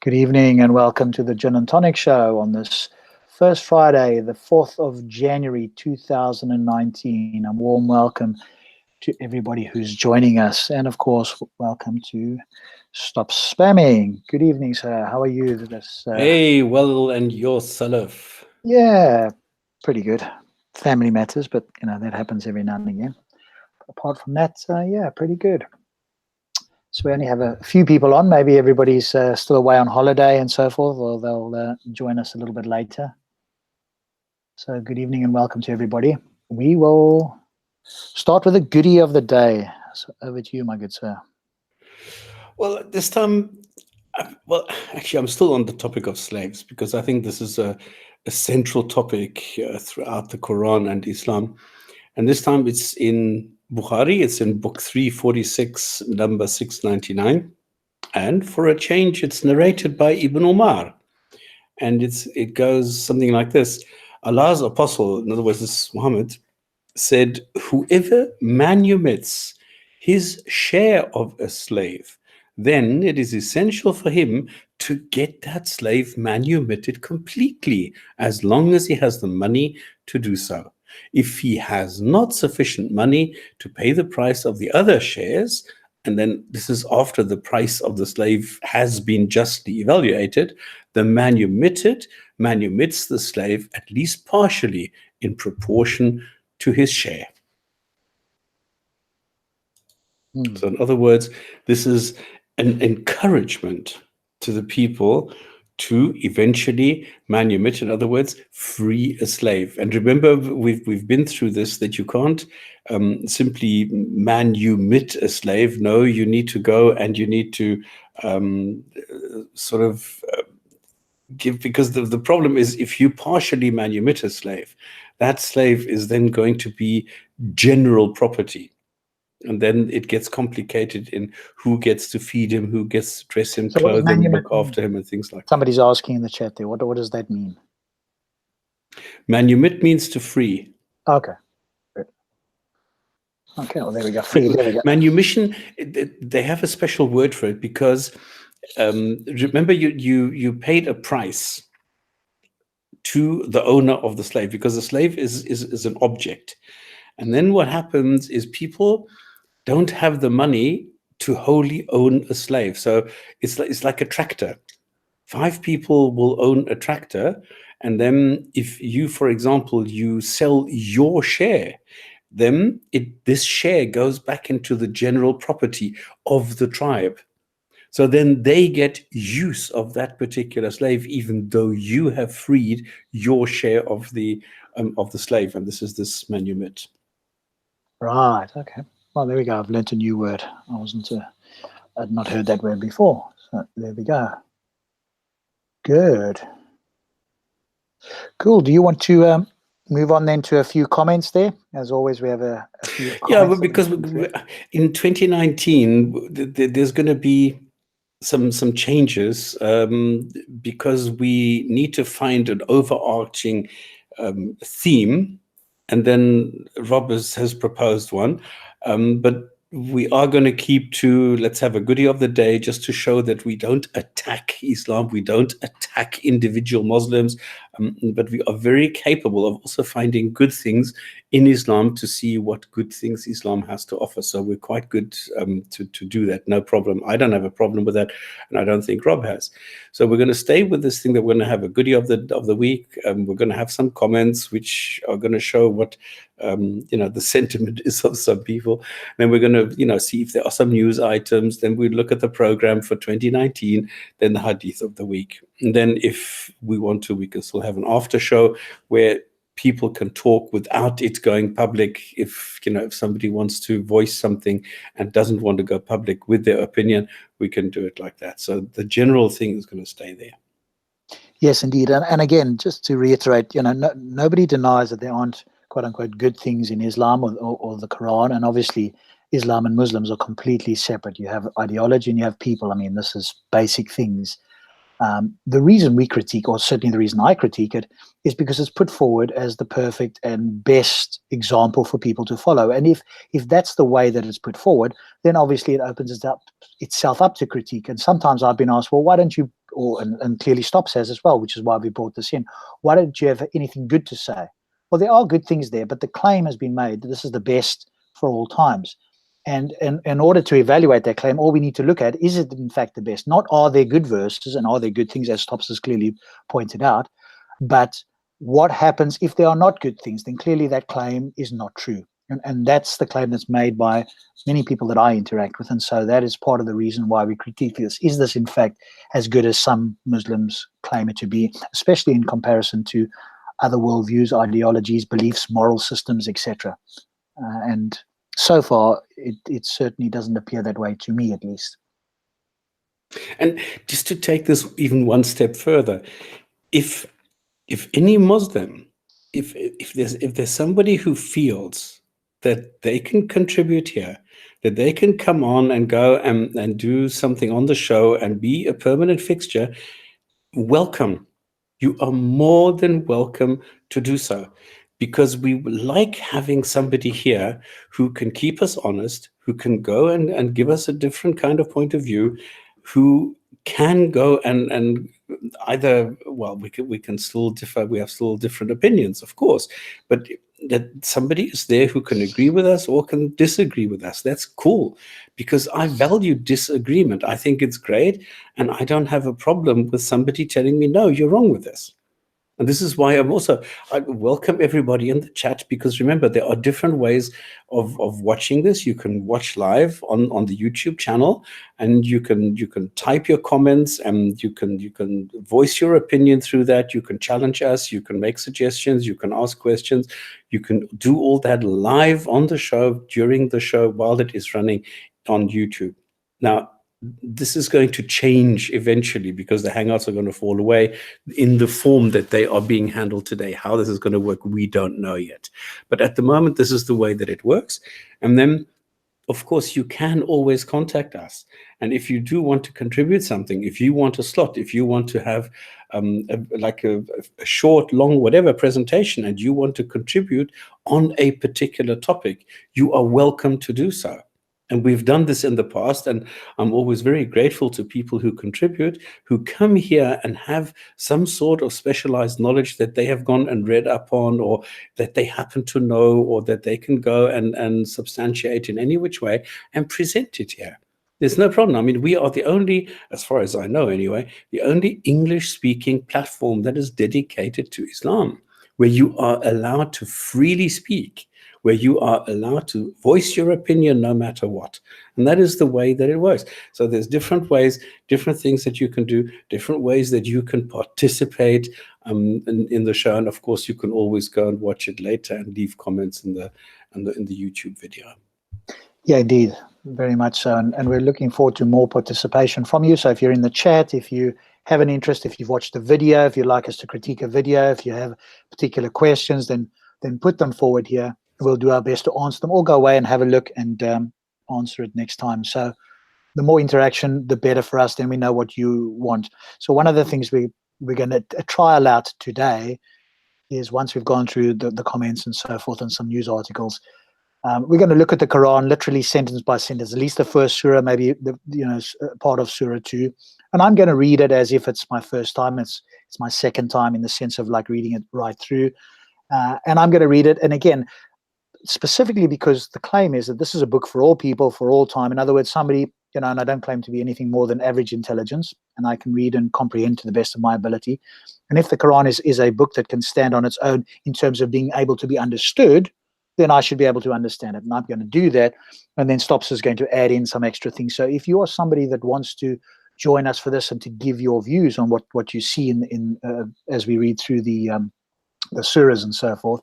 Good evening and welcome to the Gin and Tonic show on this first Friday, the 4th of January 2019. A warm welcome to everybody who's joining us, and of course, welcome to Stop Spamming. Good evening, sir. How are you? Hey, well, and yourself? Yeah, pretty good. Family matters, but that happens every now and again. Apart from that, yeah, pretty good. So we only have a few people on. Maybe everybody's still away on holiday and so forth, or they'll join us a little bit later. So good evening and welcome to everybody. We will start with a goodie of the day. So over to you, my good sir. Well, this time, actually, I'm still on the topic of slaves because I think this is a central topic throughout the Quran and Islam. And this time it's in Bukhari, it's in book 346, number 699. And for a change, it's narrated by Ibn Umar. And it goes something like this. Allah's apostle, in other words, this is Muhammad, said, whoever manumits his share of a slave, then it is essential for him to get that slave manumitted completely, as long as he has the money to do so. If he has not sufficient money to pay the price of the other shares, and then this is after the price of the slave has been justly evaluated, the manumits the slave at least partially in proportion to his share. So in other words, this is an encouragement to the people to eventually manumit, in other words, free a slave. And remember, we've been through this, that you can't simply manumit a slave. No, you need to go and you need to give, because the problem is if you partially manumit a slave, that slave is then going to be general property. And then it gets complicated in who gets to feed him, who gets to dress him, So clothe him, look after him, and things like that. Somebody's asking in the chat there, what does that mean? Manumit means to free. Okay. Okay, well, there we go. Free, there we go. Manumission, they have a special word for it because remember you paid a price to the owner of the slave, because the slave is an object. And then what happens is people don't have the money to wholly own a slave. So it's like a tractor. 5 people will own a tractor. And then if you, for example, you sell your share, then this share goes back into the general property of the tribe. So then they get use of that particular slave, even though you have freed your share of the slave. And this is this manumit. Right. Okay. Well, there we go. I've learnt a new word. I'd not heard that word before. So there we go. Good. Cool. Do you want to move on then to a few comments there? As always, we have a few comments. Yeah, but because in 2019, there's going to be some changes because we need to find an overarching theme. And then Rob has proposed one, but we are going to keep to, let's have a goodie of the day, just to show that we don't attack Islam, we don't attack individual Muslims, but we are very capable of also finding good things in Islam to see what good things Islam has to offer. So we're quite good to do that, no problem. I don't have a problem with that, and I don't think Rob has. So we're going to stay with this thing that we're going to have a goodie of the week. We're going to have some comments which are going to show what the sentiment is of some people. Then we're going to see if there are some news items. Then we look at the program for 2019. Then the hadith of the week. And then if we want to, we can still have an after show where people can talk without it going public. If somebody wants to voice something and doesn't want to go public with their opinion, we can do it like that. So the general thing is going to stay there. Yes, indeed. And again, just to reiterate, nobody denies that there aren't quote unquote good things in Islam or the Quran. And obviously Islam and Muslims are completely separate. You have ideology and you have people. I mean, this is basic things. The reason we critique, or certainly the reason I critique it, is because it's put forward as the perfect and best example for people to follow. And if that's the way that it's put forward, then obviously it opens itself up to critique. And sometimes I've been asked, well, why don't you and clearly Stops has as well, which is why we brought this in. Why don't you have anything good to say? Well, there are good things there, but the claim has been made that this is the best for all times. And in order to evaluate that claim, all we need to look at, is it in fact the best? Not are there good verses and are there good things, as Stops has clearly pointed out, but what happens if there are not good things? Then clearly that claim is not true. And that's the claim that's made by many people that I interact with. And so that is part of the reason why we critique this. Is this in fact as good as some Muslims claim it to be, especially in comparison to other worldviews, ideologies, beliefs, moral systems, etc.? And so far, it certainly doesn't appear that way to me, at least. And just to take this even one step further, if any Muslim, if there's somebody who feels that they can contribute here, that they can come on and go and do something on the show and be a permanent fixture, welcome. You are more than welcome to do so, because we like having somebody here who can keep us honest, who can go and give us a different kind of point of view, who can go and either, well, we can still differ, we have still different opinions, of course, but that somebody is there who can agree with us or can disagree with us. That's cool, because I value disagreement. I think it's great, and I don't have a problem with somebody telling me, no, you're wrong with this. And this is why I welcome everybody in the chat, because remember, there are different ways of watching this. You can watch live on the YouTube channel, and you can type your comments, and you can voice your opinion through that. You can challenge us, you can make suggestions, you can ask questions, you can do all that live on the show, during the show, while it is running on YouTube. Now, this is going to change eventually, because the Hangouts are going to fall away in the form that they are being handled today. How this is going to work, we don't know yet. But at the moment, this is the way that it works. And then, of course, you can always contact us. And if you do want to contribute something, if you want a slot, if you want to have a short, long, whatever presentation, and you want to contribute on a particular topic, you are welcome to do so. And we've done this in the past, and I'm always very grateful to people who contribute, who come here and have some sort of specialized knowledge that they have gone and read up on, or that they happen to know, or that they can go and substantiate in any which way and present it here. There's no problem. I mean, we are the only, as far as I know anyway, the only English-speaking platform that is dedicated to Islam, where you are allowed to freely speak, where you are allowed to voice your opinion no matter what. And that is the way that it works. So there's different ways, different things that you can do, different ways that you can participate in the show. And of course, you can always go and watch it later and leave comments in the YouTube video. Yeah, indeed. Very much so. And we're looking forward to more participation from you. So if you're in the chat, if you have an interest, if you've watched the video, if you'd like us to critique a video, if you have particular questions, then put them forward here. We'll do our best to answer them, or go away and have a look and answer it next time. So the more interaction, the better for us. Then we know what you want. So one of the things we're going to trial out today is, once we've gone through the comments and so forth and some news articles, we're going to look at the Quran literally sentence by sentence, at least the first surah, maybe part of surah 2. And I'm going to read it as if it's my first time. It's my second time, in the sense of like reading it right through. And I'm going to read it. And again, specifically because the claim is that this is a book for all people, for all time. In other words, somebody, and I don't claim to be anything more than average intelligence, and I can read and comprehend to the best of my ability. And if the Quran is a book that can stand on its own in terms of being able to be understood, then I should be able to understand it. And I'm going to do that. And then Stops is going to add in some extra things. So if you are somebody that wants to join us for this and to give your views on what you see in as we read through the surahs and so forth,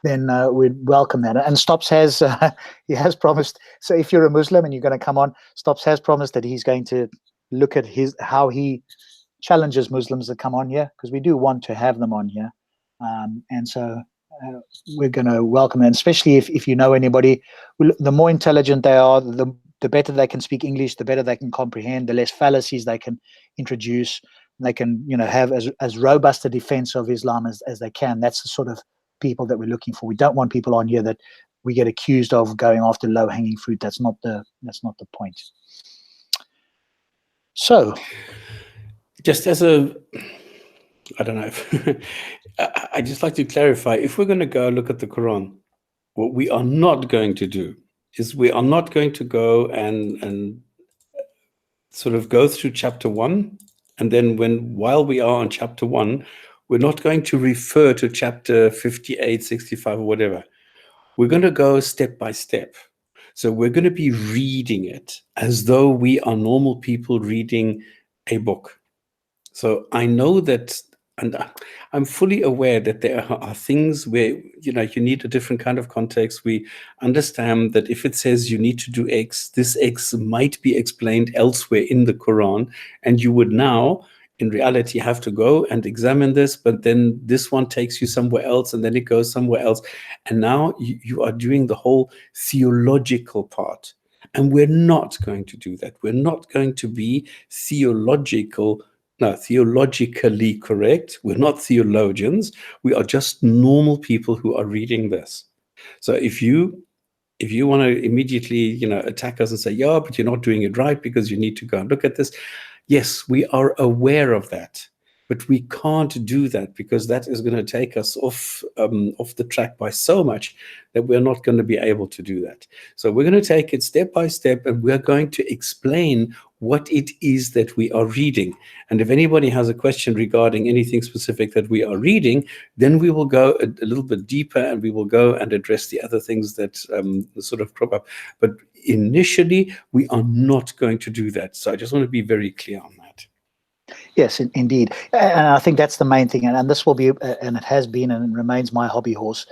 then we'd welcome that. And Stops has he has promised. So if you're a Muslim and you're going to come on, Stops has promised that he's going to look at how he challenges Muslims that come on here, because we do want to have them on here. And so we're going to welcome them, especially if you know anybody. The more intelligent they are, the better they can speak English, the better they can comprehend, the less fallacies they can introduce. They can have as robust a defense of Islam as they can. That's the sort of people that we're looking for. We don't want people on here that we get accused of going after low-hanging fruit. That's not the point. So just as a, I don't know, I just like to clarify, if we're going to go look at the Quran, what we are not going to do is we are not going to go and sort of go through chapter 1, and then while we are on chapter 1, we're not going to refer to chapter 58, 65, or whatever. We're going to go step by step. So we're going to be reading it as though we are normal people reading a book. So I know that, and I'm fully aware that there are things where, you need a different kind of context. We understand that if it says you need to do X, this X might be explained elsewhere in the Quran, and you would now, in reality, have to go and examine this, but then this one takes you somewhere else, and then it goes somewhere else. And now you are doing the whole theological part. And we're not going to do that. We're not going to be theologically correct. We're not theologians. We are just normal people who are reading this. So if you want to immediately, attack us and say, yeah, but you're not doing it right because you need to go and look at this. Yes, we are aware of that, but we can't do that because that is going to take us off the track by so much that we're not going to be able to do that. So we're going to take it step by step, and we're going to explain what it is that we are reading. And if anybody has a question regarding anything specific that we are reading, then we will go a little bit deeper, and we will go and address the other things that sort of crop up. But initially, we are not going to do that. So I just want to be very clear on that. Yes, indeed. And I think that's the main thing. And this will be, and it has been and remains my hobby horse.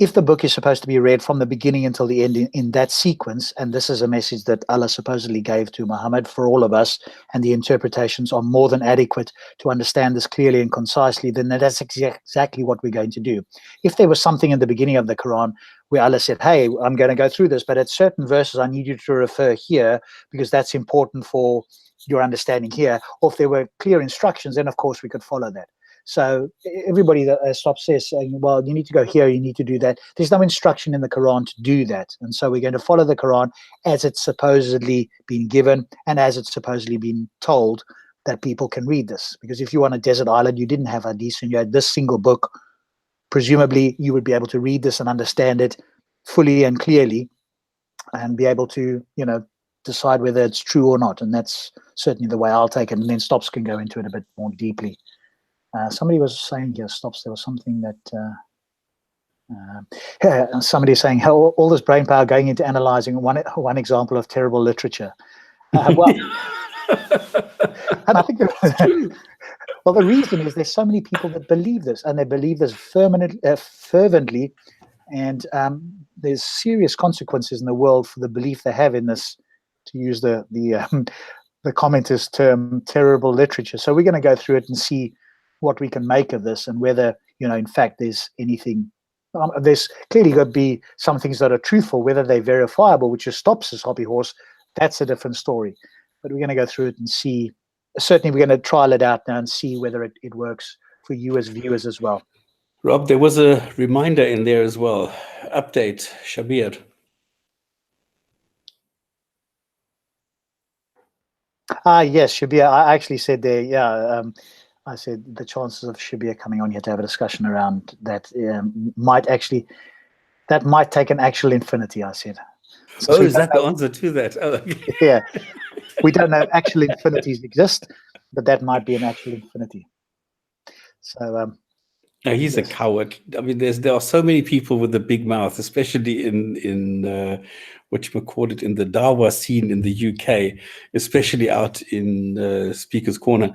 If the book is supposed to be read from the beginning until the end in that sequence, and this is a message that Allah supposedly gave to Muhammad for all of us, and the interpretations are more than adequate to understand this clearly and concisely, then that's exactly what we're going to do. If there was something in the beginning of the Quran where Allah said, hey, I'm going to go through this, but at certain verses I need you to refer here because that's important for your understanding here, or if there were clear instructions, then of course we could follow that. So everybody that stops there saying, well, you need to go here, you need to do that. There's no instruction in the Quran to do that. And so we're going to follow the Quran as it's supposedly been given and as it's supposedly been told that people can read this. Because if you were on a desert island, you didn't have hadith and you had this single book, presumably you would be able to read this and understand it fully and clearly and be able to, decide whether it's true or not. And that's certainly the way I'll take it. And then Stops can go into it a bit more deeply. Somebody was saying here, Stops, there was something that somebody saying how all this brain power going into analyzing one example of terrible literature. Well, and I think well, the reason is there's so many people that believe this, and they believe this fervently, and there's serious consequences in the world for the belief they have in this, to use the commentist term, terrible literature. So we're going to go through it and see what we can make of this, and whether, in fact, there's anything. There's clearly got to be some things that are truthful, whether they're verifiable, which is Stops his hobby horse. That's a different story. But we're going to go through it and see. Certainly, we're going to trial it out now and see whether it works for you as viewers as well. Rob, there was a reminder in there as well. Update, Shabir. Yes, Shabir. I actually said there, yeah. I said the chances of Shabir coming on here to have a discussion around that might take an actual infinity, I said. So is that the answer to that? Oh, okay. Yeah. We don't know if actual infinities exist, but that might be an actual infinity. So he's yes. A coward. I mean, there are so many people with a big mouth, especially in what you call it, in the Dawa scene in the UK, especially out in Speaker's Corner.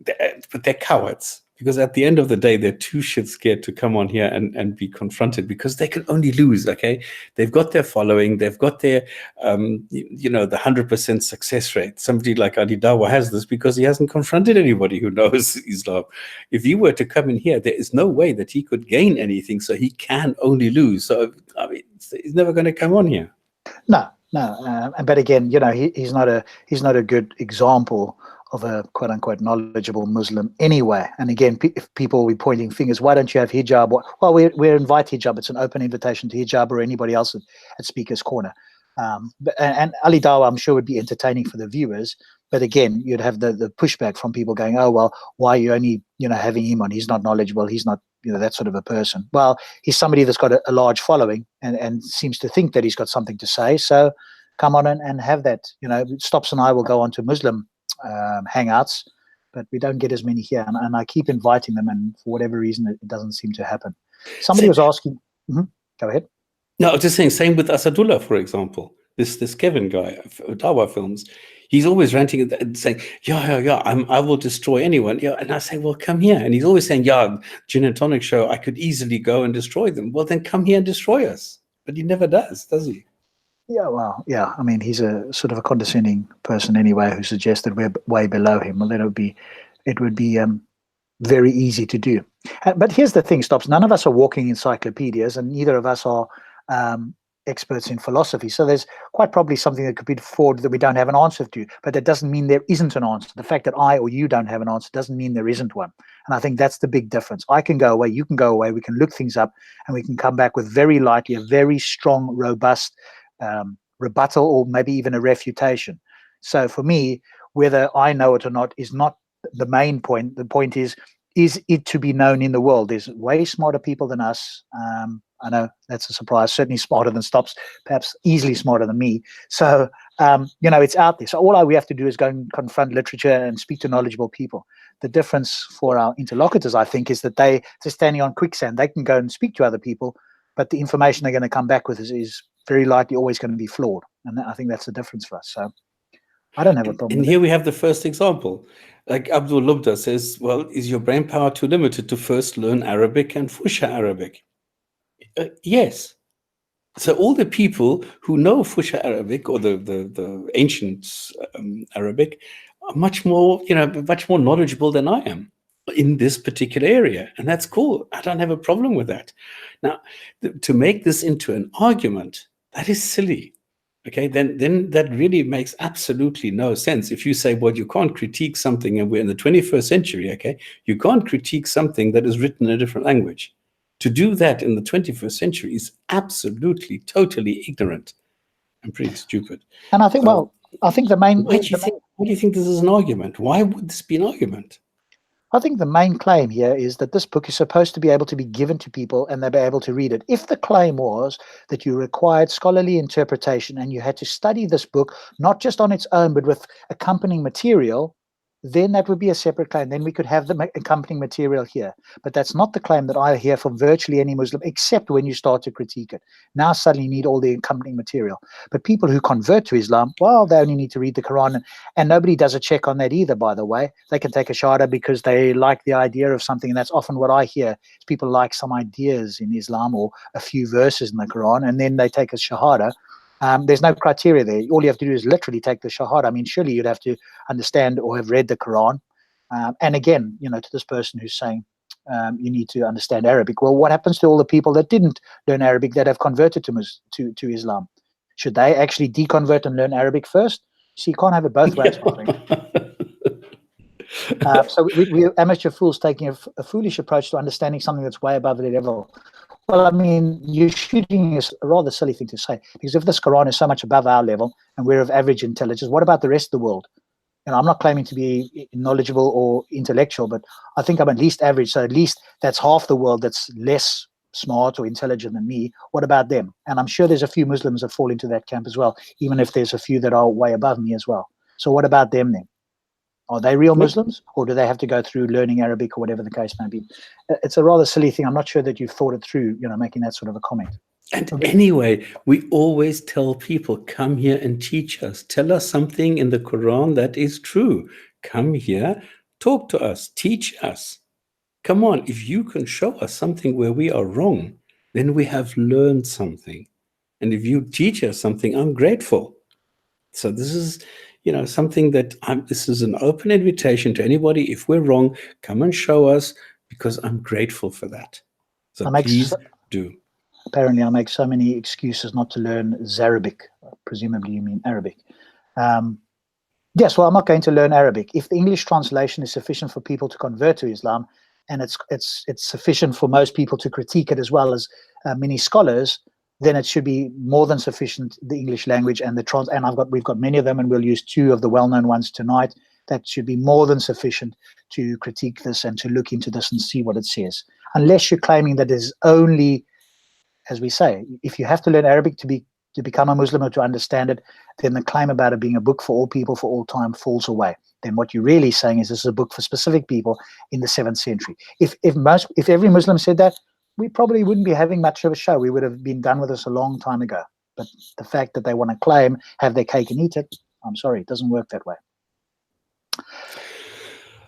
But they're cowards, because at the end of the day, they're too shit scared to come on here and be confronted, because they can only lose. Okay, they've got their following, they've got their the 100% success rate. Somebody like Ali Dawa has this because he hasn't confronted anybody who knows Islam. If he were to come in here, there is no way that he could gain anything, so he can only lose. So I mean, he's never going to come on here. No. But again, he's not a good example of a quote-unquote knowledgeable Muslim anyway. And again, if people will be pointing fingers, why don't you have hijab? Well, we invite hijab. It's an open invitation to hijab or anybody else at Speaker's Corner. And Ali Dawa, I'm sure, would be entertaining for the viewers. But again, you'd have the pushback from people going, oh, well, why are you only, having him on? He's not knowledgeable. He's not, that sort of a person. Well, he's somebody that's got a large following and seems to think that he's got something to say. So come on and have that. Stops and I will go on to Muslim hangouts, but we don't get as many here. And I keep inviting them, and for whatever reason, it doesn't seem to happen. Somebody was asking, go ahead. No, I was just saying, same with Asadullah, for example. This Kevin guy of Dawa Films, he's always ranting and saying, I will destroy anyone. Yeah, and I say, well, come here. And he's always saying, Jinn&Tonic show, I could easily go and destroy them. Well, then come here and destroy us. But he never does he? Yeah, well, yeah. I mean, he's a sort of a condescending person anyway who suggests that we're way below him. Well, it would be very easy to do. But here's the thing, Stops. None of us are walking encyclopedias, and neither of us are experts in philosophy. So there's quite probably something that could be forwarded that we don't have an answer to, but that doesn't mean there isn't an answer. The fact that I or you don't have an answer doesn't mean there isn't one. And I think that's the big difference. I can go away, you can go away, we can look things up, and we can come back with very likely a very strong, robust rebuttal, or maybe even a refutation. So for me, whether I know it or not is not the main point. The point is it to be known in the world? There's way smarter people than us. I know that's a surprise, certainly smarter than Stops, perhaps easily smarter than me. So, it's out there. So all we have to do is go and confront literature and speak to knowledgeable people. The difference for our interlocutors, I think, is that they're standing on quicksand. They can go and speak to other people, but the information they're going to come back with is very likely always going to be flawed. And I think that's the difference for us. So I don't have a problem with here we have the first example. Like Abdul Lubda says, well, is your brain power too limited to first learn Arabic and Fusha Arabic? Yes. So all the people who know Fusha Arabic, or the ancient Arabic, are much more knowledgeable than I am in this particular area. And that's cool. I don't have a problem with that. Now, to make this into an argument, that is silly. Okay, then that really makes absolutely no sense. If you say, well, you can't critique something, and we're in the 21st century, okay, you can't critique something that is written in a different language. To do that in the 21st century is absolutely, totally ignorant and pretty stupid. And I think, I think the main... Why do you think this is an argument? Why would this be an argument? I think the main claim here is that this book is supposed to be able to be given to people and they'll be able to read it. If the claim was that you required scholarly interpretation and you had to study this book, not just on its own, but with accompanying material, then that would be a separate claim. Then we could have the accompanying material here. But that's not the claim that I hear from virtually any Muslim, except when you start to critique it. Now suddenly you need all the accompanying material. But people who convert to Islam, well, they only need to read the Quran. And nobody does a check on that either, by the way. They can take a shahada because they like the idea of something. And that's often what I hear. People like some ideas in Islam or a few verses in the Quran, and then they take a shahada. There's no criteria there. All you have to do is literally take the shahada. I mean, surely you'd have to understand or have read the Quran. And again, to this person who's saying you need to understand Arabic. Well, what happens to all the people that didn't learn Arabic that have converted to Islam? Should they actually deconvert and learn Arabic first? So you can't have it both ways. So we're amateur fools taking a foolish approach to understanding something that's way above their level. Well, I mean, you're shooting is a rather silly thing to say, because if this Quran is so much above our level and we're of average intelligence, what about the rest of the world? I'm not claiming to be knowledgeable or intellectual, but I think I'm at least average. So at least that's half the world that's less smart or intelligent than me. What about them? And I'm sure there's a few Muslims that fall into that camp as well, even if there's a few that are way above me as well. So what about them then? Are they real Muslims, or do they have to go through learning Arabic or whatever the case may be? It's a rather silly thing. I'm not sure that you've thought it through, making that sort of a comment. And anyway, we always tell people, come here and teach us. Tell us something in the Quran that is true. Come here, talk to us, teach us. Come on, if you can show us something where we are wrong, then we have learned something. And if you teach us something, I'm grateful. So this is... something that this is an open invitation to anybody. If we're wrong, come and show us, because I'm grateful for that. So please do. Apparently, I make so many excuses not to learn Zarabic. Presumably, you mean Arabic. Yes, well, I'm not going to learn Arabic. If the English translation is sufficient for people to convert to Islam, and it's sufficient for most people to critique it as well as many scholars, then it should be more than sufficient, the English language and we've got many of them, and we'll use two of the well-known ones tonight. That should be more than sufficient to critique this and to look into this and see what it says. Unless you're claiming that there's only, as we say, if you have to learn Arabic to become a Muslim or to understand it, then the claim about it being a book for all people for all time falls away. Then what you're really saying is this is a book for specific people in the 7th century. If every Muslim said that, we probably wouldn't be having much of a show. We would have been done with this a long time ago. But the fact that they want to claim, have their cake and eat it, I'm sorry, it doesn't work that way.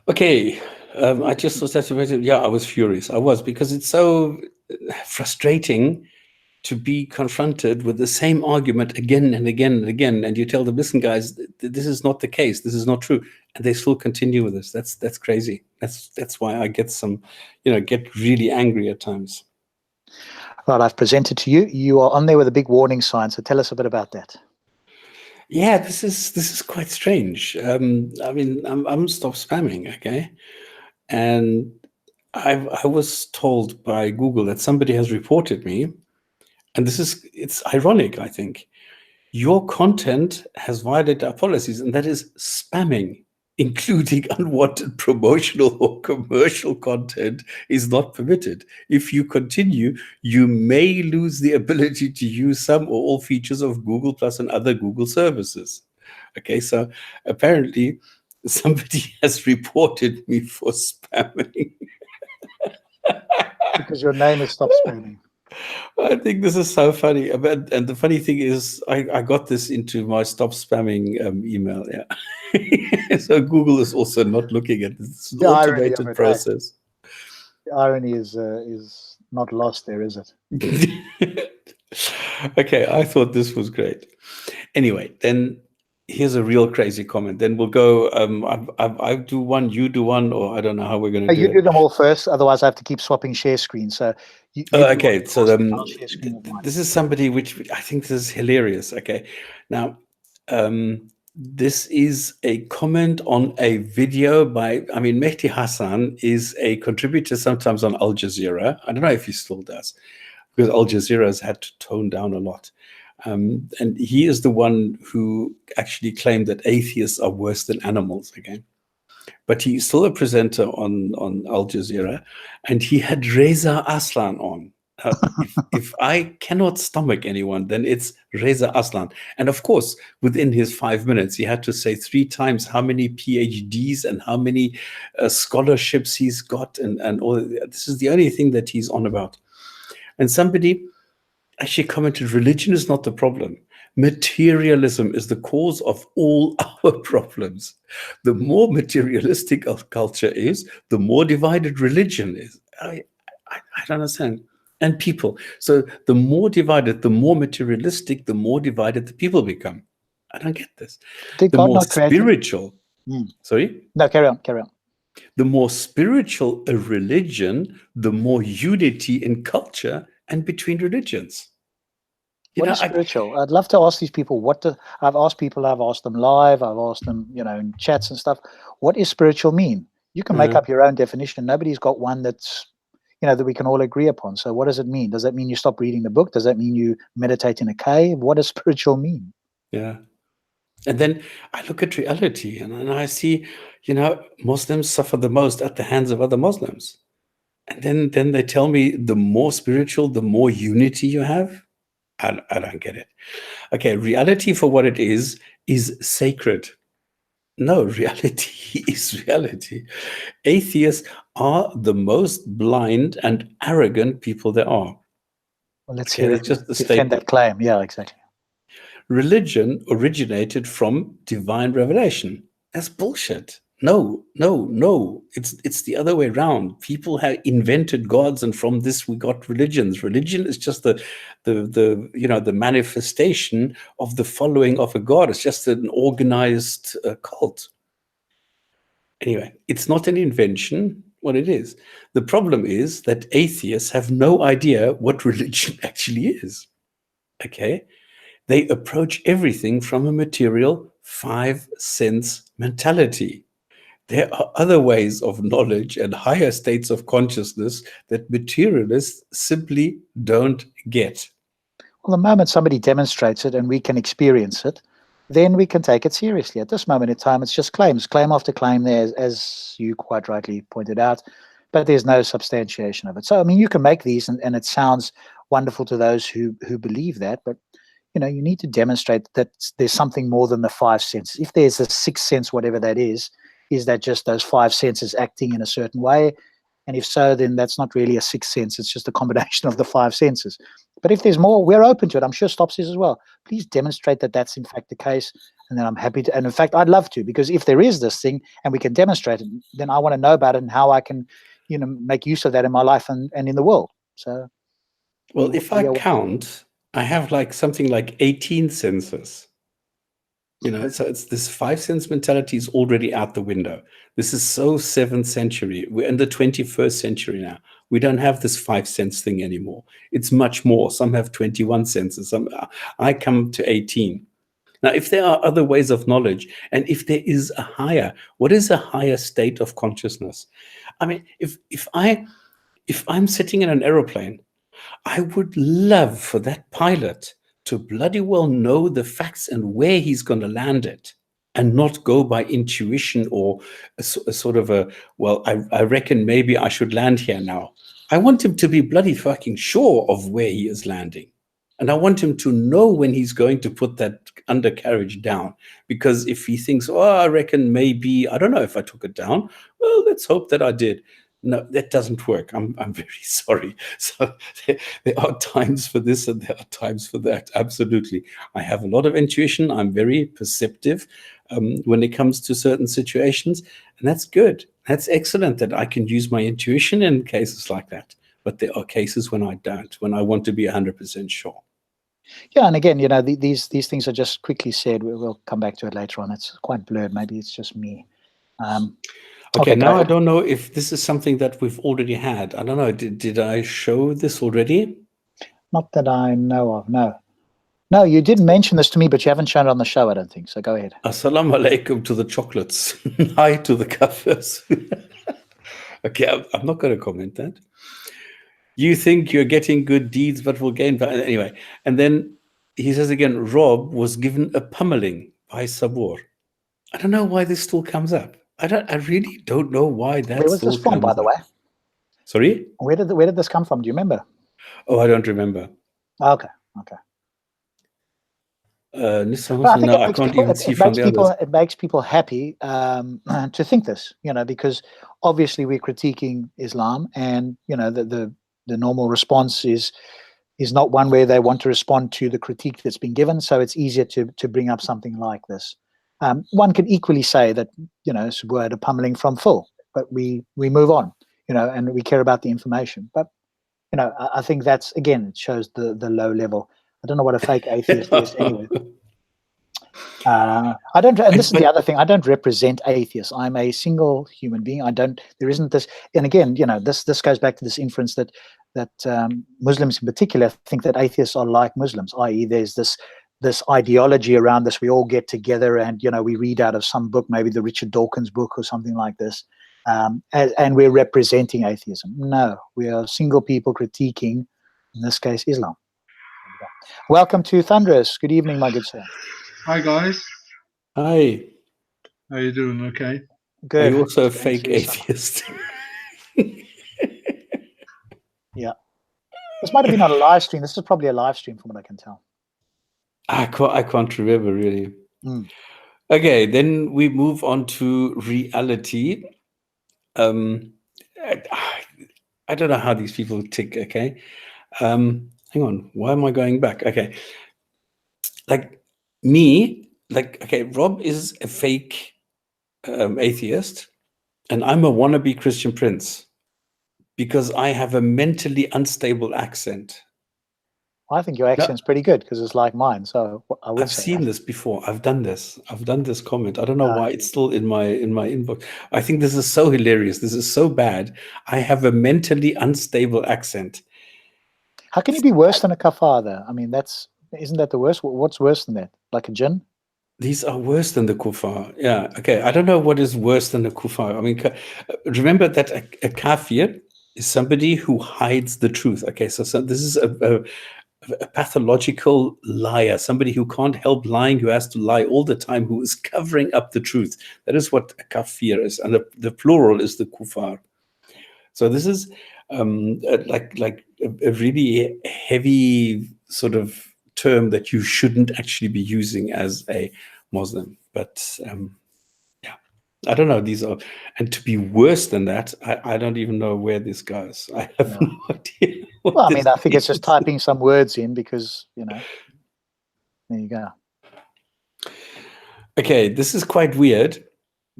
Okay, I just was that. Yeah, I was furious. I was, because it's so frustrating to be confronted with the same argument again and again and again, and you tell them, listen, guys, this is not the case. This is not true, and they still continue with this. That's crazy. That's why I get get really angry at times. Right, I've presented to you. You are on there with a big warning sign. So tell us a bit about that. Yeah, this is quite strange. I mean, I'm stop spamming, okay, and I was told by Google that somebody has reported me. And it's ironic, I think. Your content has violated our policies, and that is spamming, including unwanted promotional or commercial content is not permitted. If you continue, you may lose the ability to use some or all features of Google Plus and other Google services. Okay, so apparently somebody has reported me for spamming. Because your name is Stop Spamming. I think this is so funny. And the funny thing is, I got this into my stop spamming email. Yeah. So Google is also not looking at this. It's an automated process. The irony is not lost there, is it? Okay, I thought this was great. Anyway, then here's a real crazy comment. Then we'll go. I do one, you do one, or I don't know how we're going to do it. You do them all first, otherwise I have to keep swapping share screen. So okay, so this is somebody which I think this is hilarious. Okay, now this is a comment on a video by, Mehdi Hassan is a contributor sometimes on Al Jazeera. I don't know if he still does, because Al Jazeera has had to tone down a lot. And he is the one who actually claimed that atheists are worse than animals again. But he's still a presenter on Al Jazeera, and he had Reza Aslan on. If I cannot stomach anyone, then it's Reza Aslan. And of course, within his 5 minutes, he had to say 3 times how many PhDs and how many scholarships he's got, and all. This is the only thing that he's on about. And somebody actually commented, religion is not the problem. Materialism is the cause of all our problems. The more materialistic our culture is, the more divided religion is. I don't understand. And people. So the more divided, the more materialistic, the more divided the people become. I don't get this. The more spiritual. Sorry? No, carry on. The more spiritual a religion, the more unity in culture and between religions. What is spiritual? I'd love to ask these people. I've asked them live, I've asked them, in chats and stuff. What does spiritual mean? You can make up your own definition. Nobody's got one that's, that we can all agree upon. So what does it mean? Does that mean you stop reading the book? Does that mean you meditate in a cave? What does spiritual mean? Yeah. And then I look at reality and I see, Muslims suffer the most at the hands of other Muslims. And then they tell me the more spiritual, the more unity you have. I don't get it. Okay, reality for what it is sacred. No, reality is reality. Atheists are the most blind and arrogant people there are. Well, let's hear it. Just defend that claim. Yeah, exactly. Religion originated from divine revelation. That's bullshit. No. It's the other way around. People have invented gods, and from this we got religions. Religion is just the manifestation of the following of a god. It's just an organized cult. Anyway, it's not an invention. What it is. The problem is that atheists have no idea what religion actually is. Okay? They approach everything from a material 5 sense mentality. There are other ways of knowledge and higher states of consciousness that materialists simply don't get. Well, the moment somebody demonstrates it and we can experience it, then we can take it seriously. At this moment in time, it's just claims, claim after claim there, as you quite rightly pointed out, but there's no substantiation of it. So, I mean, you can make these and it sounds wonderful to those who believe that, but you need to demonstrate that there's something more than the five senses. If there's a sixth sense, whatever that is that just those five senses acting in a certain way? And if so, then that's not really a sixth sense. It's just a combination of the five senses. But if there's more, we're open to it. I'm sure Stops is as well. Please demonstrate that that's in fact the case. And then I'm happy to. And in fact, I'd love to, because if there is this thing and we can demonstrate it, then I want to know about it and how I can, make use of that in my life and in the world. So, well, if I count, I have something like 18 senses. So it's this five sense mentality is already out the window. This is so 7th century. We're in the 21st century now. We don't have this five sense thing anymore. It's much more. Some have 21 senses. I come to 18. Now, if there are other ways of knowledge, and if there is a higher, what is a higher state of consciousness? I mean, if I'm sitting in an aeroplane, I would love for that pilot to bloody well know the facts and where he's going to land it, and not go by intuition or a sort of I reckon maybe I should land here now. I want him to be bloody fucking sure of where he is landing. And I want him to know when he's going to put that undercarriage down. Because if he thinks, I reckon maybe, I don't know if I took it down, well, let's hope that I did. No, that doesn't work. I'm very sorry. So there are times for this and there are times for that. Absolutely. I have a lot of intuition. I'm very perceptive when it comes to certain situations. And that's good. That's excellent that I can use my intuition in cases like that. But there are cases when I don't, when I want to be 100% sure. Yeah, and again, these things are just quickly said. We'll come back to it later on. It's quite blurred. Maybe it's just me. Okay, now I don't know if this is something that we've already had. I don't know. Did I show this already? Not that I know of, no. No, you did mention this to me, but you haven't shown it on the show, I don't think. So go ahead. Assalamu alaikum to the chocolates. Hi to the covers. Okay, I'm not going to comment that. You think you're getting good deeds, but will gain. Anyway, and then he says again, Rob was given a pummeling by Sabur. I don't know why this still comes up. I really don't know why that. Where was this from, by the way? Sorry? Where did this come from? Do you remember? Oh, I don't remember. Okay. I can't even see from the others. It makes people happy to think this, because obviously we're critiquing Islam, and the normal response is not one where they want to respond to the critique that's been given. So it's easier to bring up something like this. One could equally say that Sabur had a pummeling from Phil, but we move on, and we care about the information. But I think that's, again, it shows the low level. I don't know what a fake atheist is anyway. I don't, and this is the other thing. I don't represent atheists. I'm a single human being. There isn't this. And again, this goes back to this inference that Muslims in particular think that atheists are like Muslims, i.e., there's this ideology around this. We all get together and we read out of some book, maybe the Richard Dawkins book or something like this, and we're representing atheism. No, we are single people critiquing, in this case, Islam. Welcome to Thunderous. Good evening, my good sir. Hi, guys. Hi. How you doing? Okay. Good. Are you also a fake atheist? Yeah. This might have been on a live stream. This is probably a live stream from what I can tell. I can't remember, really. Okay, then we move on to reality. I don't know how these people tick, okay? Hang on, why am I going back? Okay. Rob is a fake atheist, and I'm a wannabe Christian Prince because I have a mentally unstable accent. I think your accent's pretty good because it's like mine. So I've seen this before. I've done this comment. I don't know why it's still in my inbox. I think this is so hilarious. This is so bad. I have a mentally unstable accent. How can you be worse than a kafir, though? I mean, isn't that the worst? What's worse than that? Like a jinn? These are worse than the kuffar. Yeah. Okay. I don't know what is worse than the kuffar. I mean, remember that a kafir is somebody who hides the truth. Okay. So this is a pathological liar, somebody who can't help lying, who has to lie all the time, who is covering up the truth. That is what a kafir is, and the plural is the kufar. So this is like a really heavy sort of term that you shouldn't actually be using as a Muslim. But yeah, I don't know. These are, and to be worse than that, I don't even know where this goes. I have no idea. Well, I mean, I think it's just typing some words in because, you know, there you go. Okay, this is quite weird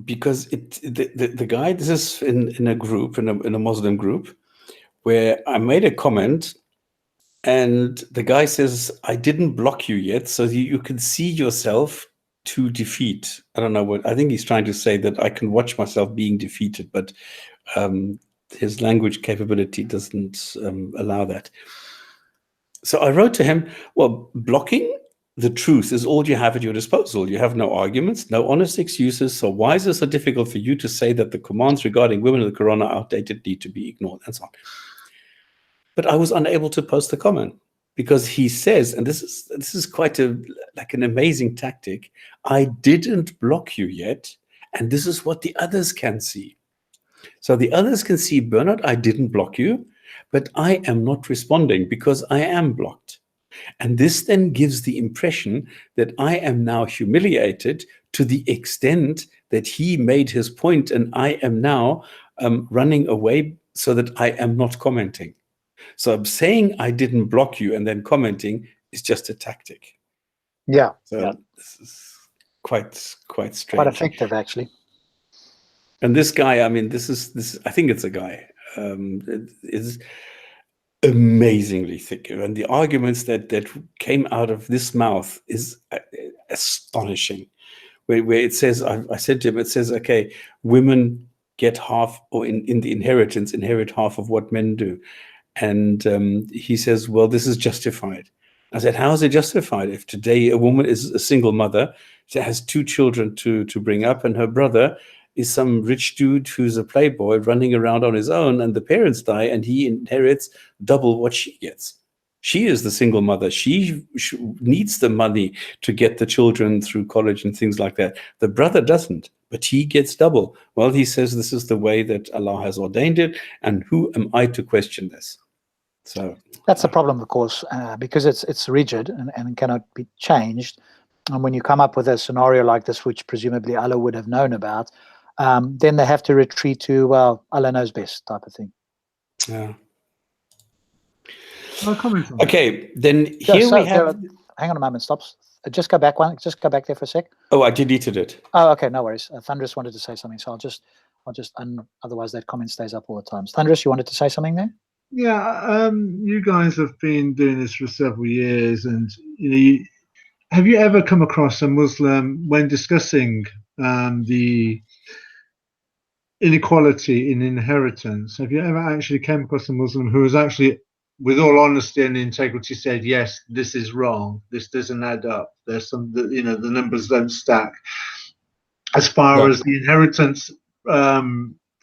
because the guy, this is in a group, in a Muslim group, where I made a comment and the guy says, I didn't block you yet, so you can see yourself to defeat. I don't know what, I think he's trying to say that I can watch myself being defeated, but his language capability doesn't allow that. So I wrote to him, well, blocking the truth is all you have at your disposal. You have no arguments, no honest excuses. So why is it so difficult for you to say that the commands regarding women in the Quran are outdated, need to be ignored, and so on? But I was unable to post the comment because he says, and this is quite like an amazing tactic, I didn't block you yet, and this is what the others can see. So the others can see, Bernard, I didn't block you, but I am not responding because I am blocked. And this then gives the impression that I am now humiliated to the extent that he made his point and I am now running away so that I am not commenting. So I'm saying I didn't block you and then commenting is just a tactic. Yeah. So yeah. This is quite strange. Quite effective, actually. And this guy, I mean, this I think it's a guy. It is amazingly thick, and the arguments that came out of this mouth is astonishing. Where it says, I said to him, it says, okay, women get half, or in the inheritance, inherit half of what men do. And he says, well, this is justified. I said, how is it justified? If today a woman is a single mother, she has 2 children to bring up, and her brother is some rich dude who's a playboy running around on his own, and the parents die, and he inherits double what she gets. She is the single mother. She needs the money to get the children through college and things like that. The brother doesn't, but he gets double. Well, he says this is the way that Allah has ordained it, and who am I to question this? So that's the problem, of course, because it's rigid and cannot be changed. And when you come up with a scenario like this, which presumably Allah would have known about, then they have to retreat to, well, Allah knows best type of thing. Yeah. No comment on okay, then here we have. Hang on a moment, stops. Just go back one. Just go back there for a sec. Oh, I deleted it. Oh, okay, no worries. Thunderous wanted to say something, so I'll just otherwise that comment stays up all the time. Thunderous, you wanted to say something there? Yeah, you guys have been doing this for several years, and have you ever come across a Muslim when discussing the inequality in inheritance? Have you ever actually came across a Muslim who has actually, with all honesty and integrity, said, yes, this is wrong, this doesn't add up, there's some, the numbers don't stack as far as the inheritance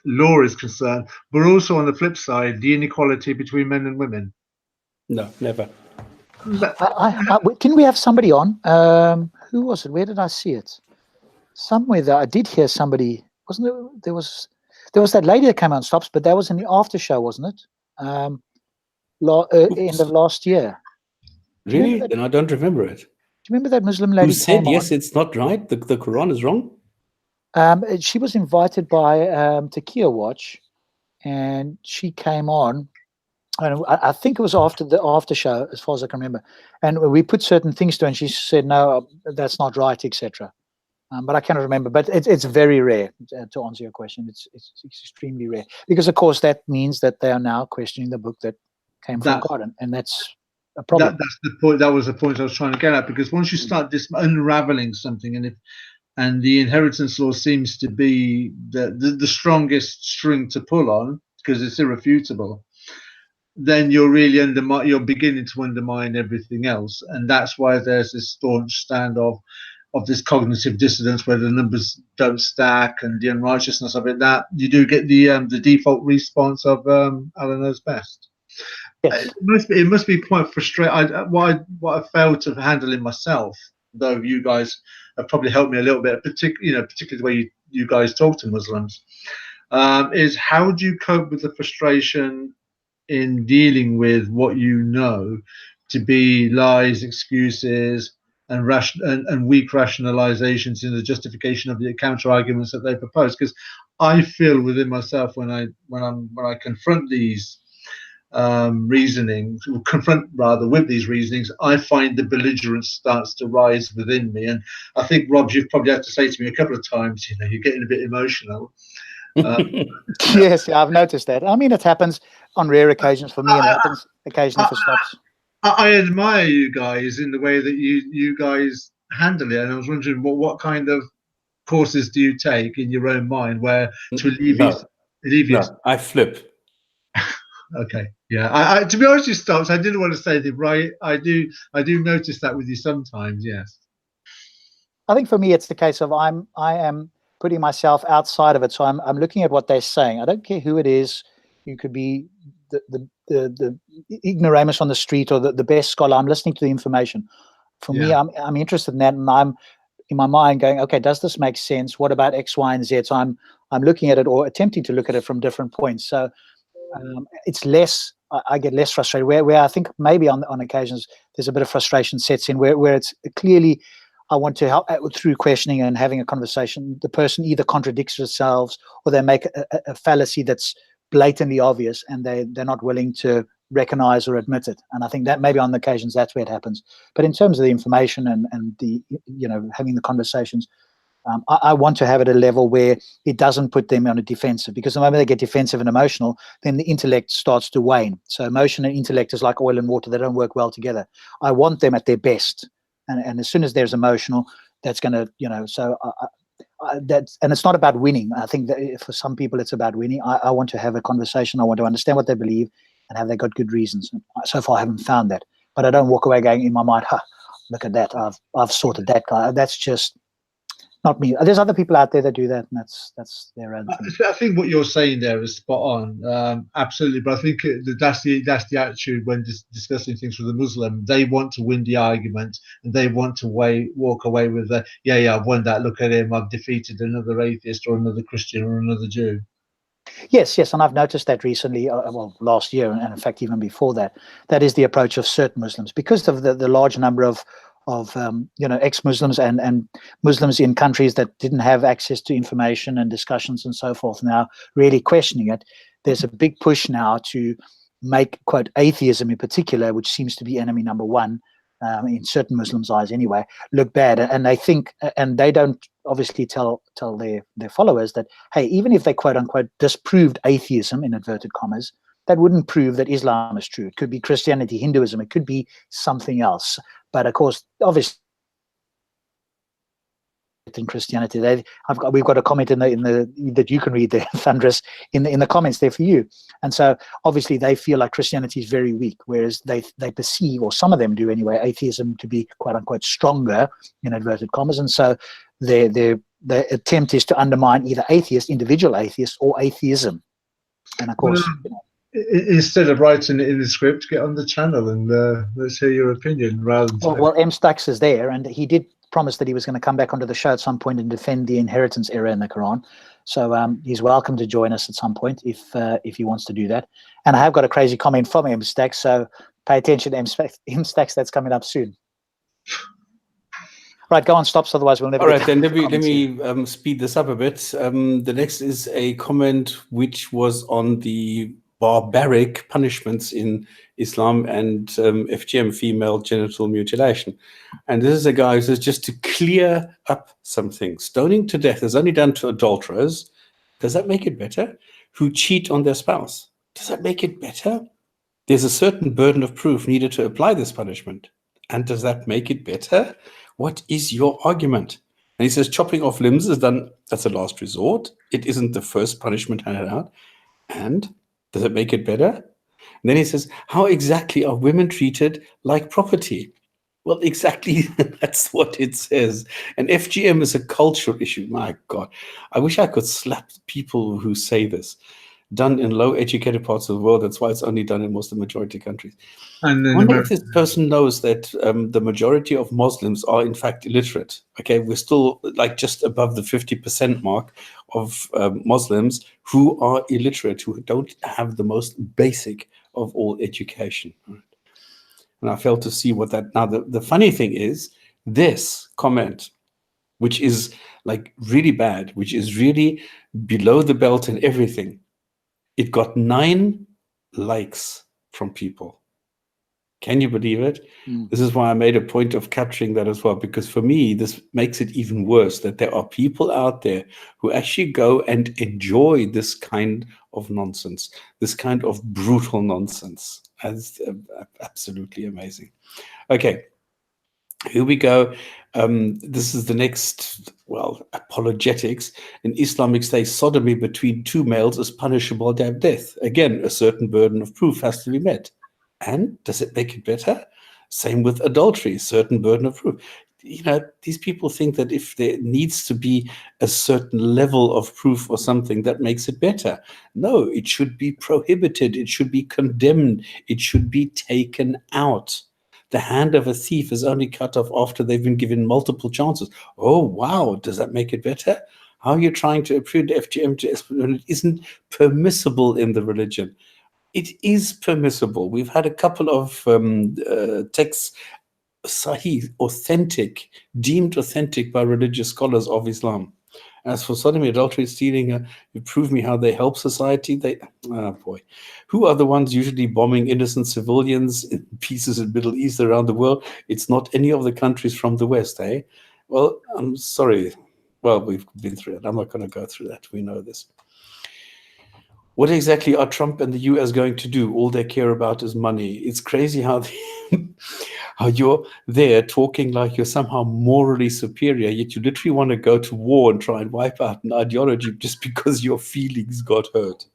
law is concerned, but also on the flip side, the inequality between men and women? No, never. Didn't we have somebody on? Who was it? Where did I see it? Somewhere there, I did hear somebody. Wasn't there? There was that lady that came on Stops, but that was in the after show, wasn't it? End of last year. Really? Then I don't remember it. Do you remember that Muslim lady? Who said yes, it's not right. The Quran is wrong. She was invited by Takia Watch, and she came on. And I think it was after the after show, as far as I can remember. And we put certain things to her, and she said, no, that's not right, etc. But I cannot remember. But it's very rare, to answer your question. It's extremely rare. Because, of course, that means that they are now questioning the book that came from God. And that's a problem. That's the point. That was the point I was trying to get at. Because once you start unraveling something, and the inheritance law seems to be the strongest string to pull on, because it's irrefutable, then you're really you're beginning to undermine everything else. And that's why there's this staunch stand of this cognitive dissonance where the numbers don't stack and the unrighteousness of it, that you do get the default response of Allah knows best. Yes. It must be quite frustrating. What I failed to handle in myself, though you guys have probably helped me a little bit, particularly the way you guys talk to Muslims, is how do you cope with the frustration in dealing with what you know to be lies, excuses, and weak rationalizations in the justification of the counter arguments that they propose? Because I feel within myself when I confront these reasoning, confront rather with these reasonings, I find the belligerence starts to rise within me. And I think, Rob, you've probably had to say to me a couple of times, you're getting a bit emotional. Yes, yeah, I've noticed that. I mean, it happens on rare occasions for me, and it happens occasionally for Stops. I admire you guys in the way that you guys handle it, and I was wondering what kind of courses do you take in your own mind where to alleviate? No, I flip. Okay, yeah. I to be honest with you, Stops, I didn't want to say that, right? I do notice that with you sometimes. Yes. I think for me, it's the case of I am putting myself outside of it, so I'm looking at what they're saying. I don't care who it is. You could be the ignoramus on the street or the best scholar. I'm listening to the information. For me, I'm interested in that, and I'm in my mind going, okay, does this make sense? What about X, Y, and Z? So I'm looking at it or attempting to look at it from different points. So it's less. I get less frustrated. Where I think maybe on occasions there's a bit of frustration sets in where it's clearly I want to help through questioning and having a conversation. The person either contradicts themselves or they make a fallacy that's blatantly obvious, and they're not willing to recognize or admit it. And I think that maybe on occasions that's where it happens. But in terms of the information and the having the conversations, I want to have it at a level where it doesn't put them on a defensive, because the moment they get defensive and emotional, then the intellect starts to wane. So emotion and intellect is like oil and water. They don't work well together. I want them at their best. And as soon as there's emotional, that's going to, so that's, and it's not about winning. I think that for some people it's about winning. I want to have a conversation. I want to understand what they believe and have they got good reasons. And so far I haven't found that, but I don't walk away going in my mind, look at that. I've sorted that guy. That's just not me. There's other people out there that do that, and that's their own thing. I think what you're saying there is spot on, absolutely. But I think that's the attitude when discussing things with a Muslim. They want to win the argument, and they want to walk away with the I've won that. Look at him, I've defeated another atheist or another Christian or another Jew. Yes, and I've noticed that recently. Last year, and in fact even before that. That is the approach of certain Muslims because of the large number of ex-Muslims and Muslims in countries that didn't have access to information and discussions and so forth now really questioning it. There's a big push now to make, quote, atheism in particular, which seems to be enemy number one in certain Muslims' eyes anyway, look bad. And they think, and they don't obviously tell their followers that, hey, even if they, quote unquote, disproved atheism, in inverted commas, that wouldn't prove that Islam is true. It could be Christianity, Hinduism, it could be something else. But of course, obviously, in Christianity, we've got a comment in the that you can read there, Thunderous, in the comments there for you. And so obviously they feel like Christianity is very weak, whereas they perceive, or some of them do anyway, atheism to be, quote unquote, stronger, in inverted commas. And so their attempt is to undermine either individual atheists, or atheism. And of course, instead of writing it in the script, get on the channel and let's hear your opinion rather than. Well, M. Stacks is there, and he did promise that he was going to come back onto the show at some point and defend the inheritance error in the Quran. So he's welcome to join us at some point if he wants to do that. And I have got a crazy comment from M. Stacks, so pay attention to M. Stacks. That's coming up soon. Right, go on, Stops. Otherwise, we'll never. All right, then let me speed this up a bit. The next is a comment which was on the barbaric punishments in Islam and FGM, female genital mutilation. And this is a guy who says, just to clear up something, stoning to death is only done to adulterers. Does that make it better? Who cheat on their spouse. Does that make it better? There's a certain burden of proof needed to apply this punishment. And does that make it better? What is your argument? And he says, chopping off limbs is done as a last resort. It isn't the first punishment handed out. And does it make it better? And then he says, how exactly are women treated like property? Well, exactly, that's what it says. And FGM is a cultural issue. My God, I wish I could slap people who say this. done in low educated parts of the world. That's why it's only done in Muslim majority countries. And I then wonder if this person knows that the majority of Muslims are in fact illiterate. Okay, we're still like just above the 50% mark of Muslims who are illiterate, who don't have the most basic of all education. And I failed to see what that. Now, the funny thing is, this comment, which is like really bad, which is really below the belt and everything, it got 9 likes from people. Can you believe it? This is why I made a point of capturing that as well, because for me, this makes it even worse that there are people out there who actually go and enjoy this kind of nonsense, this kind of brutal nonsense. That's absolutely amazing. Okay, here we go. This is the next, well, apologetics. In Islamic State, sodomy between 2 males is punishable by death. Again, a certain burden of proof has to be met. And does it make it better? Same with adultery, certain burden of proof. You know, these people think that if there needs to be a certain level of proof or something, that makes it better. No, it should be prohibited. It should be condemned. It should be taken out. The hand of a thief is only cut off after they've been given multiple chances. Oh, wow. Does that make it better? How are you trying to approve the FGM when it isn't permissible in the religion? It is permissible. We've had a couple of texts, sahih, authentic, deemed authentic by religious scholars of Islam. As for sodomy, adultery, stealing, you prove me how they help society. Oh boy. Who are the ones usually bombing innocent civilians in pieces in the Middle East around the world? It's not any of the countries from the West, eh? Well, I'm sorry. Well, we've been through it. I'm not going to go through that. We know this. What exactly are Trump and the US going to do? All they care about is money. It's crazy how how you're there talking like you're somehow morally superior, yet you literally want to go to war and try and wipe out an ideology just because your feelings got hurt.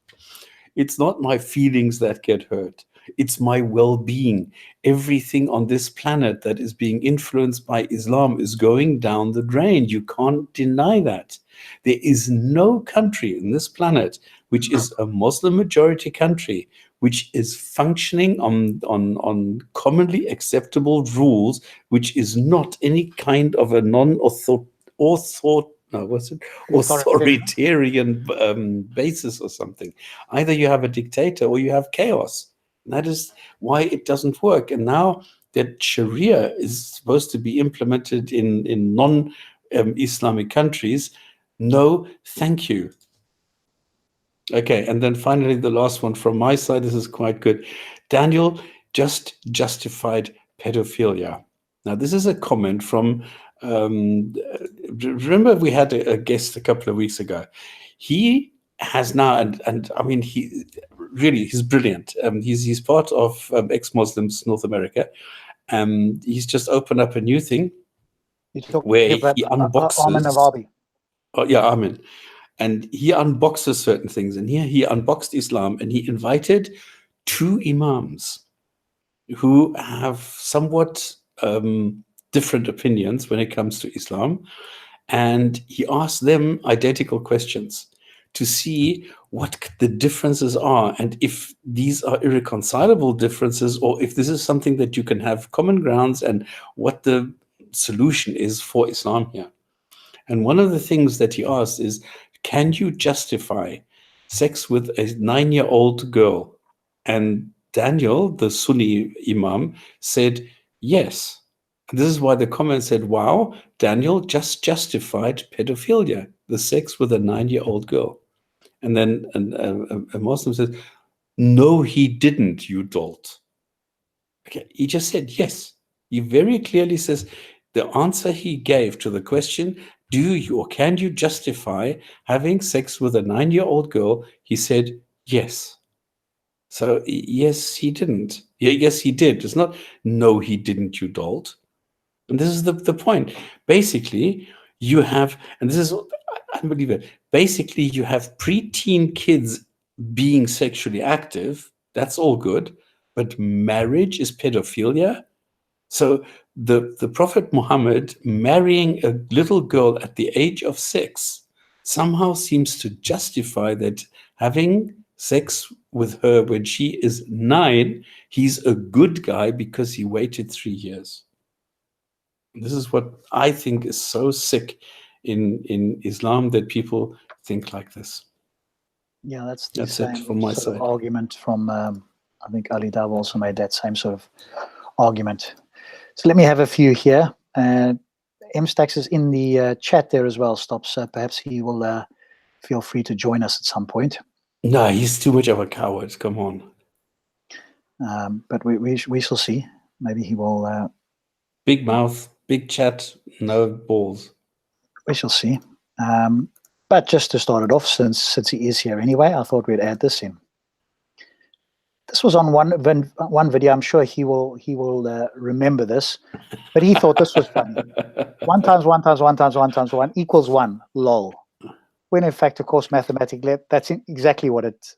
It's not my feelings that get hurt. It's my well-being. Everything on this planet that is being influenced by Islam is going down the drain. You can't deny that. There is no country in this planet which is a Muslim majority country, which is functioning on commonly acceptable rules, which is not any kind of a authoritarian basis or something. Either you have a dictator or you have chaos. And that is why it doesn't work. And now that Sharia is supposed to be implemented in non-Islamic countries, no, thank you. Okay, and then finally, the last one from my side. This is quite good. Daniel just justified pedophilia. Now, this is a comment from, remember we had a guest a couple of weeks ago. He has now, and I mean, he's brilliant. He's part of Ex-Muslims North America. He's just opened up a new thing where he unboxes. Armin Arabi. Oh, yeah, Armin. And he unboxes certain things. And here he unboxed Islam and he invited 2 imams who have somewhat different opinions when it comes to Islam. And he asked them identical questions to see what the differences are and if these are irreconcilable differences or if this is something that you can have common grounds and what the solution is for Islam here. And one of the things that he asked is, can you justify sex with a 9-year-old girl? And Daniel, the Sunni imam, said, yes. And this is why the comment said, wow, Daniel just justified pedophilia, the sex with a 9-year-old girl. And then a Muslim says, no, he didn't, you dolt. Okay, he just said yes. He very clearly says the answer he gave to the question, do you or can you justify having sex with a 9-year-old girl? He said yes. So yes, he didn't. Yes, he did. It's not no, he didn't, you dolt. And this is the point. Basically, you have, and this is unbelievable. Basically, you have preteen kids being sexually active. That's all good. But marriage is pedophilia. So the Prophet Muhammad marrying a little girl at the age of 6 somehow seems to justify that having sex with her when she is 9, he's a good guy because he waited 3 years. This is what I think is so sick in Islam, that people think like this. Yeah, that's the That's it same from my sort of side. argument from, I think Ali Dawah also made that same sort of argument. So let me have a few here. M-Stax is in the chat there as well, Stops. So perhaps he will feel free to join us at some point. No, he's too much of a coward. Come on. But we shall see. Maybe he will. Big mouth, big chat, no balls. We shall see. But just to start it off, since he is here anyway, I thought we'd add this in. This was on one video. I'm sure he will remember this, but he thought this was funny. 1 times 1 times 1 times 1 times 1 equals 1. Lol. When in fact, of course, mathematically, that's exactly what it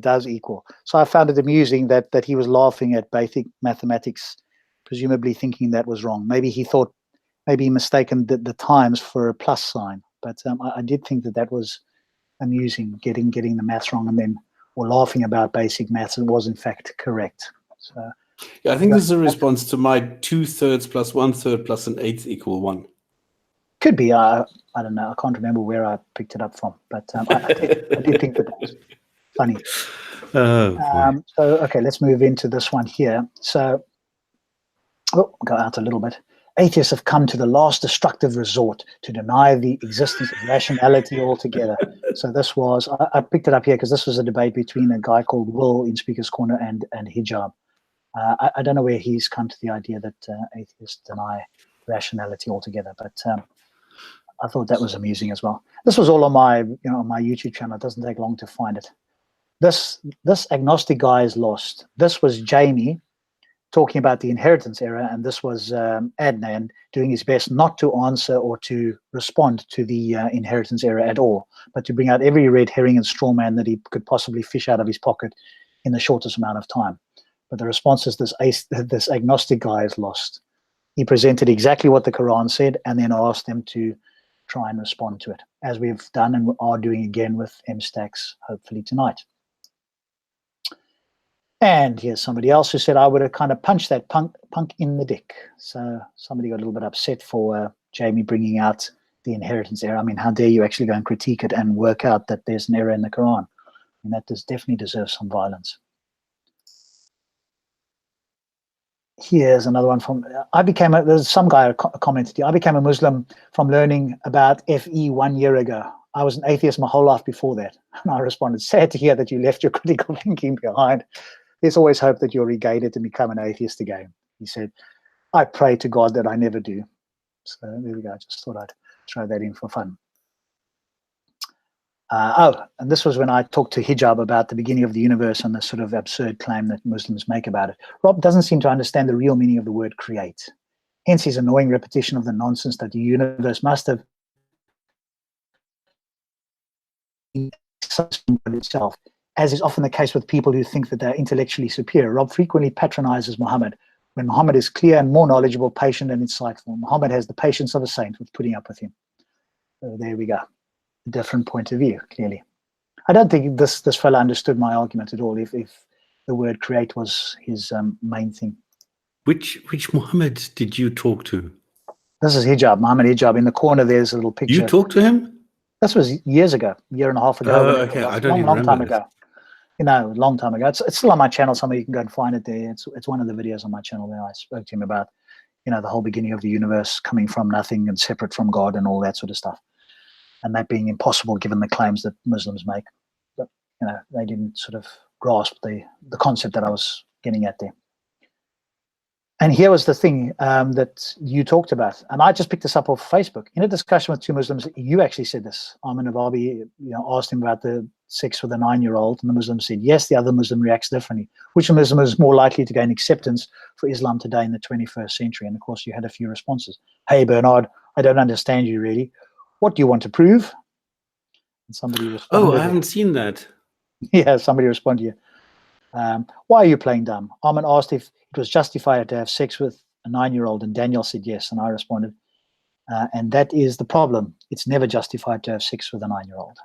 does equal. So I found it amusing that he was laughing at basic mathematics, presumably thinking that was wrong. Maybe he thought, maybe he mistaken the times for a plus sign. But I did think that was amusing, getting the maths wrong, and then or laughing about basic maths, and was in fact correct. So yeah, I think this is a response to my 2/3 plus 1/3 plus an 1/8 equal 1. Could be. I don't know. I can't remember where I picked it up from, but I did think that was funny. Oh, So okay, let's move into this one here. So, go out a little bit. Atheists have come to the last destructive resort to deny the existence of rationality altogether. So this was, I picked it up here because this was a debate between a guy called Will in Speaker's Corner and Hijab. I don't know where he's come to the idea that atheists deny rationality altogether, but I thought that was amusing as well. This was all on my my YouTube channel. It doesn't take long to find it. This agnostic guy is lost. This was Jamie talking about the inheritance error, and this was Adnan doing his best not to answer or to respond to the inheritance error at all, but to bring out every red herring and straw man that he could possibly fish out of his pocket in the shortest amount of time. But the response is this agnostic guy is lost. He presented exactly what the Qur'an said and then asked them to try and respond to it, as we've done and are doing again with M-Stax, hopefully tonight. And here's somebody else who said, I would have kind of punched that punk in the dick. So somebody got a little bit upset for Jamie bringing out the inheritance error. I mean, how dare you actually go and critique it and work out that there's an error in the Quran? And that definitely deserves some violence. Here's another one from, there's some guy commented here, I became a Muslim from learning about FE 1 year ago. I was an atheist my whole life before that. And I responded, sad to hear that you left your critical thinking behind. There's always hope that you'll regain it and become an atheist again. He said, I pray to God that I never do. So there we go. I just thought I'd throw that in for fun. And this was when I talked to Hijab about the beginning of the universe and the sort of absurd claim that Muslims make about it. Rob doesn't seem to understand the real meaning of the word create. Hence his annoying repetition of the nonsense that the universe must have been itself, as is often the case with people who think that they're intellectually superior. Rob frequently patronizes Muhammad when Muhammad is clear and more knowledgeable, patient and insightful. Muhammad has the patience of a saint with putting up with him. So there we go. A different point of view, clearly. I don't think this fellow understood my argument at all, if the word create was his main thing. Which Muhammad did you talk to? This is Hijab, Muhammad Hijab. In the corner, there's a little picture. You talked to him? This was years ago, a year and a half ago. Oh, okay. I don't even long remember time ago. Long time ago. It's still on my channel. Somewhere you can go and find it there. It's one of the videos on my channel where I spoke to him about, the whole beginning of the universe coming from nothing and separate from God and all that sort of stuff. And that being impossible given the claims that Muslims make. But, they didn't sort of grasp the concept that I was getting at there. And here was the thing that you talked about, and I just picked this up off Facebook. In a discussion with two Muslims, you actually said this. Armin Navabi, asked him about the sex with a 9-year-old, and the Muslim said yes. The other Muslim reacts differently. Which Muslim is more likely to gain acceptance for Islam today in the 21st century? And of course, you had a few responses. Hey, Bernard, I don't understand you really. What do you want to prove? And somebody responded. Oh, I haven't seen that. Yeah, somebody responded here. Why are you playing dumb? Armin asked if it was justified to have sex with a 9-year-old, and Daniel said yes, and I responded, and that is the problem. It's never justified to have sex with a 9-year-old.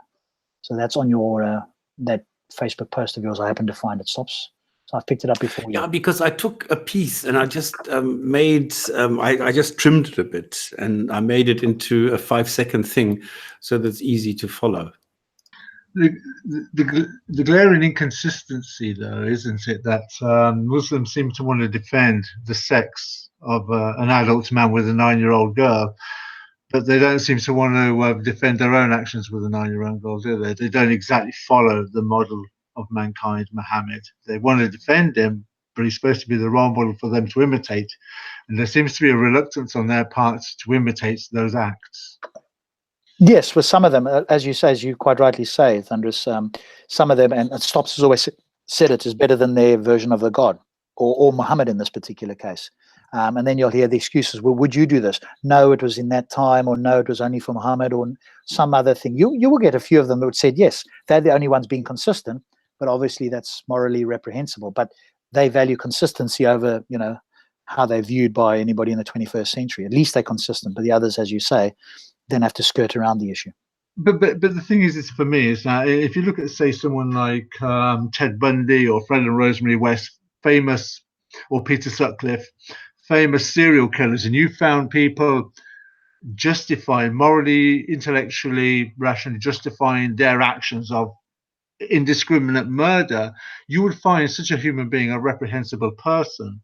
So that's on your that Facebook post of yours I happened to find it stops. So I've picked it up before you. Yeah, because I took a piece and I just I just trimmed it a bit and I made it into a 5-second thing so that's easy to follow. The glaring inconsistency, though, isn't it, that Muslims seem to want to defend the sex of an adult man with a 9-year-old girl, but they don't seem to want to defend their own actions with a 9-year-old girl, do they? They don't exactly follow the model of mankind, Muhammad. They want to defend him, but he's supposed to be the role model for them to imitate. And there seems to be a reluctance on their part to imitate those acts. Yes, with some of them, as you say, as you quite rightly say, Thunderous, some of them, and Stops has always said it, is better than their version of the God, or Muhammad in this particular case. And then you'll hear the excuses. Well, would you do this? No, it was in that time, or no, it was only for Muhammad, or some other thing. You will get a few of them that would say, yes, they're the only ones being consistent, but obviously that's morally reprehensible. But they value consistency over, how they're viewed by anybody in the 21st century. At least they're consistent. But the others, as you say, then have to skirt around the issue. But the thing is for me, is that if you look at, say, someone like Ted Bundy or Fred and Rosemary West, famous, or Peter Sutcliffe, famous serial killers, and you found people morally, intellectually, rationally justifying their actions of indiscriminate murder, you would find such a human being a reprehensible person.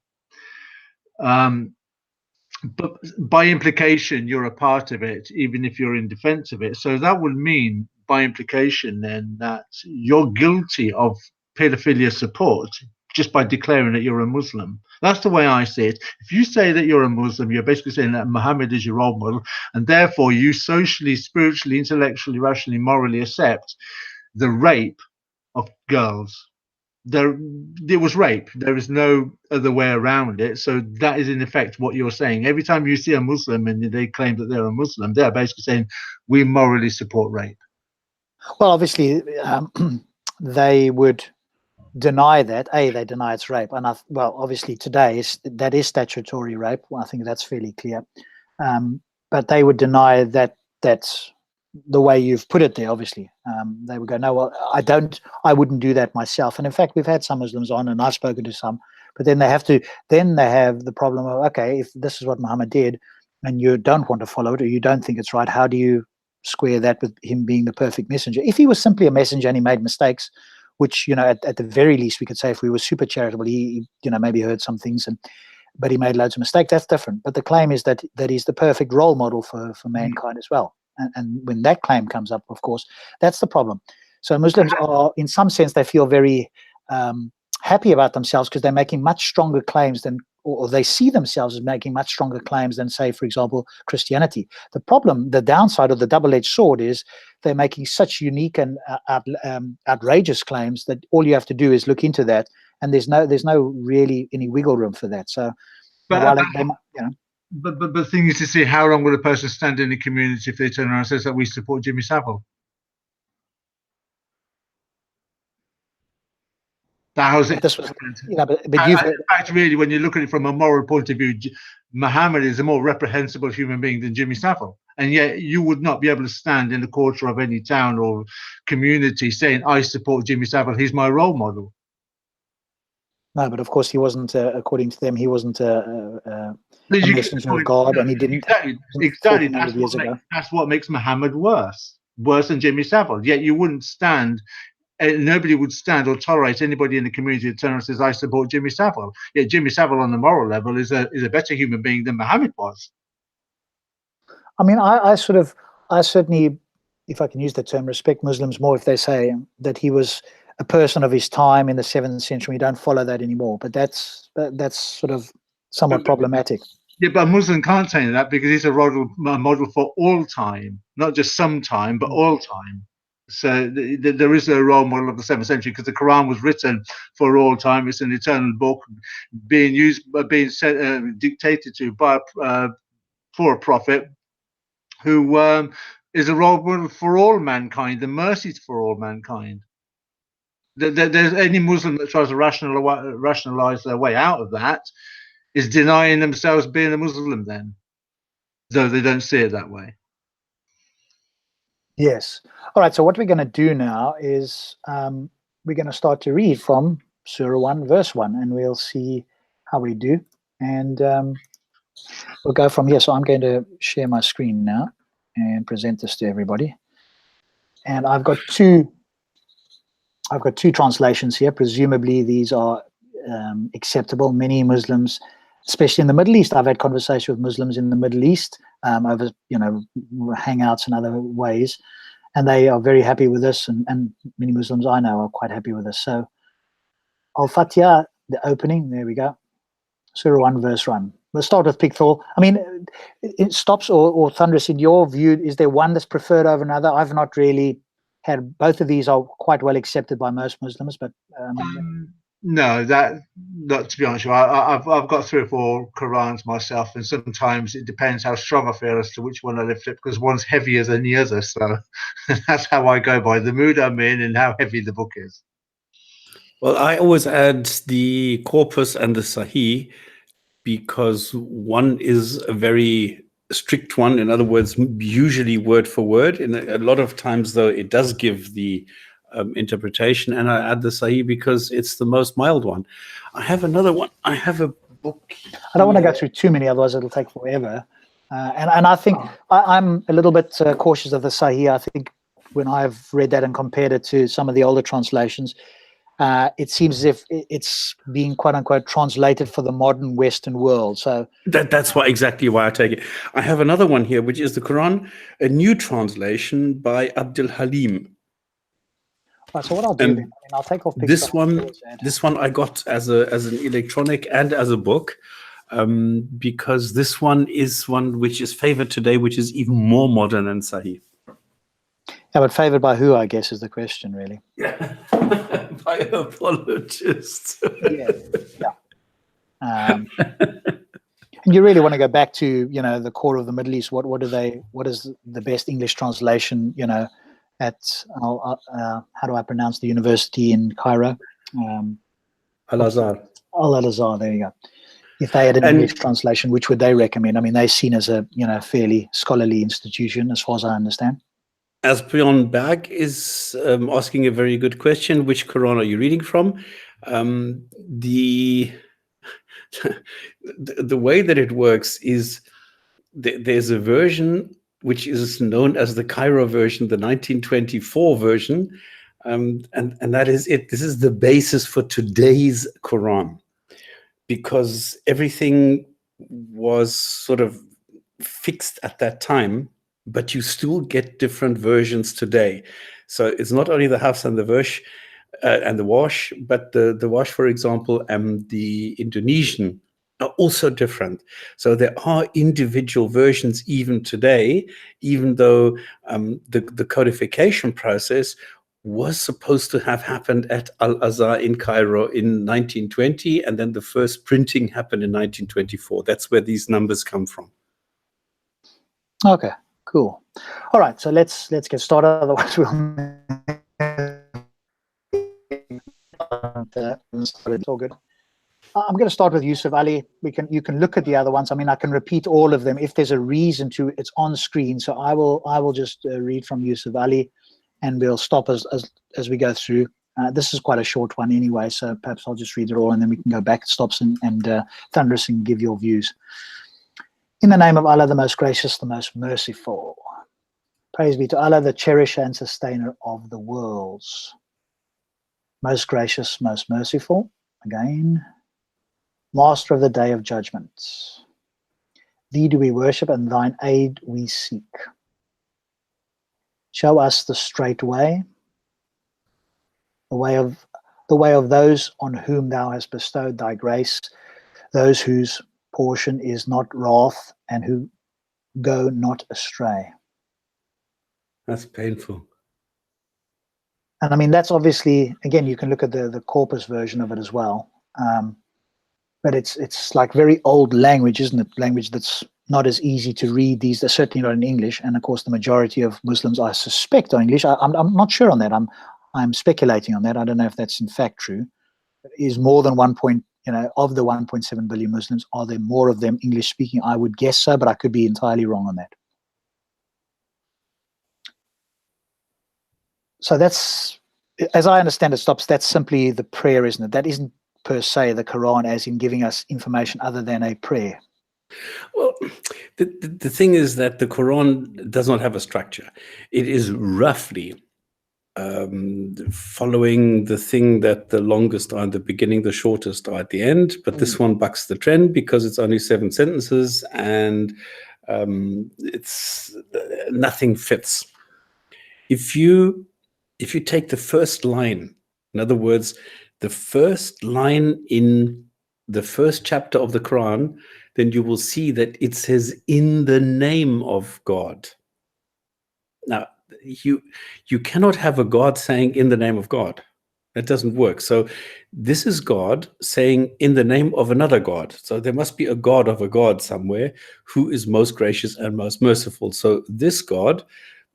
But by implication, you're a part of it, even if you're in defense of it. So that would mean, by implication, then, that you're guilty of pedophilia support just by declaring that you're a Muslim. That's the way I see it. If you say that you're a Muslim, you're basically saying that Muhammad is your role model, and therefore you socially, spiritually, intellectually, rationally, morally accept the rape of girls. It was rape. There is no other way around it. So that is in effect what you're saying. Every time you see a Muslim and they claim that they're a Muslim, they're basically saying we morally support rape. Well, obviously, they would deny that. They deny it's rape, and obviously today that is statutory rape. Well, I think that's fairly clear. But they would deny that that's the way you've put it there. Obviously, they would go, no, well, I wouldn't do that myself. And in fact, we've had some Muslims on, and I've spoken to some, but then they have the problem of, okay, if this is what Muhammad did and you don't want to follow it, or you don't think it's right, how do you square that with him being the perfect messenger? If he was simply a messenger and he made mistakes, which, at the very least we could say, if we were super charitable, he maybe heard some things, but he made loads of mistakes, that's different. But the claim is that he's the perfect role model for mankind as well. And when that claim comes up, of course, that's the problem. So Muslims are, in some sense, they feel very happy about themselves because they're making much stronger claims or they see themselves as making much stronger claims than, say, for example, Christianity. The problem, the downside of the double-edged sword is they're making such unique and outrageous claims that all you have to do is look into that, and there's no really any wiggle room for that. So, But the thing is to see how long will a person stand in the community if they turn around and says that we support Jimmy Savile. How's it? In fact, really, when you look at it from a moral point of view, Muhammad is a more reprehensible human being than Jimmy Savile, and yet you would not be able to stand in the quarter of any town or community saying, "I support Jimmy Savile. He's my role model." No, but of course he wasn't. According to them, he wasn't a messenger of God, and he didn't. Exactly. That's what makes Muhammad worse than Jimmy Savile. Yet you wouldn't stand. Nobody would stand or tolerate anybody in the community that turns around and says, "I support Jimmy Savile." Yet Jimmy Savile, on the moral level, is a better human being than Muhammad was. I mean, I certainly, if I can use the term, respect Muslims more if they say that he was a person of his time in the 7th century. We don't follow that anymore, but that's sort of somewhat problematic. Yeah, but a Muslim can't say that because he's a model for all time, not just some time, but all time. So there is a role model of the 7th century because the Qur'an was written for all time. It's an eternal book being dictated to by for a prophet who is a role model for all mankind. The mercies for all mankind. There's any Muslim that tries to rationalize their way out of that is denying themselves being a Muslim then, though they don't see it that way. Yes. All right. So what we're going to do now is we're going to start to read from Surah 1, verse 1, and we'll see how we do. And we'll go from here. So I'm going to share my screen now and present this to everybody. And I've got two translations here. Presumably these are acceptable. Many Muslims, especially in the Middle East, I've had conversations with Muslims in the Middle East over, hangouts and other ways, and they are very happy with this, and many Muslims I know are quite happy with this. So Al-Fatiha, the opening, there we go. Surah 1, verse 1. We'll start with Picthor. I mean, it stops or Thunderous, in your view, is there one that's preferred over another? I've not really had, both of these are quite well accepted by most Muslims, but no, not to be honest with you. I've got 3 or 4 Qur'ans myself, and sometimes it depends how strong I feel as to which one I lift up, because one's heavier than the other. So that's how I go by the mood I'm in and how heavy the book is. Well, I always add the corpus and the Sahih, because one is a very strict one. In other words, usually word for word. In a lot of times, though, it does give the interpretation, and I add the Sahih because it's the most mild one. I have another one. I have a book. I don't want to go through too many, otherwise it'll take forever. And I think I'm a little bit cautious of the Sahih. I think when I've read that and compared it to some of the older translations, it seems as if it's being quote unquote translated for the modern Western world. So that's exactly why I take it. I have another one here, which is the Quran, a new translation by Abdul Halim. Right, so what I'll do then, I'll take off this one. This one I got as an electronic and as a book, because this one is one which is favored today, which is even more modern than Sahih. Yeah, but favored by who, I guess, is the question, really. By apologists. And you really want to go back to, the core of the Middle East. What is the best English translation, at how do I pronounce the university in Cairo? Al-Azhar. Al-Azhar, there you go. If they had an English translation, which would they recommend? I mean, they're seen as a fairly scholarly institution, as far as I understand. As Prion Bag is asking a very good question, which Quran are you reading from? The way that it works is there's a version which is known as the Cairo version, the 1924 version, and that is it. This is the basis for today's Quran, because everything was sort of fixed at that time, but you still get different versions today. So it's not only the Hafs and the Versh and the Wash, but the Wash, for example, and the Indonesian are also different. So there are individual versions even today, even though the codification process was supposed to have happened at Al-Azhar in Cairo in 1920, and then the first printing happened in 1924. That's where these numbers come from. Okay, cool. All right, so let's get started. Otherwise, it's all good. I'm going to start with Yusuf Ali. You can look at the other ones. I mean, I can repeat all of them if there's a reason to. It's on screen, so I will just read from Yusuf Ali, and we'll stop as we go through. This is quite a short one anyway, so perhaps I'll just read it all, and then we can go back, stops, and Thunderous, and give your views. In the name of Allah, the most gracious, the most merciful. Praise be to Allah, the cherisher and sustainer of the worlds. Most gracious, most merciful. Again. Master of the day of judgment. Thee do we worship, and thine aid we seek. Show us the straight way, the way of those on whom thou hast bestowed thy grace, those whose portion is not wrath, and who go not astray. That's painful. And I mean, that's obviously, again, you can look at the corpus version of it as well. But it's like very old language, isn't it? Language that's not as easy to read. These are certainly not in English, and of course, the majority of Muslims, I suspect, are English. I'm not sure on that. I'm speculating on that. I don't know if that's in fact true. Is more than of the 1.7 billion Muslims, are there more of them English speaking? I would guess so, but I could be entirely wrong on that. So that's as I understand it, Stops, that's simply the prayer, isn't it? That isn't per se the Quran as in giving us information other than a prayer. Well, the thing is that the Quran does not have a structure. It is roughly following the thing that the longest are at the beginning, the shortest are at the end. But this one bucks the trend because it's only 7 sentences and it's nothing fits. If you take the first line, in other words, the first line in the first chapter of the Quran, then you will see that it says in the name of God. Now, you cannot have a God saying in the name of God. That doesn't work. So this is God saying in the name of another God. So there must be a God of a God somewhere who is most gracious and most merciful. So this God,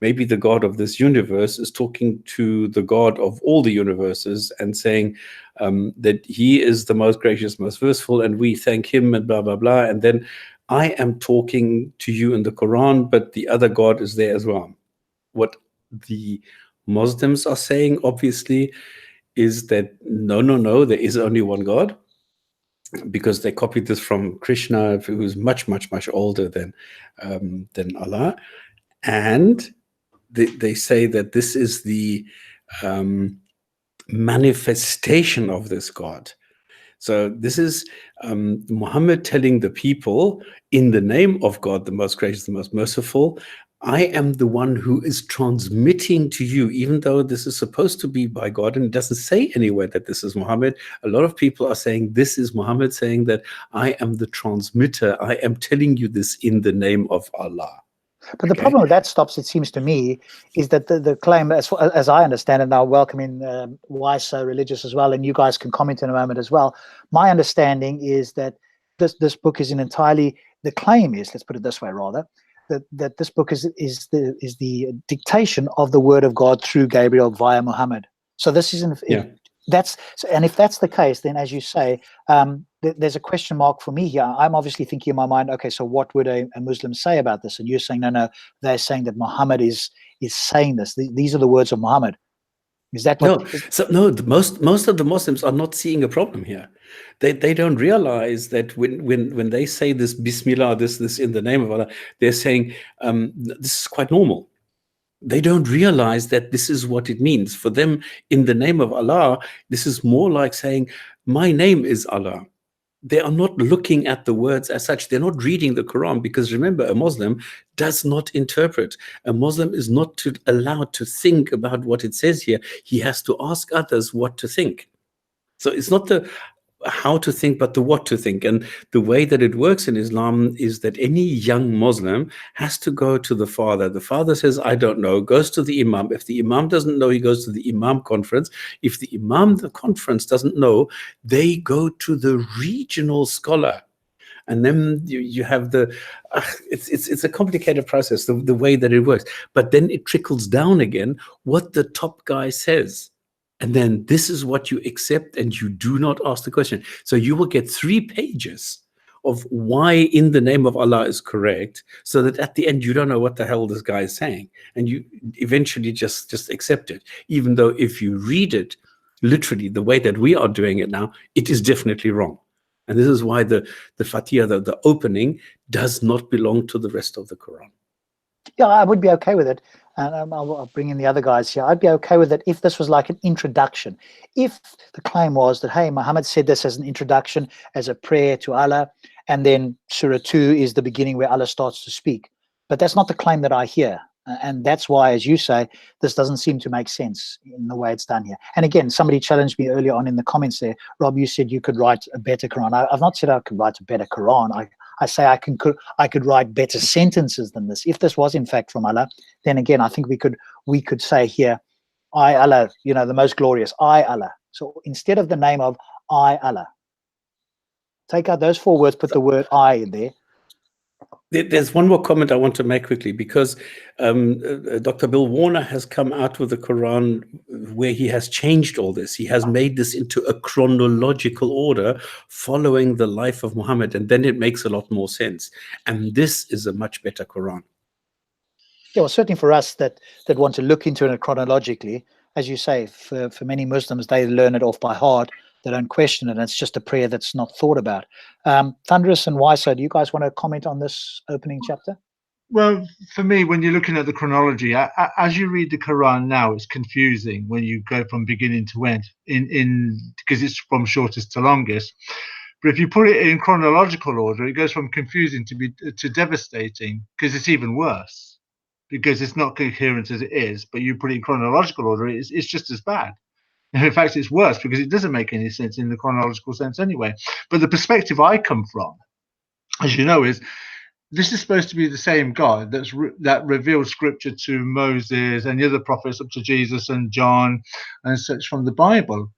maybe the God of this universe, is talking to the God of all the universes and saying that he is the most gracious, most merciful, and we thank him and blah, blah, blah. And then I am talking to you in the Quran, but the other God is there as well. What the Muslims are saying, obviously, is that no, there is only one God, because they copied this from Krishna, who is much, much, much older than Allah. And they say that this is the manifestation of this God. So this is Muhammad telling the people, in the name of God, the most gracious, the most merciful, I am the one who is transmitting to you, even though this is supposed to be by God, and it doesn't say anywhere that this is Muhammad. A lot of people are saying this is Muhammad, saying that I am the transmitter. I am telling you this in the name of Allah. But the problem with that, Stops, it seems to me, is that the claim, as I understand it, now welcoming Why So Religious as well, and you guys can comment in a moment as well. My understanding is that this book is the claim is, let's put it this way rather, that this book is the dictation of the word of God through Gabriel via Muhammad. So this isn't. And if that's the case, then as you say, there's a question mark for me here. I'm obviously thinking in my mind, okay, so what would a Muslim say about this? And you're saying, no, they're saying that Muhammad is saying this. These are the words of Muhammad. Is that what? No, most of the Muslims are not seeing a problem here. They don't realize that when they say this Bismillah, this in the name of Allah, they're saying this is quite normal. They don't realize that this is what it means. For them, in the name of Allah, this is more like saying, my name is Allah. They are not looking at the words as such. They're not reading the Quran, because remember, a Muslim does not interpret. A Muslim is not allowed to think about what it says here. He has to ask others what to think. So it's not the how to think, but the what to think. And the way that it works in Islam is that any young Muslim has to go to the father. The father says, I don't know, goes to the imam. If the imam doesn't know, he goes to the imam conference. If the imam, the conference, doesn't know, they go to the regional scholar. And then you have it's a complicated process, the way that it works. But then it trickles down again what the top guy says. And then this is what you accept, and you do not ask the question. So you will get 3 pages of why in the name of Allah is correct, so that at the end you don't know what the hell this guy is saying. And you eventually just accept it. Even though if you read it literally the way that we are doing it now, it is definitely wrong. And this is why the Fatiha, the opening, does not belong to the rest of the Quran. Yeah, I would be okay with it. And I'll bring in the other guys here. I'd be okay with it if this was like an introduction. If the claim was that, hey, Muhammad said this as an introduction, as a prayer to Allah, and then Surah 2 is the beginning where Allah starts to speak. But that's not the claim that I hear. And that's why, as you say, this doesn't seem to make sense in the way it's done here. And again, somebody challenged me earlier on in the comments there. Rob, you said you could write a better Quran. I've not said I could write a better Quran. I say I could write better sentences than this. If this was in fact from Allah, then again, I think we could say here, I Allah, the most glorious, I Allah. So instead of the name of I Allah, take out those 4 words, put the word I in there. There's one more comment I want to make quickly, because Dr. Bill Warner has come out with the Quran where he has changed all this. He has made this into a chronological order following the life of Muhammad, and then it makes a lot more sense. And this is a much better Quran. Yeah, well, certainly for us that want to look into it chronologically, as you say, for many Muslims, they learn it off by heart. They don't question it. And it's just a prayer that's not thought about. Thunderous and Wiser, do you guys want to comment on this opening chapter? Well, for me, when you're looking at the chronology, as you read the Quran now, it's confusing when you go from beginning to end, because it's from shortest to longest. But if you put it in chronological order, it goes from confusing to devastating, because it's even worse, because it's not coherent as it is. But you put it in chronological order, it's just as bad. And in fact, it's worse because it doesn't make any sense in the chronological sense anyway. But the perspective I come from, as you know, is this is supposed to be the same God that revealed scripture to Moses and the other prophets up to Jesus and John and such from the Bible.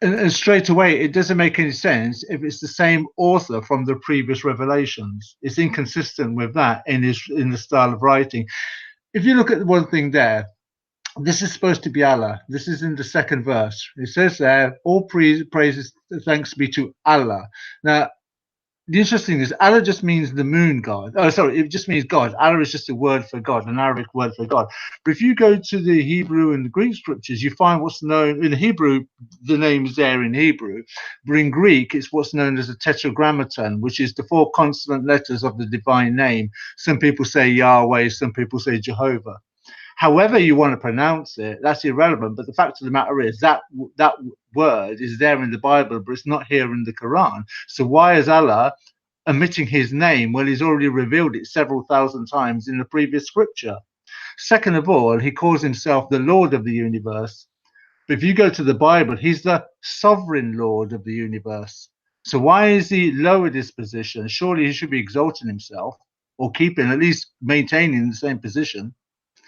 And straight away, it doesn't make any sense if it's the same author from the previous revelations. It's inconsistent with that in the style of writing. If you look at one thing there, this is supposed to be Allah. This is in the second verse. It says there, all praises, thanks be to Allah. Now, the interesting is Allah just means the moon god. Oh, sorry, it just means God. Allah is just a word for God, an Arabic word for God. But if you go to the Hebrew and the Greek scriptures, you find what's known in Hebrew, the name is there in Hebrew, but in Greek, it's what's known as a tetragrammaton, which is the 4 consonant letters of the divine name. Some people say Yahweh, some people say Jehovah. However you want to pronounce it, that's irrelevant. But the fact of the matter is that word is there in the Bible, but it's not here in the Quran. So why is Allah omitting his name? Well, he's already revealed it several thousand times in the previous scripture. Second of all, he calls himself the Lord of the universe. But if you go to the Bible, he's the sovereign Lord of the universe. So why is he lowered his position? Surely he should be exalting himself or keeping, at least maintaining the same position.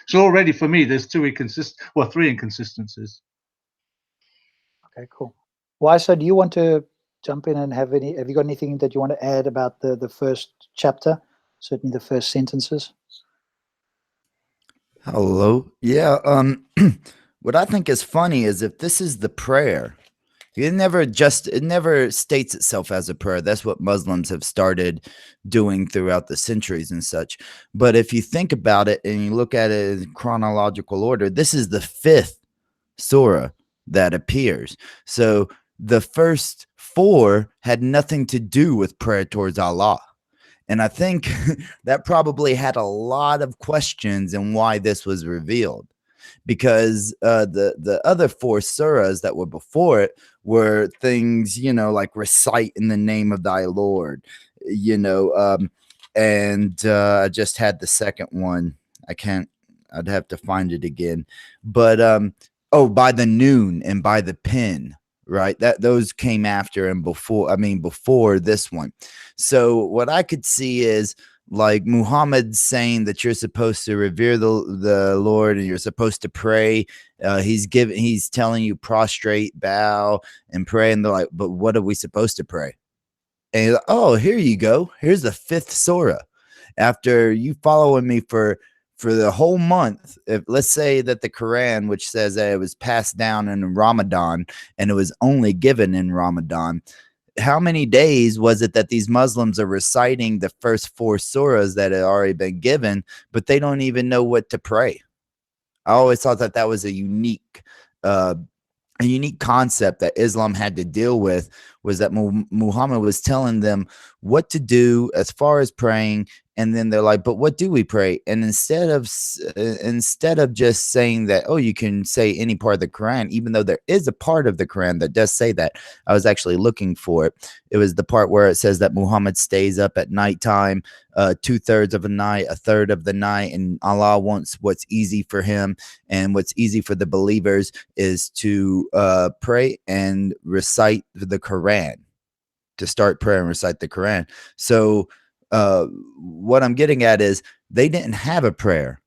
So already for me, there's 3 inconsistencies. Okay, cool. Wiser, do you want to jump in and have you got anything that you want to add about the first chapter? Certainly the first sentences. Hello. Yeah. What I think is funny is if this is the prayer, it never states itself as a prayer. That's what Muslims have started doing throughout the centuries and such. But if you think about it and you look at it in chronological order, this is the 5th surah that appears. So the first 4 had nothing to do with prayer towards Allah. And I think that probably had a lot of questions in why this was revealed. Because the other 4 surahs that were before it were things, like recite in the name of thy Lord, and I just had the second one. I'd have to find it again. But, by the noon and by the pen, right? Those came after and before this one. So what I could see is, like Muhammad saying that you're supposed to revere the Lord and you're supposed to pray. He's telling you prostrate, bow, and pray. And they're like, but what are we supposed to pray? And he's like, oh, here you go. Here's the 5th surah. After you following me for the whole month, let's say that the Quran, which says that it was passed down in Ramadan and it was only given in Ramadan, how many days was it that these Muslims are reciting the first 4 surahs that had already been given, but they don't even know what to pray? I always thought that was a unique concept that Islam had to deal with, was that Muhammad was telling them what to do as far as praying. And then they're like, but what do we pray? And instead of just saying that, oh, you can say any part of the Quran, even though there is a part of the Quran that does say that, I was actually looking for it. It was the part where it says that Muhammad stays up at nighttime, 2/3 of the night, 1/3 of the night, and Allah wants what's easy for him. And what's easy for the believers is to pray and recite the Quran, to start prayer and recite the Quran. So what I'm getting at is they didn't have a prayer.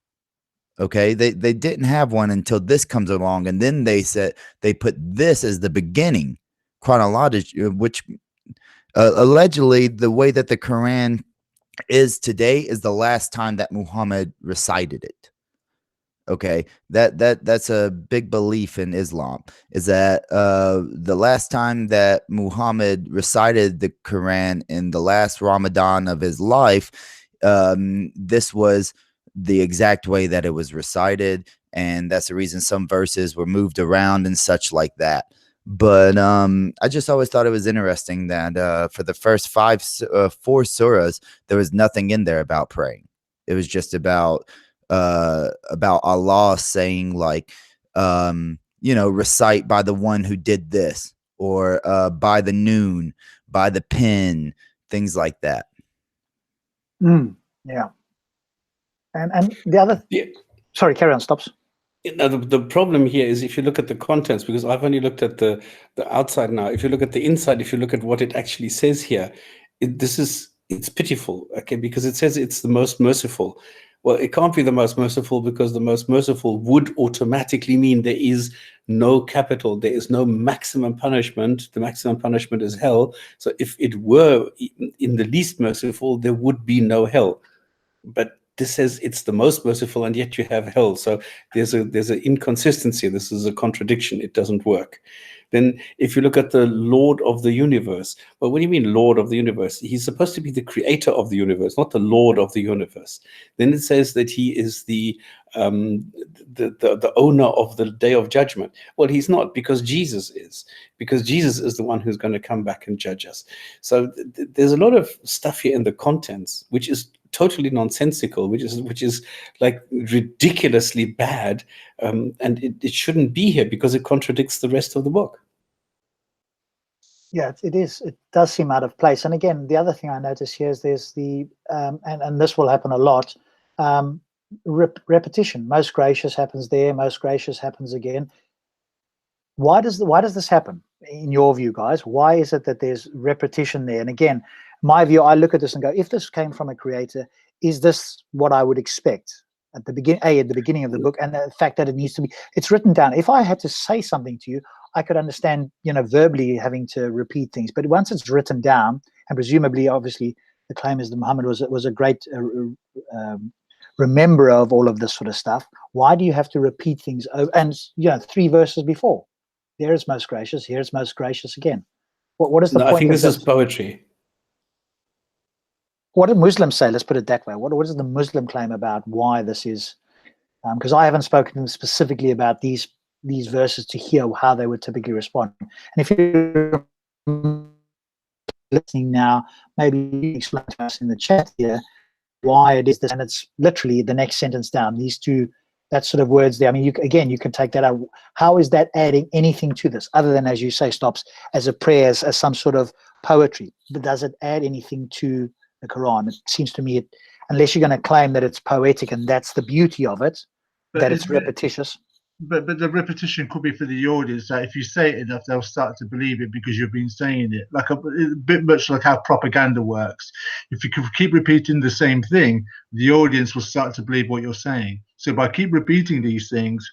Okay. They didn't have one until this comes along. And then they put this as the beginning chronology, which allegedly the way that the Quran is today is the last time that Muhammad recited it. Okay, that's a big belief in Islam, is that the last time that Muhammad recited the Quran in the last Ramadan of his life, this was the exact way that it was recited. and that's the reason some verses were moved around and such like that. But I just always thought it was interesting that for the first four surahs, there was nothing in there about praying. It was just about Allah saying, like, recite by the one who did this, or by the noon, by the pen, things like that. Yeah. And the other, sorry, carry on, Stops. The problem here is if you look at the contents, because I've only looked at the outside now. If you look at the inside, if you look at what it actually says here, it's pitiful, okay, because it says it's the most merciful. Well, it can't be the most merciful, because the most merciful would automatically mean there is no capital, there is no maximum punishment. The maximum punishment is hell. So if it were in the least merciful, there would be no hell. But this says it's the most merciful, and yet you have hell. So there's an inconsistency. This is a contradiction. It doesn't work. Then if you look at the Lord of the universe, well, what do you mean Lord of the universe? He's supposed to be the creator of the universe, not the Lord of the universe. Then it says that he is the owner of the day of judgment. Well, he's not, because Jesus is. Because Jesus is the one who's going to come back and judge us. So there's a lot of stuff here in the contents which is totally nonsensical, which is like ridiculously bad, and it shouldn't be here because it contradicts the rest of the book. Yeah, it is. It does seem out of place. And again, the other thing I notice here is there's the and this will happen a lot. Repetition. Most gracious happens there. Most gracious happens again. Why does this happen in your view, guys? Why is it that there's repetition there? And again, my view, I look at this and go, if this came from a creator, is this what I would expect at the beginning of the book? And the fact that it needs to be, it's written down. If I had to say something to you, I could understand, verbally having to repeat things. But once it's written down, and presumably, obviously, the claim is that Muhammad was a great rememberer of all of this sort of stuff. Why do you have to repeat things over? And 3 verses before, there is most gracious, here is most gracious again. What is the point? I think this is poetry. What do Muslims say? Let's put it that way. What is the Muslim claim about why this is? Because I haven't spoken to them specifically about these verses to hear how they would typically respond. And if you're listening now, maybe you explain to us in the chat here why it is this. And it's literally the next sentence down. These two, that sort of words there. I mean, you can take that out. How is that adding anything to this, other than, as you say, Stops, as a prayer, as some sort of poetry? But does it add anything to the Quran? It seems to me, unless you're going to claim that it's poetic and that's the beauty of it, that it's repetitious. But the repetition could be for the audience, that if you say it enough, they'll start to believe it because you've been saying it. Like a bit much like how propaganda works. If you keep repeating the same thing, the audience will start to believe what you're saying. So by keep repeating these things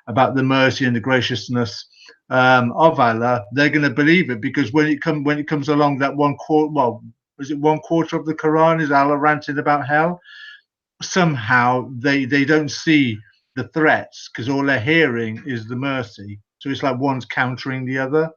about the mercy and the graciousness of Allah, they're going to believe it, because when it comes along that 1/4, well, is it 1/4 of the Quran is Allah ranting about hell? Somehow they don't see the threats, because all they're hearing is the mercy. So it's like one's countering the other.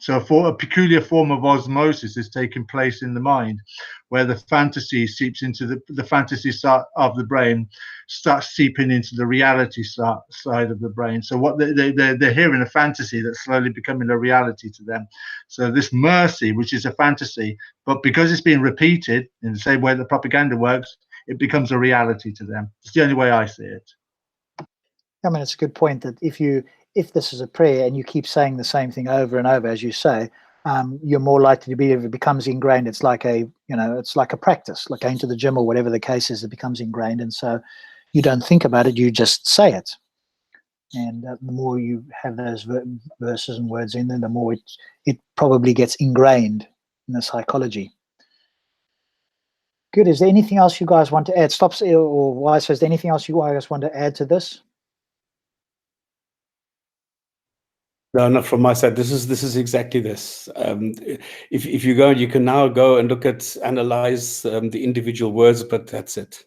So a peculiar form of osmosis is taking place in the mind, where the fantasy seeps into the fantasy side of the brain, starts seeping into the reality side of the brain. So what they're hearing a fantasy that's slowly becoming a reality to them. So this mercy, which is a fantasy, but because it's being repeated in the same way that propaganda works, it becomes a reality to them. It's the only way I see it. I mean, it's a good point that if this is a prayer and you keep saying the same thing over and over, as you say, you're more likely to be, if it becomes ingrained, it's like it's like a practice, like going to the gym or whatever the case is, it becomes ingrained. And so you don't think about it, you just say it. And the more you have those verses and words in there, the more it probably gets ingrained in the psychology. Good. Is there anything else you guys want to add? Stops or Wise, is there anything else you guys want to add to this? No, not from my side. This is exactly this. If you go, you can now go and analyze the individual words, but that's it.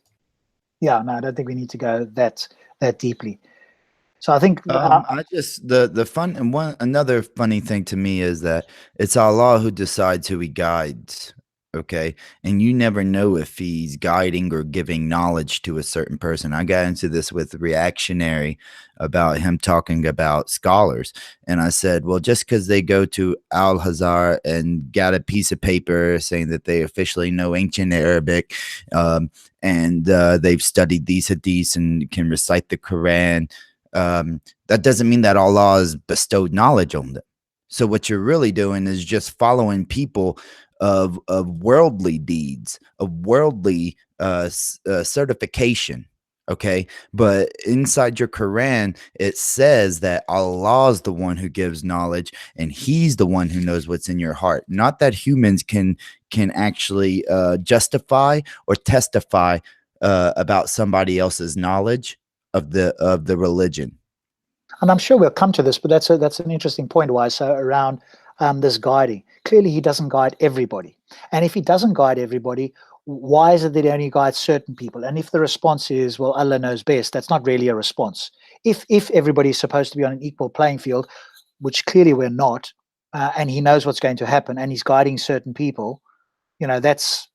Yeah, no, I don't think we need to go that deeply. So I think I just the fun and another funny thing to me is that it's Allah who decides who He guides. Okay. And you never know if he's guiding or giving knowledge to a certain person. I got into this with Reactionary about him talking about scholars. And I said, well, just because they go to Al-Azhar and got a piece of paper saying that they officially know ancient Arabic, and they've studied these hadiths and can recite the Quran, that doesn't mean that Allah has bestowed knowledge on them. So what you're really doing is just following people of worldly deeds, of worldly certification. Okay. But inside your Quran, it says that Allah is the one who gives knowledge, and he's the one who knows what's in your heart. Not that humans can actually justify or testify about somebody else's knowledge of the religion. And I'm sure we'll come to this, but that's an interesting point, why so around this guiding. Clearly, he doesn't guide everybody. And if he doesn't guide everybody, why is it that he only guides certain people? And if the response is, well, Allah knows best, that's not really a response. If everybody's supposed to be on an equal playing field, which clearly we're not, and he knows what's going to happen, and he's guiding certain people, that's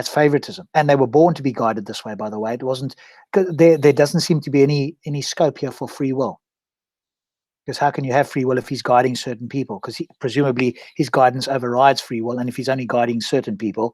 favoritism. And they were born to be guided this way, by the way. It wasn't, there doesn't seem to be any scope here for free will. Because how can you have free will if he's guiding certain people? Because presumably his guidance overrides free will. And if he's only guiding certain people,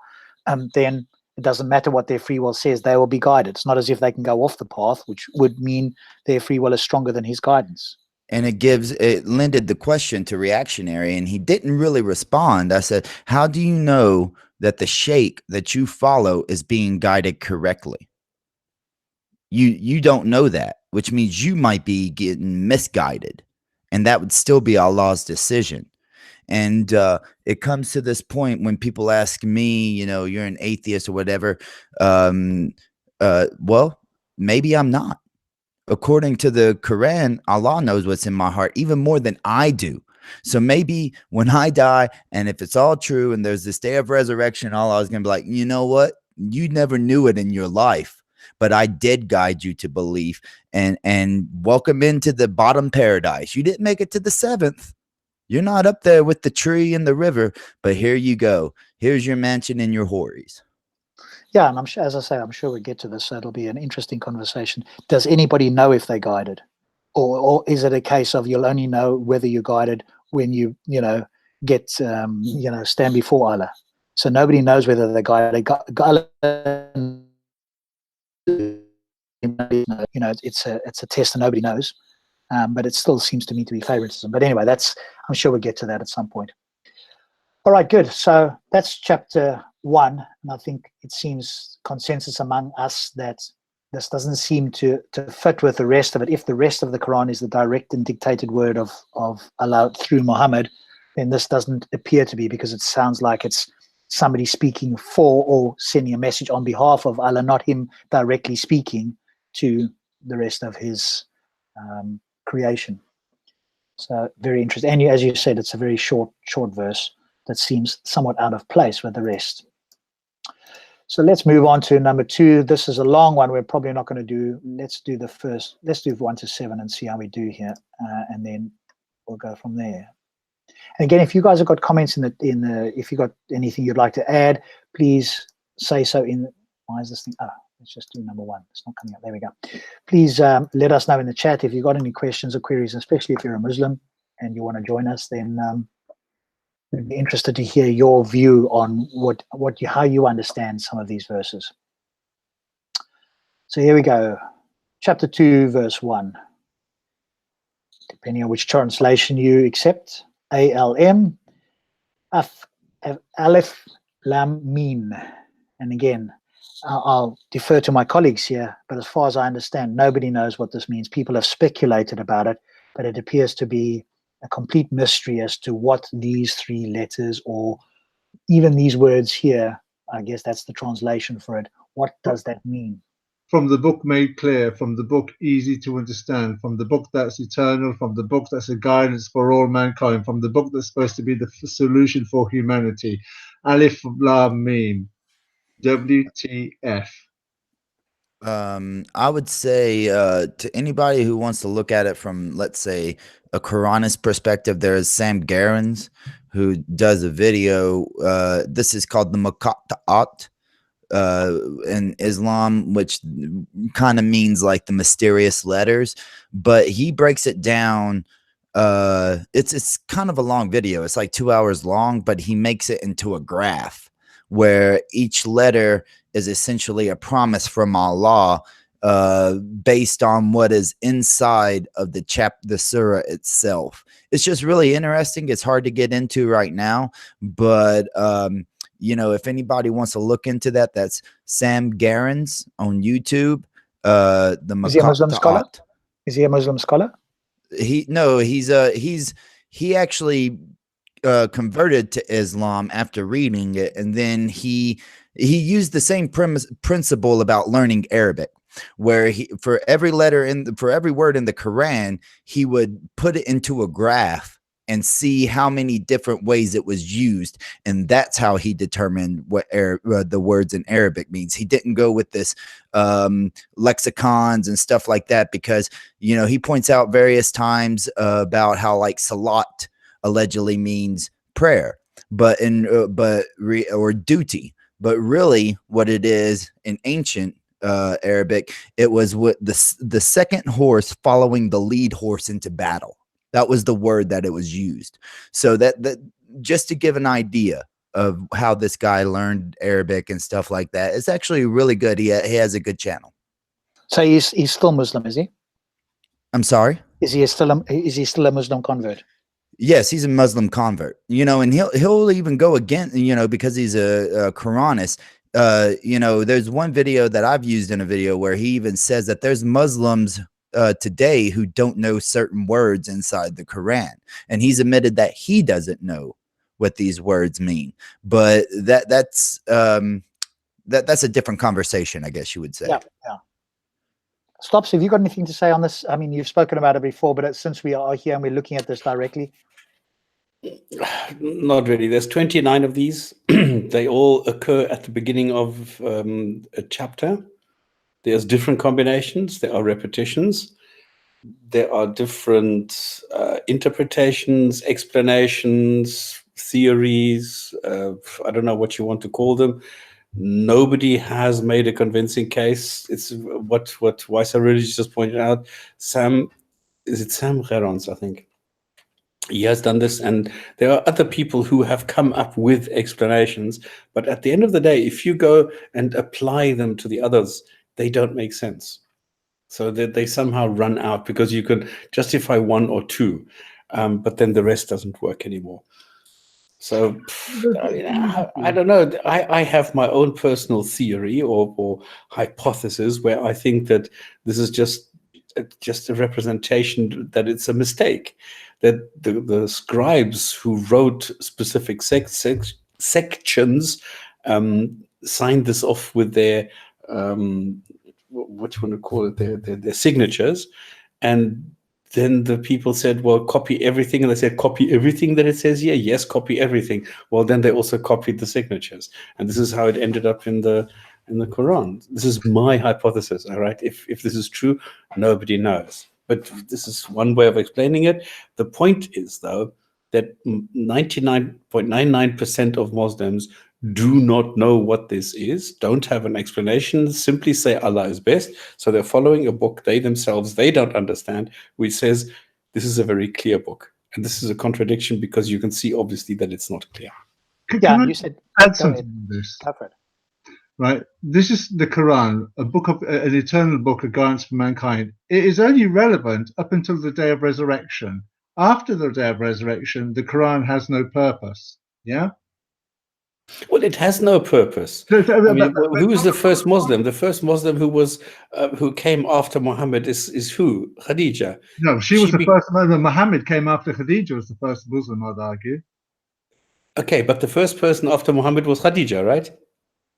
then it doesn't matter what their free will says, they will be guided. It's not as if they can go off the path, which would mean their free will is stronger than his guidance. And it lended the question to Reactionary, and he didn't really respond. I said, how do you know that the sheikh that you follow is being guided correctly? You don't know that, which means you might be getting misguided. And that would still be Allah's decision. And it comes to this point when people ask me, you're an atheist or whatever. Well, maybe I'm not. According to the Quran, Allah knows what's in my heart even more than I do. So maybe when I die, and if it's all true and there's this day of resurrection, Allah is going to be like, you know what? You never knew it in your life, but I did guide you to belief and welcome into the bottom paradise. You didn't make it to the 7th. You're not up there with the tree and the river, but here you go. Here's your mansion and your houris. Yeah, and I'm sure, as I say, I'm sure we'll get to this. So it'll be an interesting conversation. Does anybody know if they're guided? Or is it a case of you'll only know whether you're guided when you get, stand before Allah? So nobody knows whether they're guided. It's a test and nobody knows, but it still seems to me to be favoritism. But anyway, I'm sure we'll get to that at some point. All right, good. So that's chapter 1, and I think it seems consensus among us that this doesn't seem to fit with the rest of it. If the rest of the Quran is the direct and dictated word of Allah through Muhammad, then this doesn't appear to be, because it sounds like it's somebody speaking for or sending a message on behalf of Allah, not him directly speaking to the rest of his creation. So very interesting. And as you said, it's a very short verse that seems somewhat out of place with the rest. So let's move on to number 2. This is a long one. We're probably not going to do. Let's do 1 to 7 and see how we do here, and then we'll go from there. And again, if you guys have got comments if you got anything you'd like to add, please say so. Why is this thing? Let's just do number 1. It's not coming up. There we go. Please let us know in the chat if you've got any questions or queries, especially if you're a Muslim and you want to join us. Then we'd be interested to hear your view on how you understand some of these verses. So here we go. Chapter 2, verse 1. Depending on which translation you accept. ALM, Aleph, Lam, Mim. And again, I'll defer to my colleagues here, but as far as I understand, nobody knows what this means. People have speculated about it, but it appears to be a complete mystery as to what these 3 letters, or even these words here, I guess that's the translation for it. What does that mean? From the book made clear, from the book easy to understand, from the book that's eternal, from the book that's a guidance for all mankind, from the book that's supposed to be the solution for humanity. Alif Lam Mim. WTF. I would say to anybody who wants to look at it from, let's say, a Quranist perspective, there is Sam Garens who does a video. This is called the Muqatta'at in Islam, which kind of means like the mysterious letters, but he breaks it down. It's kind of a long video. It's like 2 hours long, but he makes it into a graph where each letter is essentially a promise from Allah based on what is inside of the surah itself. It's just really interesting. It's hard to get into right now, but you know, if anybody wants to look into that, that's Sam Garens on YouTube. Is he a Muslim scholar? Is he a Muslim scholar? He actually converted to Islam after reading it, and then he used the same principle about learning Arabic, where for every word in the Quran, he would put it into a graph and see how many different ways it was used, and that's how he determined what the words in Arabic means. He didn't go with this lexicons and stuff like that, because, you know, he points out various times about how like salat allegedly means prayer, or duty, but really what it is in ancient Arabic, it was what the second horse following the lead horse into battle. That was the word that it was used. So that just to give an idea of how this guy learned Arabic and stuff like that, it's actually really good. He has a good channel. So he's still Muslim, is he? I'm sorry? Is he still a Muslim convert? Yes, he's a Muslim convert. You know, and he'll even go again, you know, because he's a Quranist. You know, there's one video that I've used in a video where he even says that there's Muslims today who don't know certain words inside the Quran, and he's admitted that he doesn't know what these words mean. But that's a different conversation, I guess you would say. Yeah. Stops, have you got anything to say on this? I mean, you've spoken about it before, but since we are here and we're looking at this directly. Not really. There's 29 of these. They all occur at the beginning of a chapter. There's different combinations. There are repetitions. There are different interpretations, explanations, theories. I don't know what you want to call them. Nobody has made a convincing case. It's what Waisa Religious just pointed out. Sam Gerons, I think. He has done this, and there are other people who have come up with explanations. But at the end of the day, if you go and apply them to the others, they don't make sense. So that they somehow run out, because you can justify one or two, but then the rest doesn't work anymore. So I don't know. I have my own personal theory or hypothesis where I think that this is just a representation, that it's a mistake, that the scribes who wrote specific sections signed this off with their what you want to call it, their signatures, and then the people said, well, copy everything. And they said, copy everything that it says here? Yes, copy everything. Well, then they also copied the signatures. And this is how it ended up in the Quran. This is my hypothesis, all right? If this is true, nobody knows. But this is one way of explaining it. The point is, though, that 99.99% of Muslims do not know what this is, don't have an explanation, simply say Allah is best. So they're following a book they don't understand, which says this is a very clear book. And this is a contradiction, because you can see obviously that it's not clear. Can you said add something to this? Right, this is the Quran, a book of an eternal book, a guidance for mankind. It is only relevant up until the day of resurrection. After the day of resurrection, the Quran has no purpose. Yeah. Well, it has no purpose. I mean, who was the first Muslim? The first Muslim who came after Muhammad is who? Khadija. No, she was the first. Muhammad came after Khadija was the first Muslim, I'd argue. Okay, but the first person after Muhammad was Khadija, right?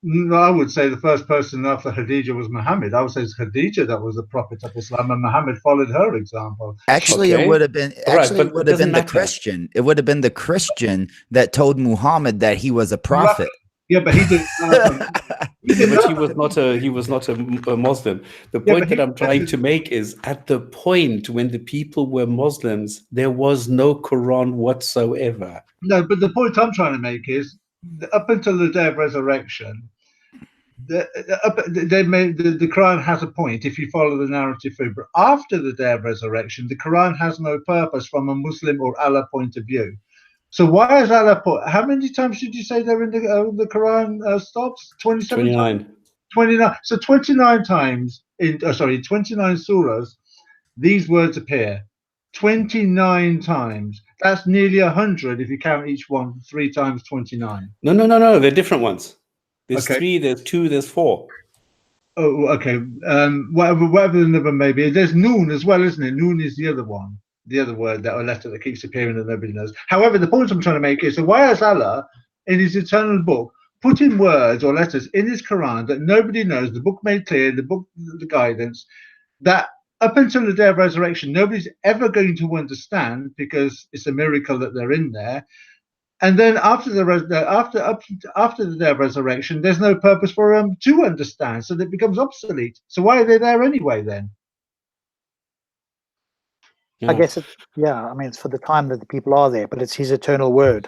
No, I would say the first person after Khadija was Muhammad. I would say it's Khadija that was the prophet of Islam, and Muhammad followed her example. Actually, it would have been. Actually, it would have been the Christian. It would have been the Christian that told Muhammad that he was a prophet. Yeah, but he didn't. Yeah, but he was not a Muslim. The Yeah, point but that I'm trying to make is, at the point when the people were Muslims, there was no Quran whatsoever. No, but the point I'm trying to make is that up until the day of resurrection, the Quran has a point if you follow the narrative through. But after the day of resurrection, the Quran has no purpose from a Muslim or Allah point of view. So why has Allah put? How many times did you say they're in the Quran stops? 27 times? 29. 29. So 29 times in 29 surahs, these words appear 29 times. That's nearly 100 if you count each one 3 times 29. No. They're different ones. There's Okay. 3, there's 2, there's 4. Oh, okay. Whatever the number may be. There's noon as well, isn't it? Noon is the other one, the other word, that or letter that keeps appearing that nobody knows. However, the point I'm trying to make is, so why has Allah, in his eternal book, put in words or letters in his Quran that nobody knows, the book made clear, the guidance, that up until the day of resurrection, nobody's ever going to understand, because it's a miracle that they're in there. And then after the day of resurrection, there's no purpose for them to understand, so that it becomes obsolete. So why are they there anyway then? I guess I mean, it's for the time that the people are there, but it's his eternal word.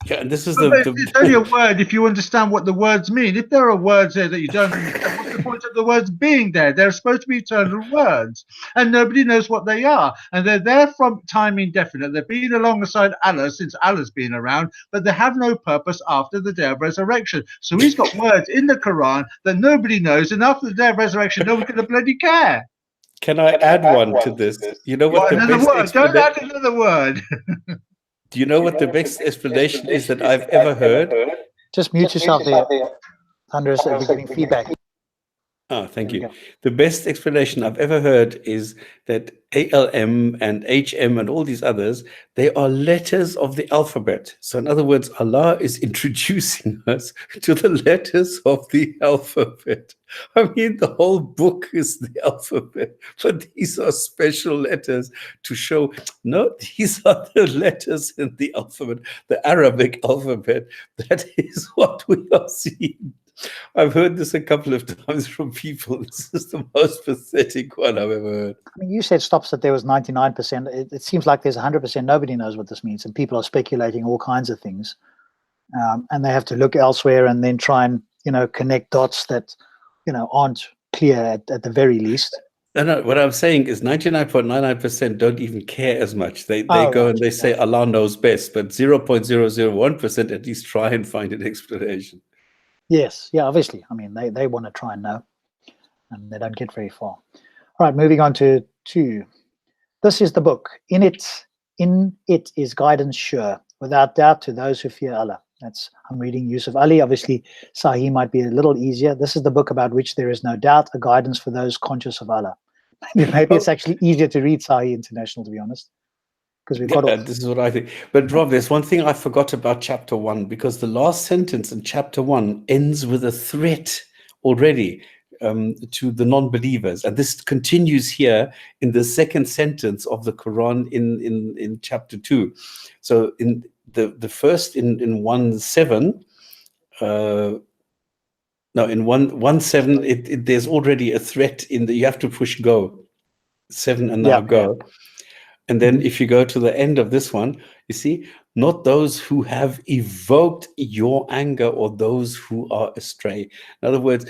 Yeah, and this is It's only a word if you understand what the words mean. If there are words there that you don't understand, what's the point of the words being there? They're supposed to be eternal words, and nobody knows what they are. And they're there from time indefinite. They've been alongside Allah since Allah's been around, but they have no purpose after the day of resurrection. So he's got words in the Quran that nobody knows, and after the day of resurrection, nobody's going to bloody care. Can I add one to this? You know what the best word? Don't add another word. Do you know what the best explanation is that I've ever heard? Just mute yourself there. Thunderous, we're getting feedback. Oh, thank you. The best explanation I've ever heard is that ALM and HM and all these others, they are letters of the alphabet. So in other words, Allah is introducing us to the letters of the alphabet. I mean, the whole book is the alphabet, but these are special letters to show, no, these are the letters in the alphabet, the Arabic alphabet. That is what we are seeing. I've heard this a couple of times from people. This is the most pathetic one I've ever heard. I mean, you said stops that there was 99%. It seems like there's 100%. Nobody knows what this means, and people are speculating all kinds of things. And they have to look elsewhere and then try and, connect dots that, aren't clear at the very least. No, what I'm saying is 99.99% don't even care as much. They go and they say Allah knows best, but 0.001% at least try and find an explanation. Yes, yeah, obviously. I mean, they want to try and know, and they don't get very far. All right, moving on to 2. This is the book. In it is guidance sure, without doubt, to those who fear Allah. I'm reading Yusuf Ali. Obviously, Sahih might be a little easier. This is the book about which there is no doubt, a guidance for those conscious of Allah. Maybe it's actually easier to read Sahih International, to be honest. Because we've got this is what I think. But Rob, there's one thing I forgot about chapter 1, because the last sentence in chapter 1 ends with a threat already to the non-believers, and this continues here in the second sentence of the Quran in chapter 2. So in the first in 1:7, in 1:7, there's already a threat in the, you have to push go 7 and now go. And then if you go to the end of this one, you see, not those who have evoked your anger or those who are astray. In other words,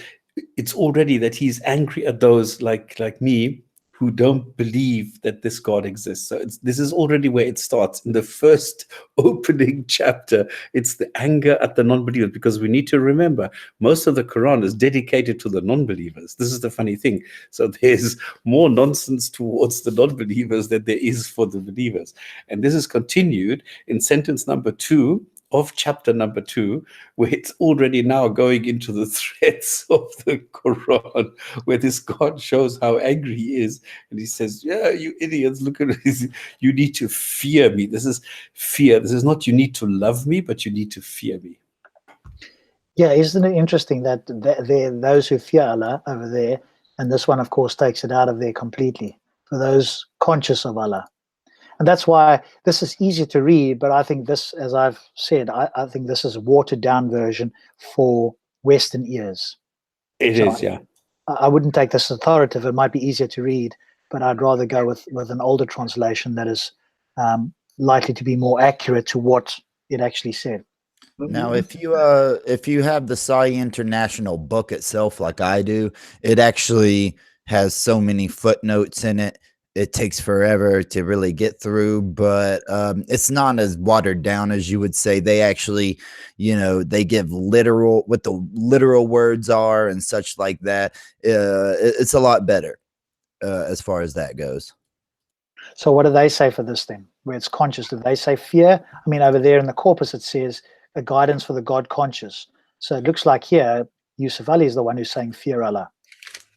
it's already that he's angry at those like me who don't believe that this God exists. So this is already where it starts. In the first opening chapter, it's the anger at the non-believers, because we need to remember, most of the Quran is dedicated to the non-believers. This is the funny thing. So there's more nonsense towards the non-believers than there is for the believers. And this is continued in sentence number 2 of chapter number 2, where it's already now going into the threats of the Quran, where this God shows how angry he is, and he says, yeah, you idiots, look at this, you need to fear me. This is fear. This is not you need to love me, but you need to fear me. Yeah, isn't it interesting that those who fear Allah over there, and this one, of course, takes it out of there completely, for those conscious of Allah. And that's why this is easy to read, but I think this, as I've said, I think this is a watered down version for Western ears. It So is, yeah. I wouldn't take this authoritative. It might be easier to read, but I'd rather go with an older translation that is likely to be more accurate to what it actually said. Now, if you have the Sai International book itself, like I do, it actually has so many footnotes in it. It takes forever to really get through, but it's not as watered down as you would say. They actually, they give literal what the literal words are and such like that. It's a lot better as far as that goes. So what do they say for this then, where it's conscious? Do they say fear? I mean, over there in the corpus, it says a guidance for the God conscious. So it looks like here, Yusuf Ali is the one who's saying fear Allah.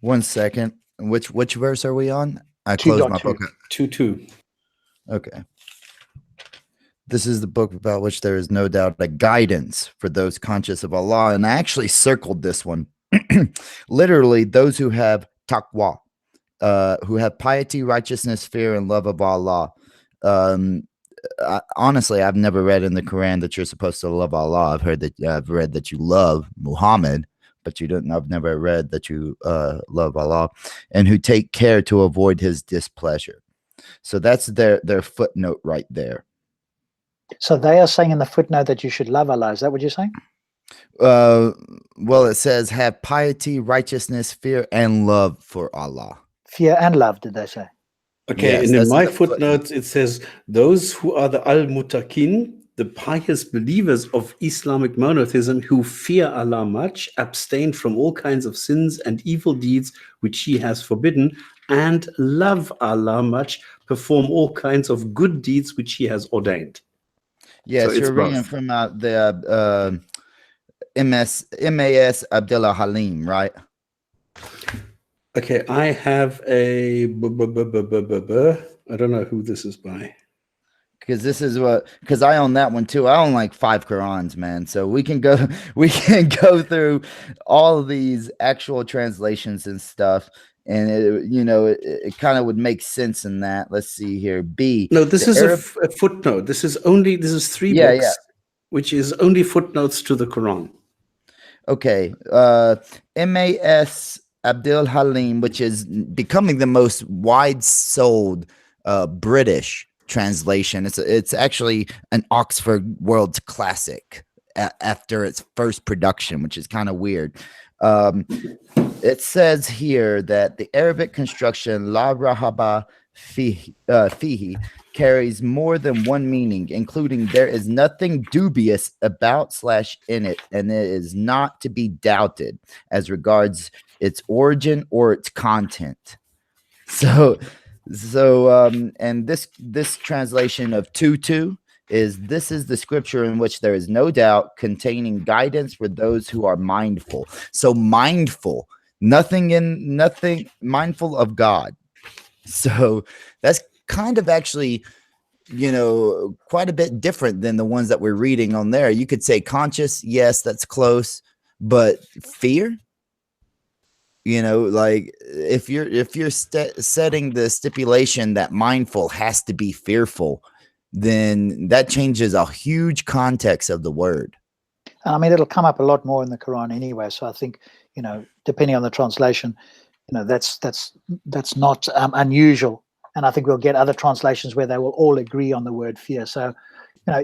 1 second. Which verse are we on? I closed my book. 2:2. Okay. This is the book about which there is no doubt a guidance for those conscious of Allah. And I actually circled this one. Literally, those who have taqwa, who have piety, righteousness, fear, and love of Allah. Honestly, I've never read in the Quran that you're supposed to love Allah. I've read that you love Muhammad, but I've never read that you love Allah, and who take care to avoid his displeasure. So that's their footnote right there. So they are saying in the footnote that you should love Allah. Is that what you're saying? Well, it says have piety, righteousness, fear, and love for Allah. Fear and love, did they say? Okay, Yes, and in that's my the footnotes, it says, those who are the al-mutaqin, the pious believers of Islamic monotheism who fear Allah much, abstain from all kinds of sins and evil deeds which he has forbidden, and love Allah much, perform all kinds of good deeds which he has ordained. Yes, So it's you're reading both. from the MAS Abdullah Halim, right? Okay, I have a... I don't know who this is by. Because I own that one too. I own like 5 Qurans, man. So we can go through all of these actual translations and stuff, and it kind of would make sense in that. Let's see here. No, this is a footnote. This is 3 books, which is only footnotes to the Quran. Okay, MAS Abdul Halim, which is becoming the most wide sold British translation. It's actually an Oxford World's Classic after its first production, which is kind of weird. It says here that the Arabic construction la rahaba fihi carries more than one meaning, including there is nothing dubious about / in it, and it is not to be doubted as regards its origin or its content. So and this translation of 2:2 this is the scripture in which there is no doubt, containing guidance for those who are mindful. So mindful, mindful of God. So that's kind of actually, quite a bit different than the ones that we're reading on there. You could say conscious, yes, that's close, but fear. Like if you're setting the stipulation that mindful has to be fearful, then that changes a huge context of the word. I mean, it'll come up a lot more in the Quran anyway. So I think, depending on the translation, that's not unusual. And I think we'll get other translations where they will all agree on the word fear. So,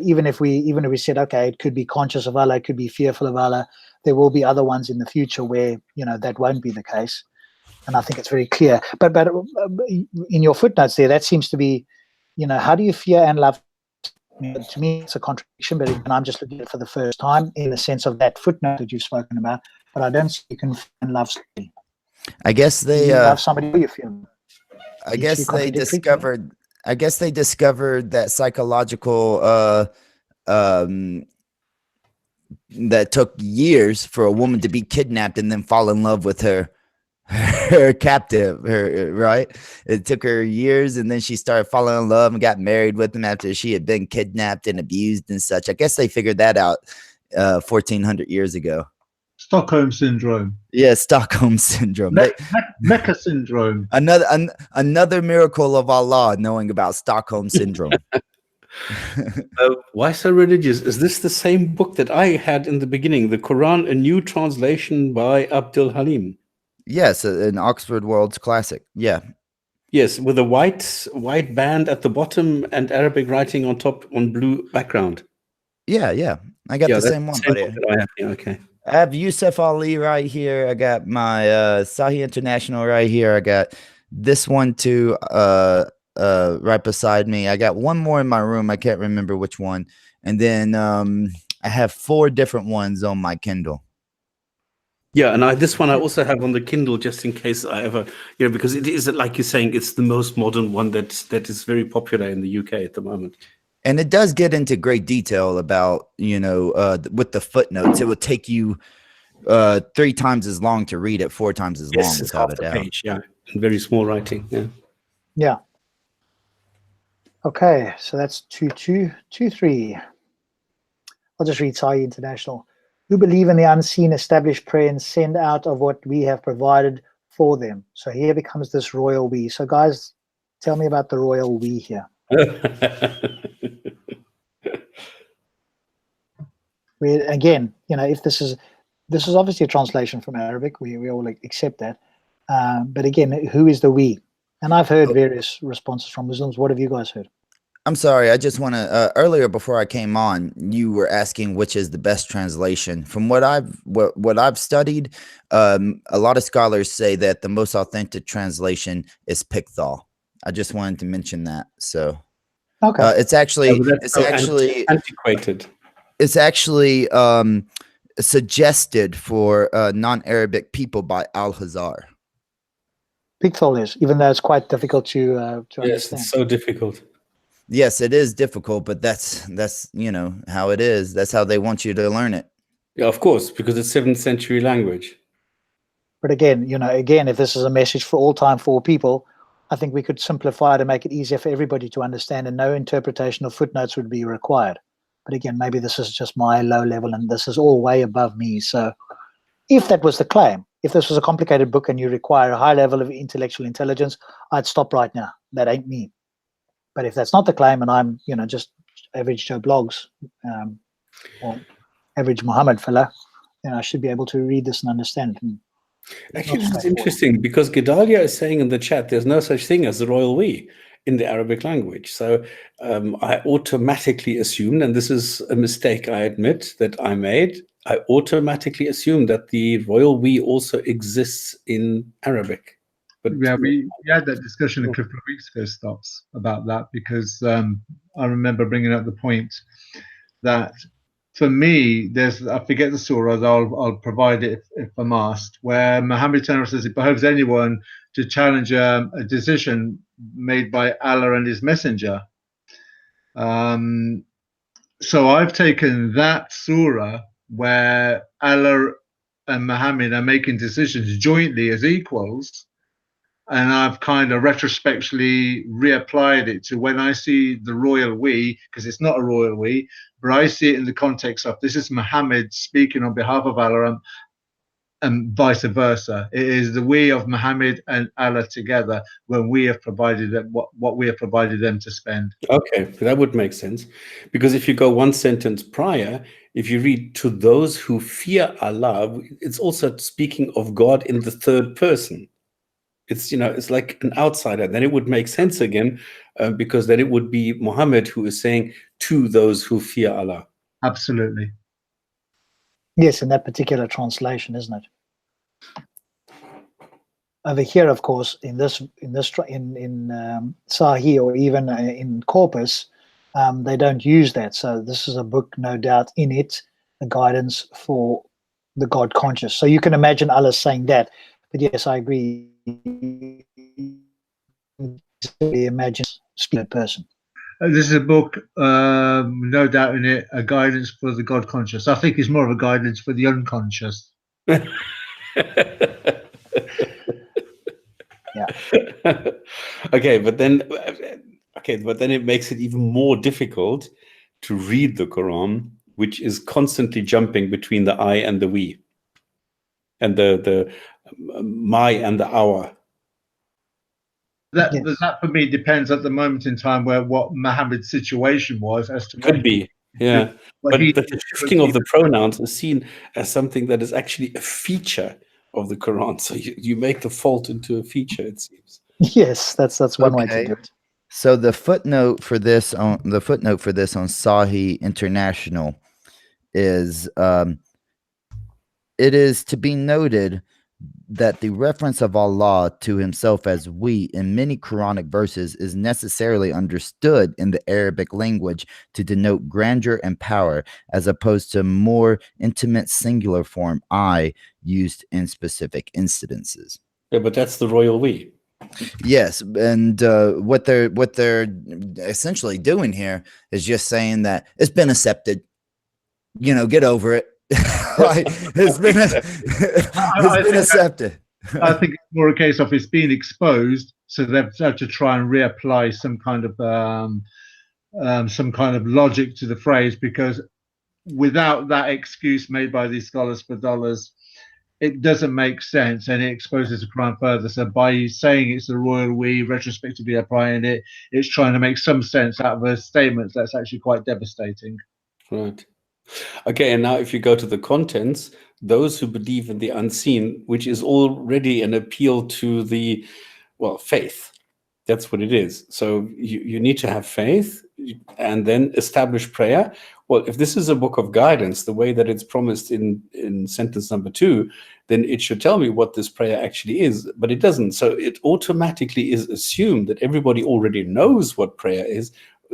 even if we said, okay, it could be conscious of Allah, it could be fearful of Allah, there will be other ones in the future where, that won't be the case. And I think it's very clear. But in your footnotes there, that seems to be, how do you fear and love? To me, it's a contradiction, but I'm just looking at it for the first time in the sense of that footnote that you've spoken about. But I don't see you can fear and love somebody. I guess they love somebody who you fear. I guess they discovered that psychological that took years for a woman to be kidnapped and then fall in love with her captive, right? It took her years, and then she started falling in love and got married with him after she had been kidnapped and abused and such. I guess they figured that out 1400 years ago. Stockholm syndrome. Yeah, Stockholm syndrome. Mecca syndrome. Another miracle of Allah knowing about Stockholm syndrome. Why so religious? Is this the same book that I had in the beginning? The Quran, a new translation by Abdul Halim. Yes, an Oxford World's Classic. Yeah. Yes, with a white band at the bottom and Arabic writing on top on blue background. Yeah, yeah. I got the that's same one, buddy. book that I have. Yeah, okay. I have Yusuf Ali right here. I got my Sahih International right here. I got this one too right beside me. I got one more in my room. I can't remember which one. And then I have 4 different ones on my Kindle. Yeah, and this one I also have on the Kindle just in case I ever, because it is, like you're saying, it's the most modern one that is very popular in the UK at the moment. And it does get into great detail about, with the footnotes. It will take you 3 times as long to read it, 4 times as long, It's half without a the doubt. page, yeah, in very small writing. Yeah. Yeah. Okay, so that's 2-2, 2-3. I'll just read Sahih International. Who believe in the unseen, establish prayer and send out of what we have provided for them. So here becomes this royal we. So guys, tell me about the royal we here. Again, if this is obviously a translation from Arabic, we all accept that. But again, who is the we? And I've heard various responses from Muslims. What have you guys heard? I'm sorry. I just want to. Earlier, before I came on, you were asking which is the best translation. From what I've studied, a lot of scholars say that the most authentic translation is Pickthall. I just wanted to mention that. So, okay, it's actually antiquated. It's actually suggested for non-Arabic people by Al-Hazar. Pickthall is, even though it's quite difficult to understand. Yes, it's so difficult. Yes, it is difficult, but that's how it is. That's how they want you to learn it. Yeah, of course, because it's 7th century language. But again, if this is a message for all time for all people, I think we could simplify to make it easier for everybody to understand, and no interpretation of footnotes would be required. But again, maybe this is just my low level, and this is all way above me. So if that was the claim, if this was a complicated book and you require a high level of intellectual intelligence, I'd stop right now. That ain't me. But if that's not the claim, and I'm, just average Joe Blogs, or average Muhammad fella, I should be able to read this and understand it. Actually, this is interesting because Gedalia is saying in the chat, there's no such thing as the royal we in the Arabic language. So I automatically assumed, and this is a mistake I admit that I made, I automatically assumed that the royal we also exists in Arabic. But yeah, we had that discussion a couple of weeks ago, Stops, about that, because I remember bringing up the point that for me, I forget the surah, I'll provide it if I'm asked, where Muhammad says it behoves anyone to challenge a decision made by Allah and his messenger. So I've taken that surah where Allah and Muhammad are making decisions jointly as equals, and I've kind of retrospectively reapplied it to when I see the royal we, because it's not a royal we, but I see it in the context of this is Muhammad speaking on behalf of Allah, and vice versa. It is the we of Muhammad and Allah together when we have provided them what we have provided them to spend. Okay, that would make sense, because if you go one sentence prior, if you read to those who fear Allah, it's also speaking of God in the third person. It's it's like an outsider. Then it would make sense again, because then it would be Muhammad who is saying to those who fear Allah. Absolutely. Yes, in that particular translation, isn't it? Over here, of course, in Sahih or even in Corpus, they don't use that. So this is a book, no doubt, in it, a guidance for the God conscious. So you can imagine Allah saying that. But yes, I agree. Imagine spirit person. This is a book, no doubt in it, a guidance for the God conscious. I think it's more of a guidance for the unconscious. Yeah. Okay, but then it makes it even more difficult to read the Quran, which is constantly jumping between the I and the we, and the my and the our. that for me depends at the moment in time where what Muhammad's situation was as to Could be, yeah. But he, the shifting of the pronouns is seen as something that is actually a feature of the Quran. So you make the fault into a feature, it seems. Yes, that's one way to do it. So the footnote for this on Sahih International is it is to be noted that the reference of Allah to himself as we in many Quranic verses is necessarily understood in the Arabic language to denote grandeur and power, as opposed to more intimate singular form I used in specific incidences. Yeah, but that's the royal we. Yes, and what they're essentially doing here is just saying that it's been accepted. You know, get over it. Like, it's been accepted. I think it's more a case of it's being exposed, so they've had to try and reapply some kind of logic to the phrase, because without that excuse made by these scholars for dollars, it doesn't make sense, and it exposes the Quran further. So by saying it's the royal we, retrospectively applying it, it's trying to make some sense out of a statement that's actually quite devastating. Right. Okay, and now if you go to the contents, those who believe in the unseen, which is already an appeal to the, well, faith. That's what it is. So you need to have faith and then establish prayer. Well, if this is a book of guidance, the way that it's promised in sentence number 2, then it should tell me what this prayer actually is, but it doesn't. So it automatically is assumed that everybody already knows what prayer is.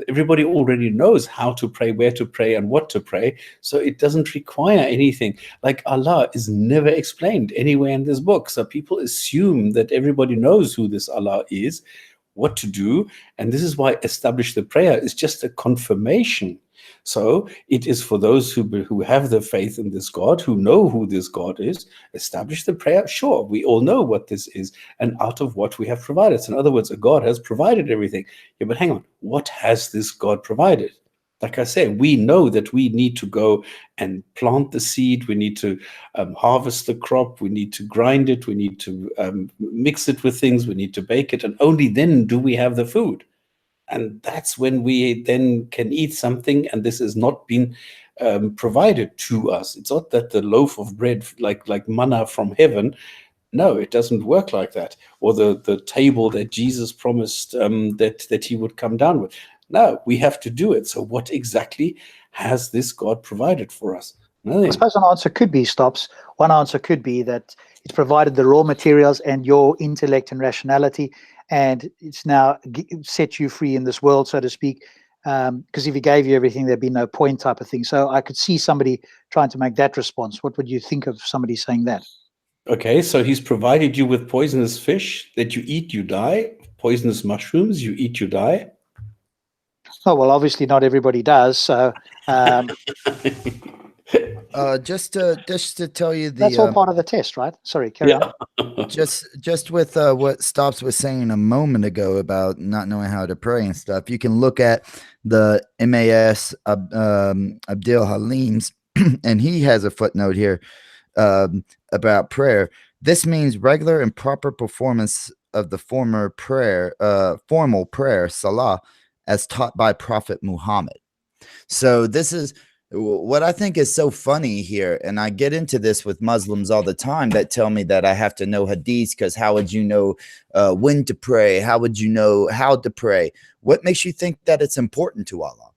Everybody already knows how to pray, where to pray, and what to pray. So it doesn't require anything. Like Allah is never explained anywhere in this book. So people assume that everybody knows who this Allah is, what to do. And this is why establish the prayer is just a confirmation. So it is for those who have the faith in this God, who know who this God is, establish the prayer. Sure, we all know what this is and out of what we have provided. So in other words, a God has provided everything. Yeah, but hang on, what has this God provided? Like I say, we know that we need to go and plant the seed. We need to harvest the crop. We need to grind it. We need to mix it with things. We need to bake it. And only then do we have the food. And that's when we then can eat something, and this has not been provided to us. It's not that the loaf of bread, like manna from heaven. No, it doesn't work like that. Or the table that Jesus promised that he would come down with. No, we have to do it. So what exactly has this God provided for us? Nothing. I suppose an answer could be, Stops. One answer could be that it's provided the raw materials and your intellect and rationality, and it's now set you free in this world, so to speak. Because if he gave you everything, there'd be no point, type of thing. So I could see somebody trying to make that response. What would you think of somebody saying that? Okay, so he's provided you with poisonous fish that you eat, you die. Poisonous mushrooms, you eat, you die. Oh, well, obviously not everybody does. So just to tell you, that's all part of the test, right? Sorry, carry on. Just with what Stops was saying a moment ago about not knowing how to pray and stuff, you can look at the MAS Abdel Halim's, and he has a footnote here about prayer. This means regular and proper performance of the formal prayer, salah, as taught by Prophet Muhammad. So this is what I think is so funny here, and I get into this with Muslims all the time that tell me that I have to know hadiths because how would you know when to pray? How would you know how to pray? What makes you think that it's important to Allah?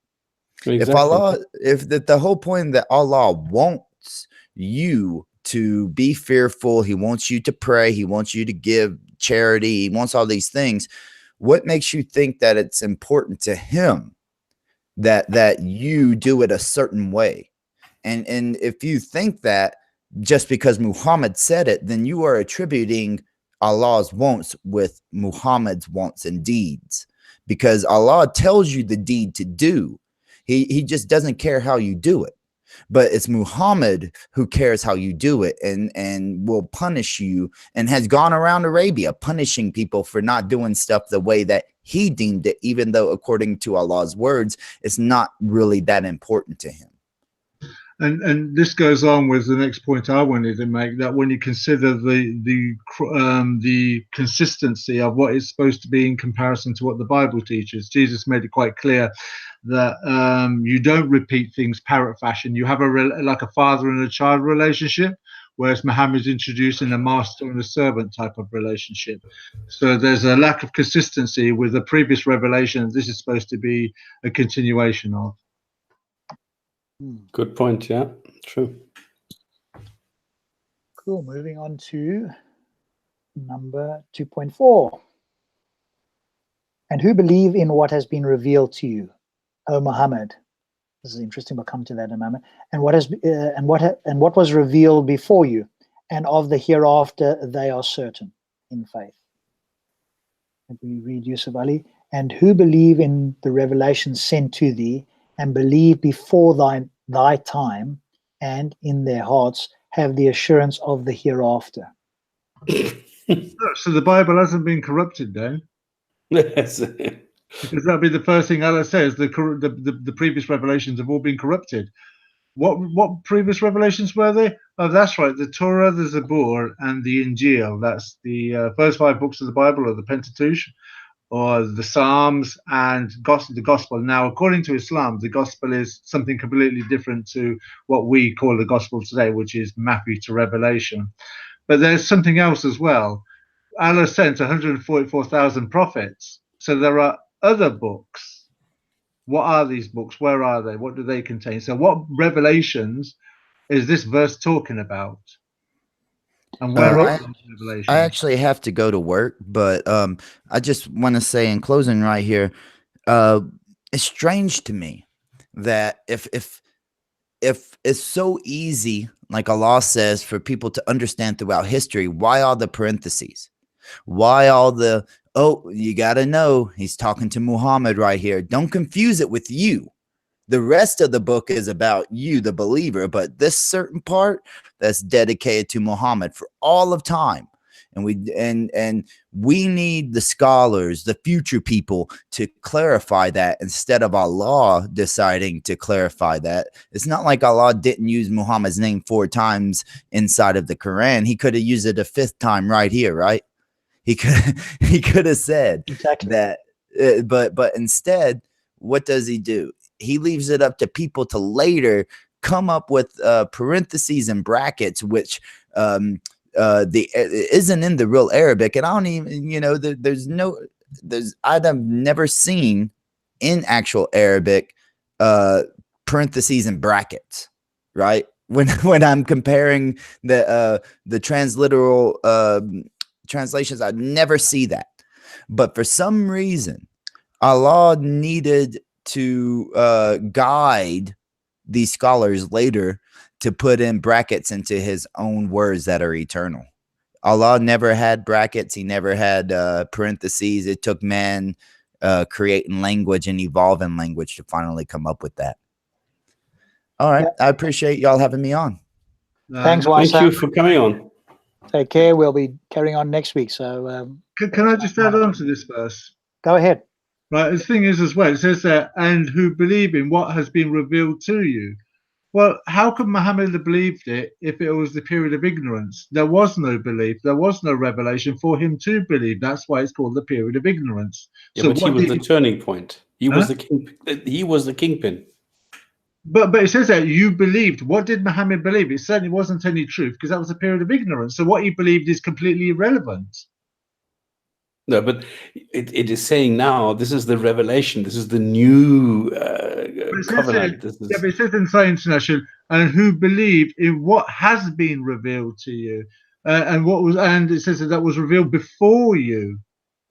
Exactly. If the whole point that Allah wants you to be fearful, he wants you to pray, he wants you to give charity, he wants all these things. What makes you think that it's important to him that you do it a certain way? And if you think that just because Muhammad said it, then you are attributing Allah's wants with Muhammad's wants and deeds, because Allah tells you the deed to do. He just doesn't care how you do it. But it's Muhammad who cares how you do it and will punish you, and has gone around Arabia punishing people for not doing stuff the way that he deemed it, even though according to Allah's words, it's not really that important to him. And this goes on with the next point I wanted to make, that when you consider the consistency of what is supposed to be in comparison to what the Bible teaches, Jesus made it quite clear that you don't repeat things parrot fashion. You have like a father and a child relationship, whereas Muhammad's introducing a master and a servant type of relationship. So there's a lack of consistency with the previous revelations. This is supposed to be a continuation of. Good point. Yeah, true. Cool. Moving on to number 2.4. And who believe in what has been revealed to you, O Muhammad? This is interesting. We'll come to that in a moment. And what was revealed before you, and of the hereafter they are certain in faith. And we read Yusuf Ali. And who believe in the revelation sent to thee, and believe before thy time, and in their hearts have the assurance of the hereafter. So the Bible hasn't been corrupted then? Because that'd be the first thing Allah says. The previous revelations have all been corrupted. What previous revelations were they? Oh, that's right. The Torah, the Zabur, and the Injil. That's the first 5 books of the Bible, or the Pentateuch, or the Psalms, and the Gospel. Now, according to Islam, the Gospel is something completely different to what we call the Gospel today, which is Matthew to Revelation. But there's something else as well. Allah sent 144,000 prophets. So there are other books. What are these books? Where are they? What do they contain? So what revelations is this verse talking about? And where are those revelations? I actually have to go to work, but I just want to say in closing right here, it's strange to me that if it's so easy, like Allah says, for people to understand throughout history, why all the parentheses? Why all the, oh, you got to know he's talking to Muhammad right here. Don't confuse it with you. The rest of the book is about you, the believer, but this certain part that's dedicated to Muhammad for all of time. And we need the scholars, the future people, to clarify that instead of Allah deciding to clarify that. It's not like Allah didn't use Muhammad's name 4 times inside of the Quran. He could have used it a 5th time right here, right? He could have said exactly that, but instead, what does he do? He leaves it up to people to later come up with parentheses and brackets, which isn't in the real Arabic. And I don't even, I've never seen in actual Arabic parentheses and brackets, right? When I'm comparing the transliteral translations, I never see that. But for some reason, Allah needed to guide these scholars later to put in brackets into his own words that are eternal. Allah never had brackets. He never had parentheses. It took man creating language and evolving language to finally come up with that. All right. Yeah. I appreciate y'all having me on. Thanks, Thank you for coming on. Take care. We'll be carrying on next week. So can I just add on to this verse? Go ahead. Right, the thing is as well, it says there, and who believe in what has been revealed to you. Well, how could Muhammad have believed it if it was the period of ignorance? There was no belief, there was no revelation for him to believe. That's why it's called the period of ignorance. Yeah, so but he was the turning point. He was the king. He was the kingpin. But it says that you believed. What did Muhammad believe? It certainly wasn't any truth, because that was a period of ignorance. So what he believed is completely irrelevant. No, but it is saying now, this is the revelation. This is the new covenant. Yeah, but it says in Science International, and who believe in what has been revealed to you, and it says that was revealed before you.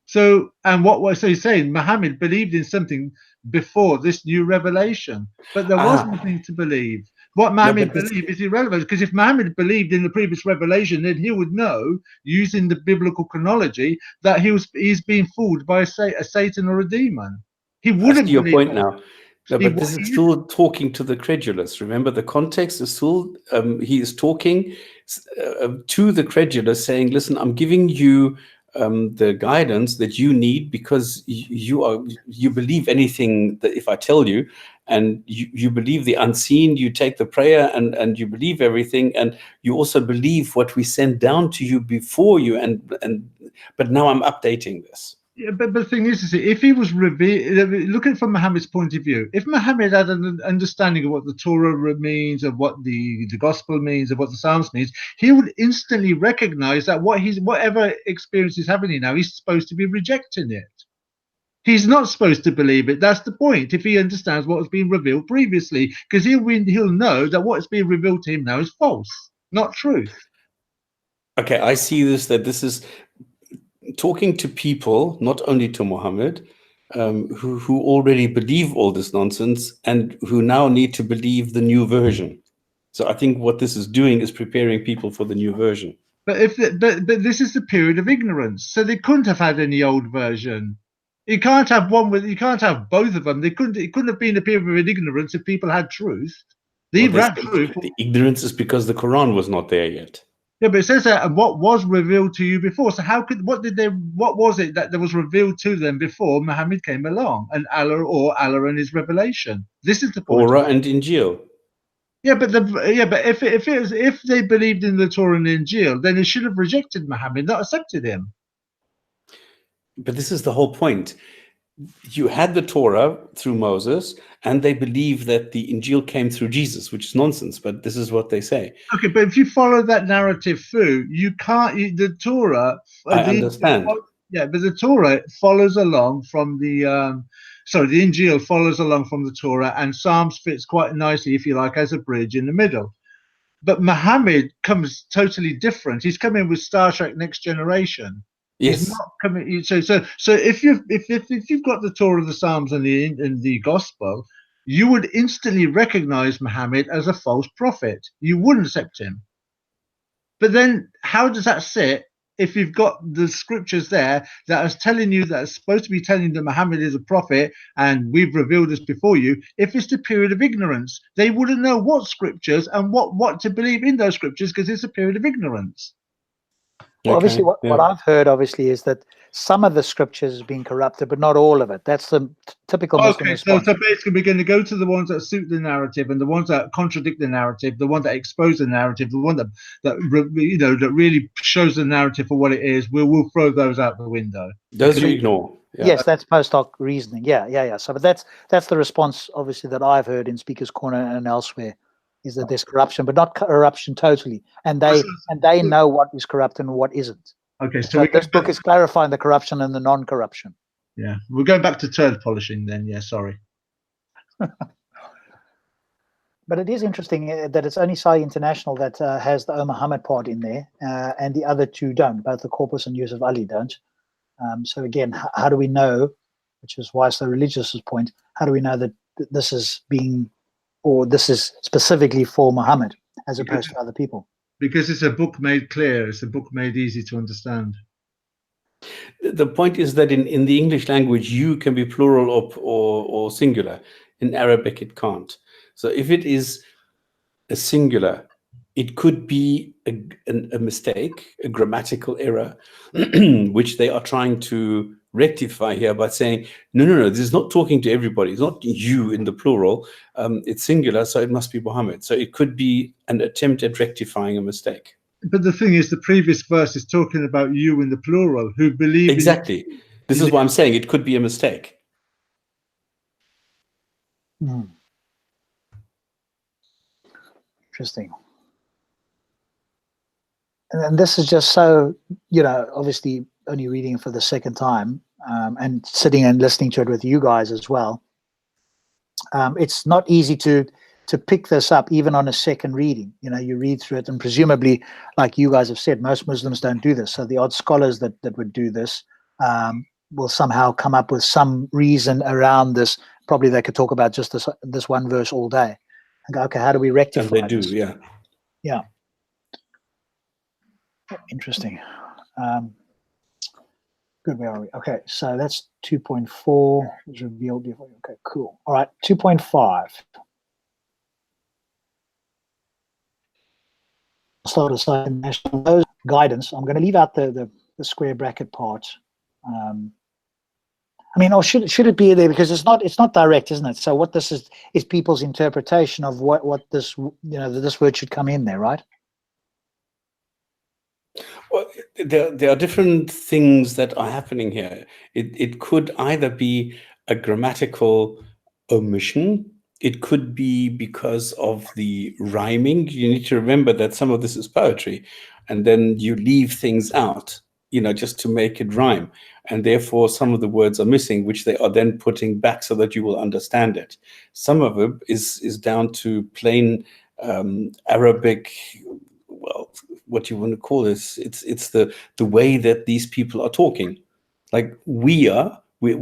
So, so he's saying Muhammad believed in something before this new revelation, but there was nothing to believe. What Muhammad believed is irrelevant, because if Muhammad believed in the previous revelation, then he would know, using the biblical chronology, that he's being fooled by a Satan or a demon. He wouldn't. Your point now. No, but this is still talking to the credulous. Remember, the context is still he is talking to the credulous, saying, "Listen, I'm giving you the guidance that you need, because you believe anything that if I tell you, and you believe the unseen, you take the prayer and you believe everything, and you also believe what we send down to you before you, but now I'm updating this. Yeah, but the thing is if he was looking from Muhammad's point of view, if Muhammad had an understanding of what the Torah means, of what the Gospel means, of what the Psalms means, he would instantly recognize that whatever experience he's having now, he's supposed to be rejecting it. He's not supposed to believe it. That's the point. If he understands what has been revealed previously, because he'll know that what's being revealed to him now is false, not truth. Okay, I see this is talking to people, not only to Muhammad, who already believe all this nonsense and who now need to believe the new version. So I think what this is doing is preparing people for the new version. But but this is the period of ignorance, so they couldn't have had any old version. You can't have you can't have both of them. It couldn't have been a period of ignorance if people had truth. The ignorance is because the Quran was not there yet. Yeah, but it says that what was revealed to you before. So what was it that was revealed to them before Muhammad came along, and Allah and his revelation? This is the point. Torah and Injil. Yeah, but if they believed in the Torah and Injil, then they should have rejected Muhammad, not accepted him. But this is the whole point. You had the Torah through Moses, and they believe that the Injil came through Jesus, which is nonsense, but this is what they say. Okay, but if you follow that narrative through, you can't. The Torah. I understand. Yeah, but the Torah follows along from the. The Injil follows along from the Torah, and Psalms fits quite nicely, if you like, as a bridge in the middle. But Muhammad comes totally different. He's coming with Star Trek Next Generation. Yes. He's not coming. So if you've got the Torah, the Psalms, and the Gospel, you would instantly recognize Muhammad as a false prophet. You wouldn't accept him. But then, how does that sit if you've got the scriptures there that is telling you, that is supposed to be telling you that Muhammad is a prophet and we've revealed this before you? If it's the period of ignorance, they wouldn't know what scriptures and what to believe in those scriptures, because it's a period of ignorance. Well, obviously, what I've heard, obviously, is that some of the scriptures is being corrupted, but not all of it. That's the typical Muslim response. So basically, we're going to go to the ones that suit the narrative, and the ones that contradict the narrative, the one that expose the narrative, the one that really shows the narrative for what it is. We'll throw those out the window. Those we ignore. Yeah. Yes, that's post hoc reasoning. Yeah. So, but that's the response, obviously, that I've heard in Speaker's Corner and elsewhere, is that there's corruption, but not corruption totally, and they know what is corrupt and what isn't. Okay, so this book is clarifying the corruption and the non-corruption. Yeah, we're going back to turd polishing then. Yeah, sorry. But it is interesting that it's only Sai International that has the O Muhammad part in there, and the other two don't. Both the Corpus and Yusuf Ali don't. So again, how do we know? Which is why it's the religious point. How do we know that this is being, or this is specifically for Muhammad as opposed to other people? Because it's a book made clear. It's a book made easy to understand. The point is that in the English language, you can be plural or singular. In Arabic, it can't. So if it is a singular, it could be a mistake, a grammatical error, which they are trying to rectify here by saying, no, this is not talking to everybody. It's not you in the plural. It's singular, so it must be Muhammad. So it could be an attempt at rectifying a mistake. But the thing is, the previous verse is talking about you in the plural, who believe exactly. This is why I'm saying it could be a mistake. Interesting. And this is just so, obviously only reading it for the second time, and sitting and listening to it with you guys as well. It's not easy to pick this up even on a second reading. You read through it, and presumably, like you guys have said, most Muslims don't do this. So the odd scholars that would do this will somehow come up with some reason around this. Probably they could talk about just this one verse all day and go, okay, how do we rectify And they this? do, yeah. Yeah. Interesting. Good, where are we? Okay, so that's 2.4 was revealed before. Okay, cool. All right, 2.5. Start aside national guidance. I'm going to leave out the square bracket part. I mean, or should it be there, because it's not direct, isn't it? So what this is people's interpretation of what this, that this word should come in there, right? Well, there are different things that are happening here. It could either be a grammatical omission. It could be because of the rhyming. You need to remember that some of this is poetry, and then you leave things out, just to make it rhyme. And therefore, some of the words are missing, which they are then putting back so that you will understand it. Some of it is down to plain Arabic. Well, what you want to call this? It's the way that these people are talking. Like we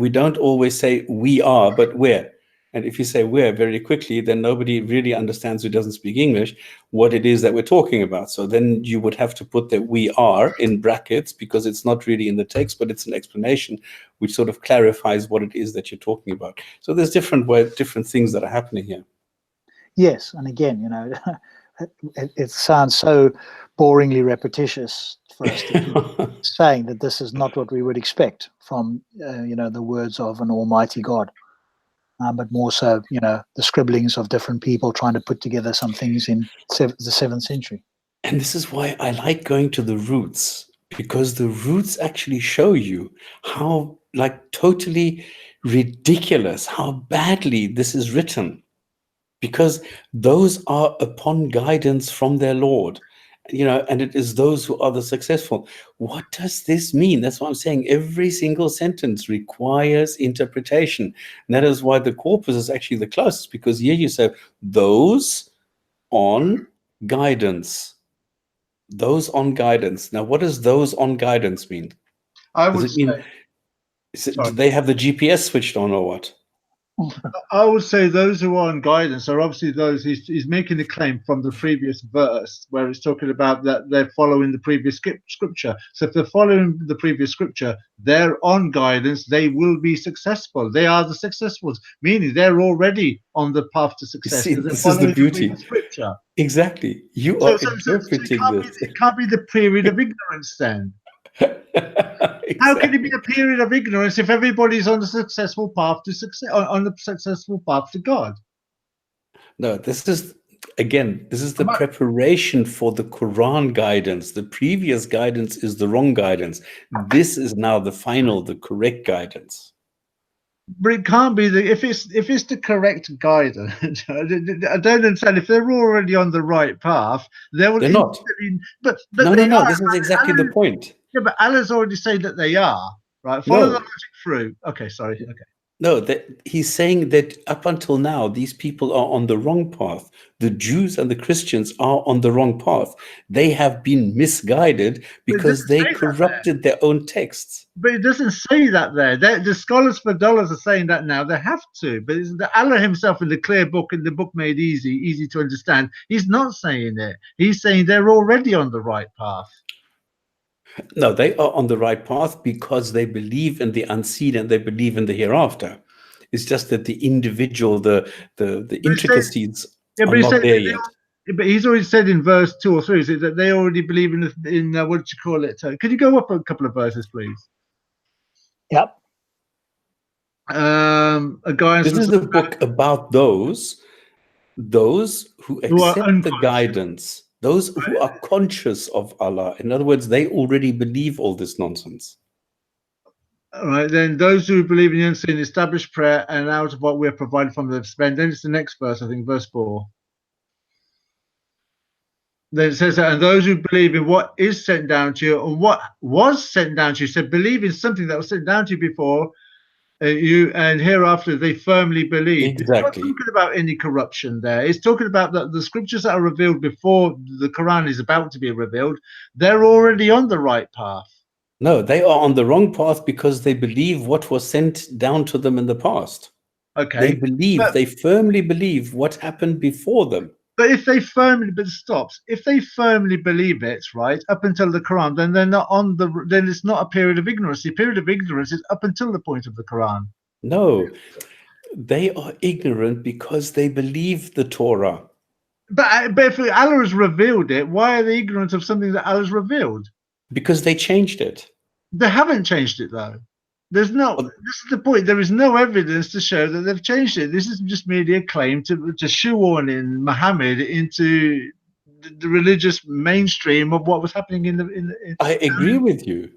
don't always say we are, but we're. And if you say we're very quickly, then nobody really understands, who doesn't speak English, what it is that we're talking about. So then you would have to put that we are in brackets, because it's not really in the text, but it's an explanation which sort of clarifies what it is that you're talking about. So there's different things that are happening here. Yes, and again, it sounds so boringly repetitious for us to keep saying that this is not what we would expect from the words of an almighty God. But more so, the scribblings of different people trying to put together some things in the 7th century. And this is why I like going to the roots, because the roots actually show you how totally ridiculous, how badly this is written, because those are upon guidance from their Lord. And it is those who are the successful. What does this mean? That's what I'm saying. Every single sentence requires interpretation. And that is why the corpus is actually the closest, because here you say those on guidance. Those on guidance. Now, what does those on guidance mean? I would say, do they have the GPS switched on or what? I would say those who are on guidance are obviously those he's making the claim from the previous verse, where it's talking about that they're following the previous scripture. So if they're following the previous scripture, they're on guidance, they will be successful. They are the successfuls, meaning they're already on the path to success. See, this is the beauty. Scripture. Exactly. You are interpreting this. It can't be the period of ignorance then. Exactly. How can it be a period of ignorance if everybody's on the successful path to success, on the successful path to God? No, this is the preparation for the Quran guidance. The previous guidance is the wrong guidance. This is now the correct guidance. But it can't be if it's the correct guidance. I don't understand. If they're already on the right path, they're not. But no. This is exactly the point. Yeah, but Allah's already said that they are, right? Follow the logic through. Okay, sorry. Okay. No, he's saying that up until now, these people are on the wrong path. The Jews and the Christians are on the wrong path. They have been misguided because they corrupted their own texts. But it doesn't say that there. The scholars for dollars are saying that now. They have to. But it's Allah himself in the clear book, in the book made easy to understand, he's not saying it. He's saying they're already on the right path. No, they are on the right path because they believe in the unseen and they believe in the hereafter. It's just that the individual, the intricacies are not there yet. But he's already said in verse 2 or 3, is it that they already believe in what you call it? Could you go up a couple of verses, please? Yep. This is the book about those who accept the guidance. Those who are conscious of Allah. In other words, they already believe all this nonsense. All right, then those who believe in the unseen establish prayer, and out of what we are provided from them spend. Then it's the next verse, I think, verse 4. Then it says that, and those who believe in what is sent down to you, and what was sent down to you, so believe in something that was sent down to you before, you and hereafter they firmly believe. Exactly. It's not talking about any corruption there. It's talking about the scriptures that are revealed before the Quran is about to be revealed. They're already on the right path. No, they are on the wrong path because they believe what was sent down to them in the past. Okay. They firmly believe what happened before them. But if they firmly believe it, right, up until the Quran, then they're not then it's not a period of ignorance. The period of ignorance is up until the point of the Quran. No, they are ignorant because they believe the Torah. But if Allah has revealed it, why are they ignorant of something that Allah has revealed? Because they changed it. They haven't changed it though. There's no. This is the point. There is no evidence to show that they've changed it. This is just merely a claim to shoehorn in Muhammad into the religious mainstream of what was happening in the. I agree with you.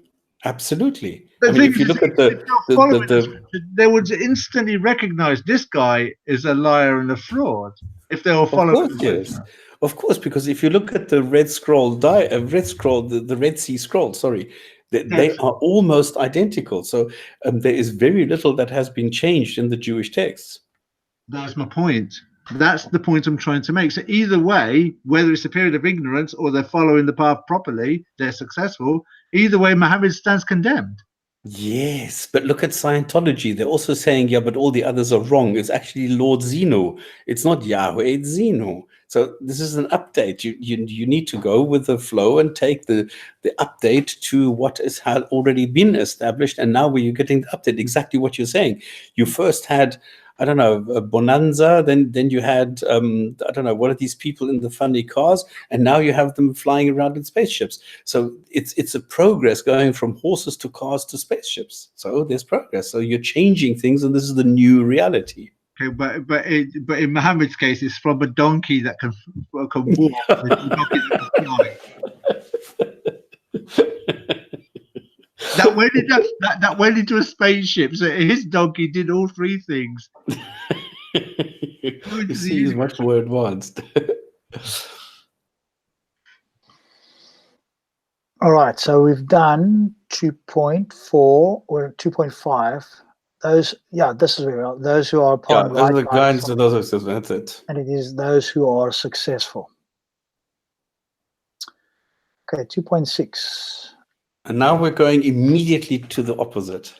Absolutely. The I mean, thing if you is, look at if you're following the scripture, they would instantly recognize this guy is a liar and a fraud if they were following the scripture. Yes. Of course, because if you look at the Red Scroll, the Red Sea Scroll, sorry, they are almost identical. So there is very little that has been changed in the Jewish texts. That's my point. That's the point I'm trying to make. So either way, whether it's a period of ignorance or they're following the path properly, they're successful. Either way, Muhammad stands condemned. Yes, but look at Scientology. They're also saying, yeah, but all the others are wrong. It's actually Lord Zeno. It's not Yahweh, it's Zeno. So this is an update. You need to go with the flow and take the update to what had already been established. And now you're getting the update, exactly what you're saying. You first had, I don't know, a Bonanza, then you had, I don't know, what are these people in the funny cars? And now you have them flying around in spaceships. So it's a progress going from horses to cars to spaceships. So there's progress. So you're changing things, and this is the new reality. Okay, but in Muhammad's case, it's from a donkey that can walk. That went into a spaceship. So his donkey did all three things. You see, he's much more advanced. All right, so we've done 2.4 or 2.5. Those, yeah, this is where those who are upon those are the guidance of those who are successful. That's it. And it is those who are successful. Okay, 2.6. And now we're going immediately to the opposite.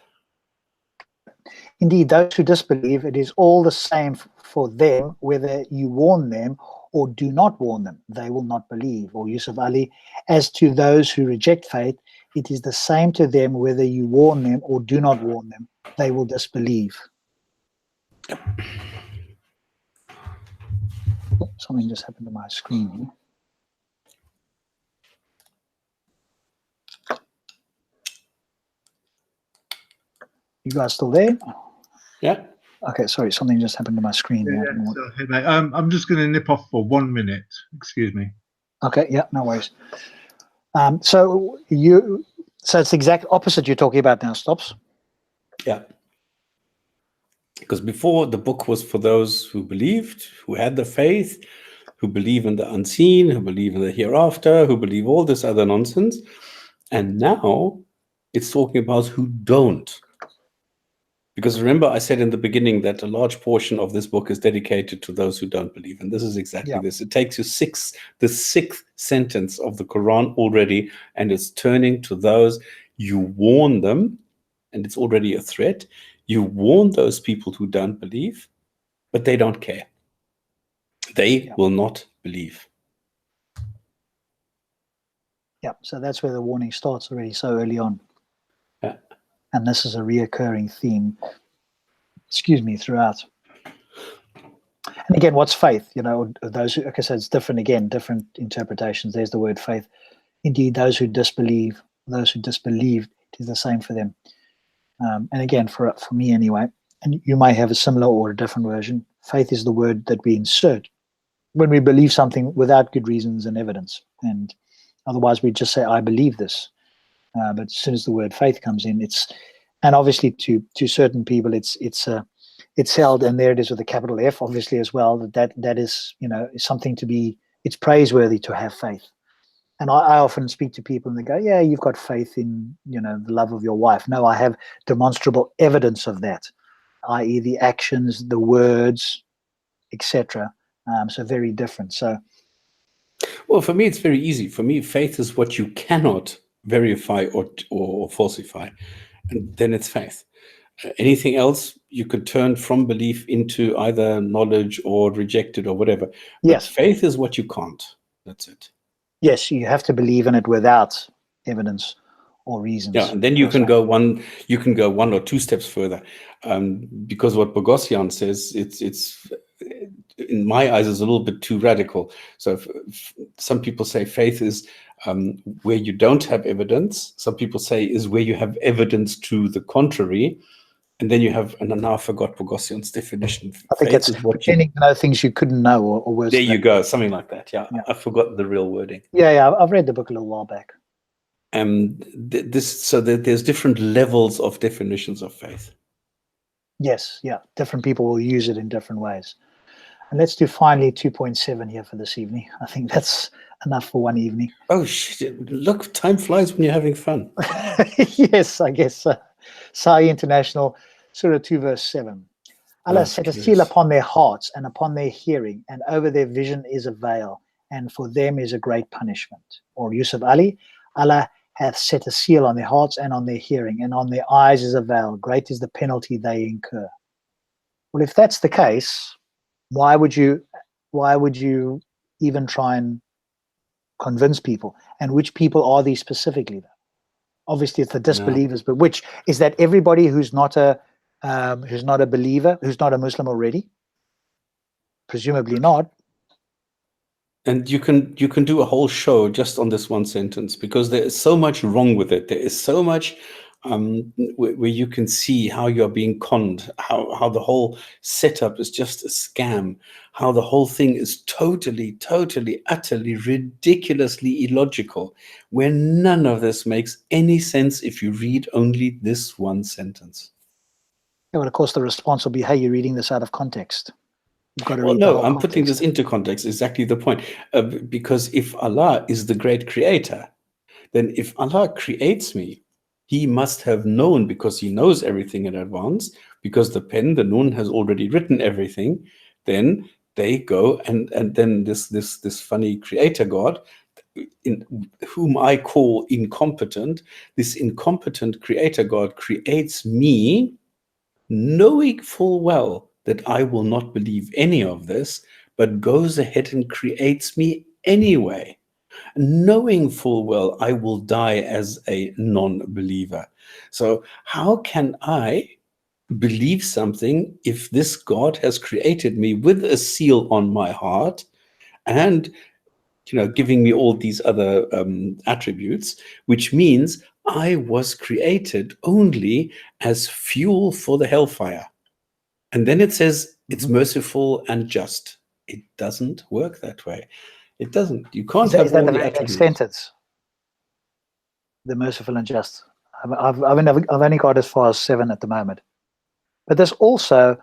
Indeed, those who disbelieve, it is all the same for them, whether you warn them or do not warn them, they will not believe. Or Yusuf Ali, as to those who reject faith, it is the same to them whether you warn them or do not warn them, they will disbelieve. Something just happened to my screen here. You guys still there? Yeah. Okay, sorry, something just happened to my screen. Yeah, so, hey, mate, I'm just going to nip off for 1 minute. Excuse me. Okay, yeah, no worries. So it's the exact opposite you're talking about now, Stops. Yeah. Because before, the book was for those who believed, who had the faith, who believe in the unseen, who believe in the hereafter, who believe all this other nonsense. And now it's talking about who don't. Because remember, I said in the beginning that a large portion of this book is dedicated to those who don't believe. And this is exactly this. It takes you the sixth sentence of the Quran already, and it's turning to those. You warn them, and it's already a threat. You warn those people who don't believe, but they don't care. They will not believe. Yeah, so that's where the warning starts already so early on. Yeah. And this is a reoccurring theme, throughout. And again, what's faith? You know, those who, like I said, it's different again, different interpretations. There's the word faith. Indeed, those who disbelieve, it is the same for them. And again, for me anyway, and you may have a similar or a different version, faith is the word that we insert when we believe something without good reasons and evidence. And otherwise, we just say, I believe this. But as soon as the word faith comes in, and obviously to certain people, it's held, and there it is with a capital F, obviously as well. That is, is something to be. It's praiseworthy to have faith. And I often speak to people, and they go, "Yeah, you've got faith in, the love of your wife." No, I have demonstrable evidence of that, i.e., the actions, the words, etc. So very different. So, well, for me, it's very easy. For me, faith is what you cannot verify or falsify, and then it's faith. Anything else you could turn from belief into either knowledge or rejected or whatever. Yes, but faith is what you can't. That's it. Yes, you have to believe in it without evidence or reasons. Yeah, and then you can go one or two steps further, because what Bogosian says, it's in my eyes is a little bit too radical. So if some people say faith is Where you don't have evidence, some people say, is where you have evidence to the contrary. And then you have, and now I forgot Bogossian's definition. I think Faith it's is what you, pretending to know things you couldn't know, or worse. there than you that. go, something like that. Yeah, Yeah. I forgot the real wording. Yeah, I've read the book a little while back. So that there's different levels of definitions of faith. Yes, yeah. Different people will use it in different ways. And let's do finally 2.7 here for this evening. I think that's enough for one evening. Oh, shit. Look, time flies when you're having fun. Yes, I guess so. Sai International, Surah 2, verse 7. Allah set a seal upon their hearts and upon their hearing, and over their vision is a veil, and for them is a great punishment. Or Yusuf Ali, Allah hath set a seal on their hearts and on their hearing, and on their eyes is a veil. Great is the penalty they incur. Well, if that's the case, why would you even try and convince people? And which people are these specifically, though? Obviously, it's the disbelievers, but which is that everybody who's not a believer, who's not a Muslim already? Presumably not. And you can do a whole show just on this one sentence, because there is so much wrong with it. There is so much where you can see how you're being conned, how the whole setup is just a scam, how the whole thing is totally, utterly, ridiculously illogical, where none of this makes any sense if you read only this one sentence. Yeah, well, of course, the response will be, hey, you're reading this out of context. You've got to Well, read no, the whole I'm putting context. this into context, exactly the point. Because if Allah is the great creator, then if Allah creates me, he must have known, because he knows everything in advance, because the pen, the Nun, has already written everything. Then they go and then this funny creator God, in whom I call incompetent, this incompetent creator God creates me, knowing full well that I will not believe any of this, but goes ahead and creates me anyway, knowing full well I will die as a non-believer. So how can I believe something if this God has created me with a seal on my heart and giving me all these other attributes, which means I was created only as fuel for the hellfire. And then it says it's merciful and just. It doesn't work that way. It doesn't. You can't have all the attributes. Sentence, the merciful and just. I've only got as far as 7 at the moment. But this also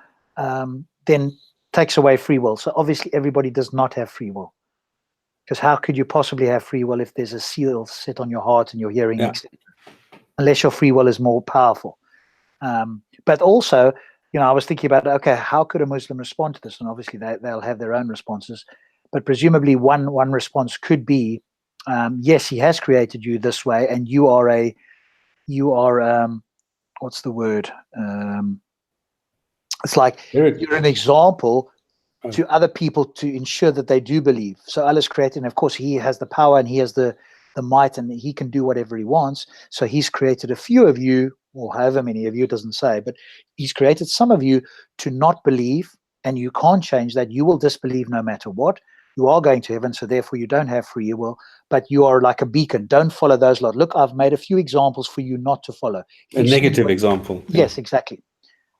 then takes away free will. So obviously everybody does not have free will. Because how could you possibly have free will if there's a seal set on your heart and your hearing, unless your free will is more powerful? But also, I was thinking about, okay, how could a Muslim respond to this? And obviously they'll have their own responses. But presumably one response could be, yes, he has created you this way, and you are what's the word? It's like you're an example to other people to ensure that they do believe. So Allah's created, and of course he has the power and he has the might, and he can do whatever he wants. So he's created a few of you, or however many of you, it doesn't say, but he's created some of you to not believe, and you can't change that. You will disbelieve no matter what. You are going to heaven, so therefore you don't have free will, but you are like a beacon. Don't follow those lot. Look, I've made a few examples for you not to follow. A negative example. Yes, exactly.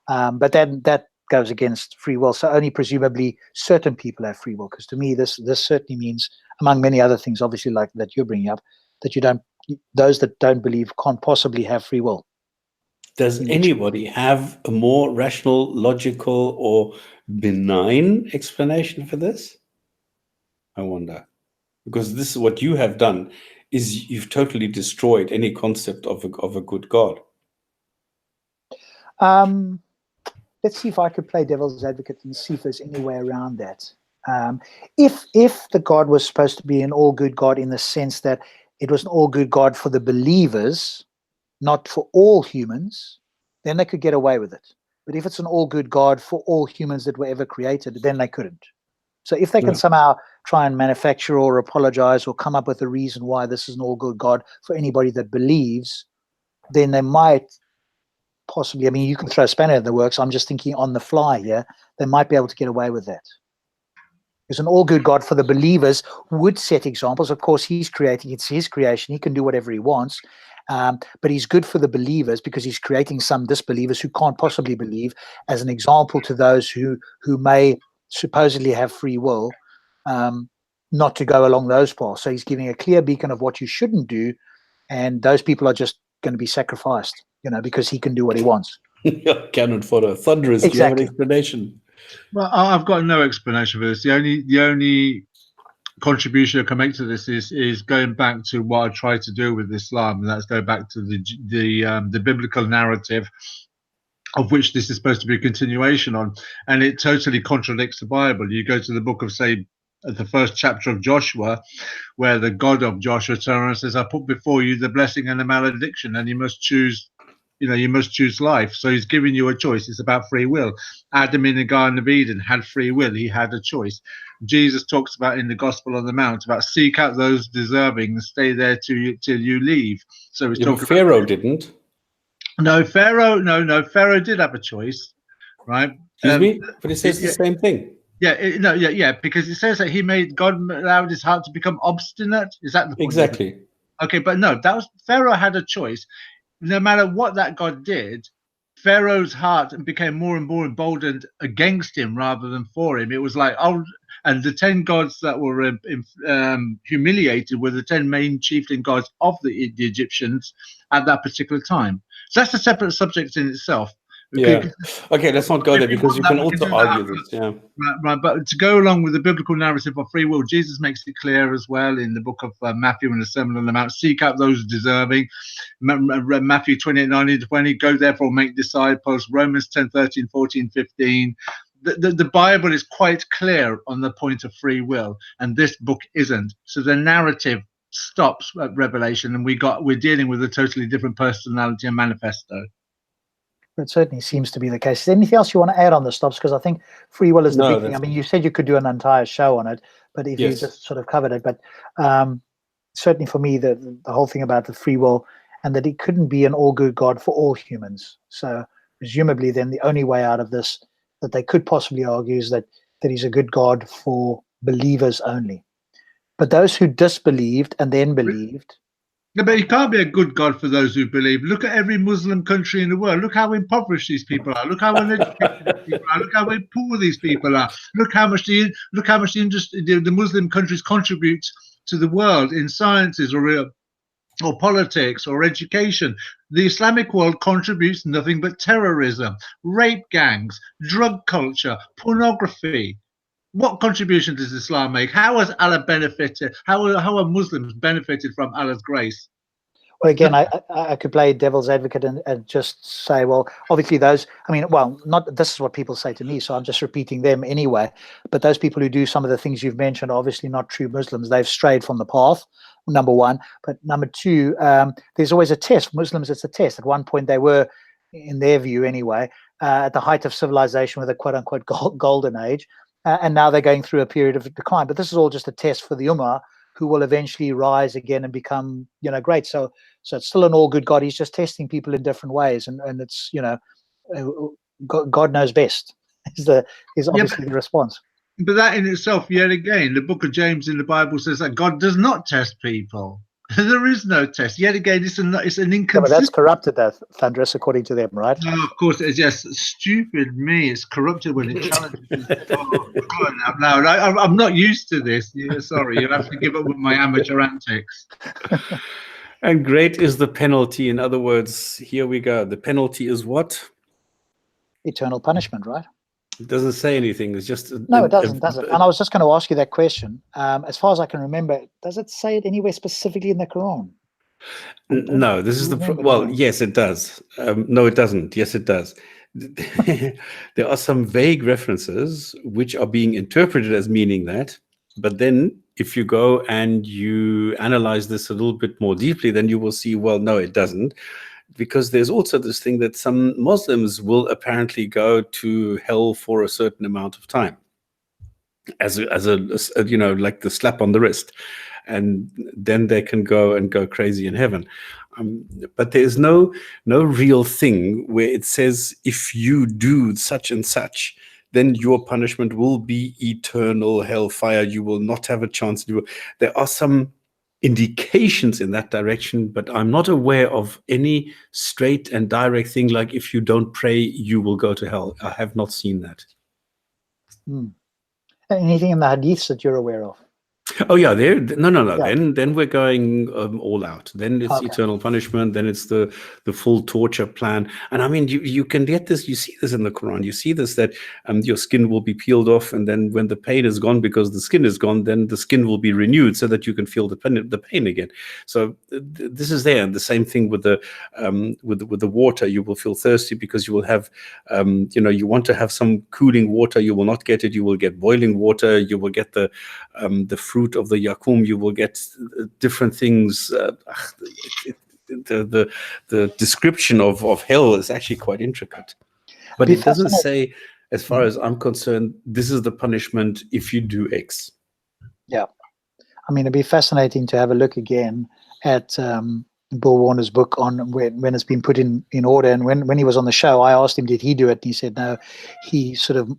But then that goes against free will. So only presumably certain people have free will. Because to me, this certainly means, among many other things, obviously, like that you're bringing up, that those that don't believe can't possibly have free will. Does anybody have a more rational, logical, or benign explanation for this? I wonder. Because this is what you have done, is you've totally destroyed any concept of a good God. Let's see if I could play devil's advocate and see if there's any way around that. If the God was supposed to be an all-good God in the sense that it was an all-good God for the believers, not for all humans, then they could get away with it. But if it's an all-good God for all humans that were ever created, then they couldn't. So if they can somehow try and manufacture or apologize or come up with a reason why this is an all-good God for anybody that believes, then they might possibly, I mean, you can throw a spanner in the works. I'm just thinking on the fly here, they might be able to get away with that. He's an all-good God for the believers, would set examples. Of course, he's creating, it's his creation. He can do whatever he wants. But he's good for the believers because he's creating some disbelievers who can't possibly believe as an example to those who may supposedly have free will, not to go along those paths. So he's giving a clear beacon of what you shouldn't do. And those people are just going to be sacrificed, because he can do what he wants. Cannon fodder. Thunderous. Do you have an explanation? Well, I've got no explanation for this. The only contribution I can make to this is going back to what I try to do with Islam, and that's go back to the biblical narrative, of which this is supposed to be a continuation on, and it totally contradicts the Bible. You go to the book of, say, the first chapter of Joshua, where the God of Joshua turns around and says, I put before you the blessing and the malediction, and you must choose. You must choose life. So he's giving you a choice. It's about free will. Adam in the Garden of Eden had free will. He had a choice. Jesus talks about in the Gospel on the Mount about seek out those deserving and stay there till you leave. So he's talking. Pharaoh didn't. No, Pharaoh. No, Pharaoh did have a choice, right? Excuse me, but it says the same thing. Yeah, because it says that God allowed his heart to become obstinate. Is that the point? Exactly. Okay, but no, that was Pharaoh had a choice. No matter what that God did, Pharaoh's heart became more and more emboldened against him rather than for him. It was like, and the 10 gods that were humiliated were the 10 main chieftain gods of the Egyptians at that particular time. So that's a separate subject in itself. Yeah. Okay, let's not go there because you can also argue this. Yeah. Right. But to go along with the biblical narrative of free will, Jesus makes it clear as well in the book of Matthew and the Sermon on the Mount. Seek out those deserving. Matthew 28:19-20. Go therefore, make disciples. Romans 10:13, 14, 15. The Bible is quite clear on the point of free will, and this book isn't. So the narrative stops at Revelation, and we're dealing with a totally different personality and manifesto. It certainly seems to be the case. Is there anything else you want to add on this, Stops? Because I think free will is the big thing. I mean, you said you could do an entire show on it, but if you just sort of covered it. But certainly for me, the whole thing about the free will and that it couldn't be an all-good God for all humans. So presumably then the only way out of this that they could possibly argue is that he's a good God for believers only. But those who disbelieved and then believed... No, but he can't be a good God for those who believe. Look at every Muslim country in the world. Look how impoverished these people are. Look how uneducated these people are. Look how poor these people are. Look how much the Muslim countries contribute to the world in sciences or politics or education. The Islamic world contributes nothing but terrorism, rape gangs, drug culture, pornography. What contribution does Islam make? How has Allah benefited? How are Muslims benefited from Allah's grace? Well, again, I could play devil's advocate and just say, well, obviously those, this is what people say to me, so I'm just repeating them anyway. But those people who do some of the things you've mentioned are obviously not true Muslims. They've strayed from the path, number one. But number two, there's always a test. For Muslims, it's a test. At one point, they were, in their view anyway, at the height of civilization with a quote-unquote golden age. And now they're going through a period of decline. But this is all just a test for the Ummah, who will eventually rise again and become, great. So it's still an all-good God. He's just testing people in different ways. And it's, God knows best is obviously the response. But that in itself, yet again, the book of James in the Bible says that God does not test people. There is no test. Yet again, it's an inconsistent. Yeah, but that's corrupted, that Thunderous, according to them, right? No, of course, it's just stupid me. It's corrupted when it challenges. I'm not used to this. Yeah, sorry, you'll have to give up with my amateur antics. And great is the penalty. In other words, here we go. The penalty is what? Eternal punishment, right? It doesn't say anything. It's just no, it doesn't. And I was just going to ask you that question. As far as I can remember, does it say it anywhere specifically in the Quran? No, this is well, yes, it does. No, it doesn't. Yes, it does. There are some vague references which are being interpreted as meaning that, but then if you go and you analyze this a little bit more deeply, then you will see, well, no, it doesn't. Because there's also this thing that some Muslims will apparently go to hell for a certain amount of time, as a like the slap on the wrist, and then they can go crazy in heaven. But there's no real thing where it says if you do such and such, then your punishment will be eternal hellfire. You will not have a chance. There are some indications in that direction, but I'm not aware of any straight and direct thing like if you don't pray, you will go to hell. I have not seen that. Anything in the hadiths that you're aware of? Oh yeah, no. Yeah. Then we're going all out. Then it's eternal punishment. Then it's the full torture plan. And I mean, you can get this. You see this in the Quran. You see this that your skin will be peeled off, and then when the pain is gone, because the skin is gone, then the skin will be renewed so that you can feel the pain again. So this is there. And the same thing with the water. You will feel thirsty because you will have, you want to have some cooling water. You will not get it. You will get boiling water. You will get the fruit of the yakum. You will get different things. The description of hell is actually quite intricate, but it doesn't say, as far as I'm concerned, this is the punishment if you do X. Yeah, I mean, it'd be fascinating to have a look again at Bill Warner's book on when it's been put in order. And when he was on the show, I asked him, did he do it? And he said, no, he sort of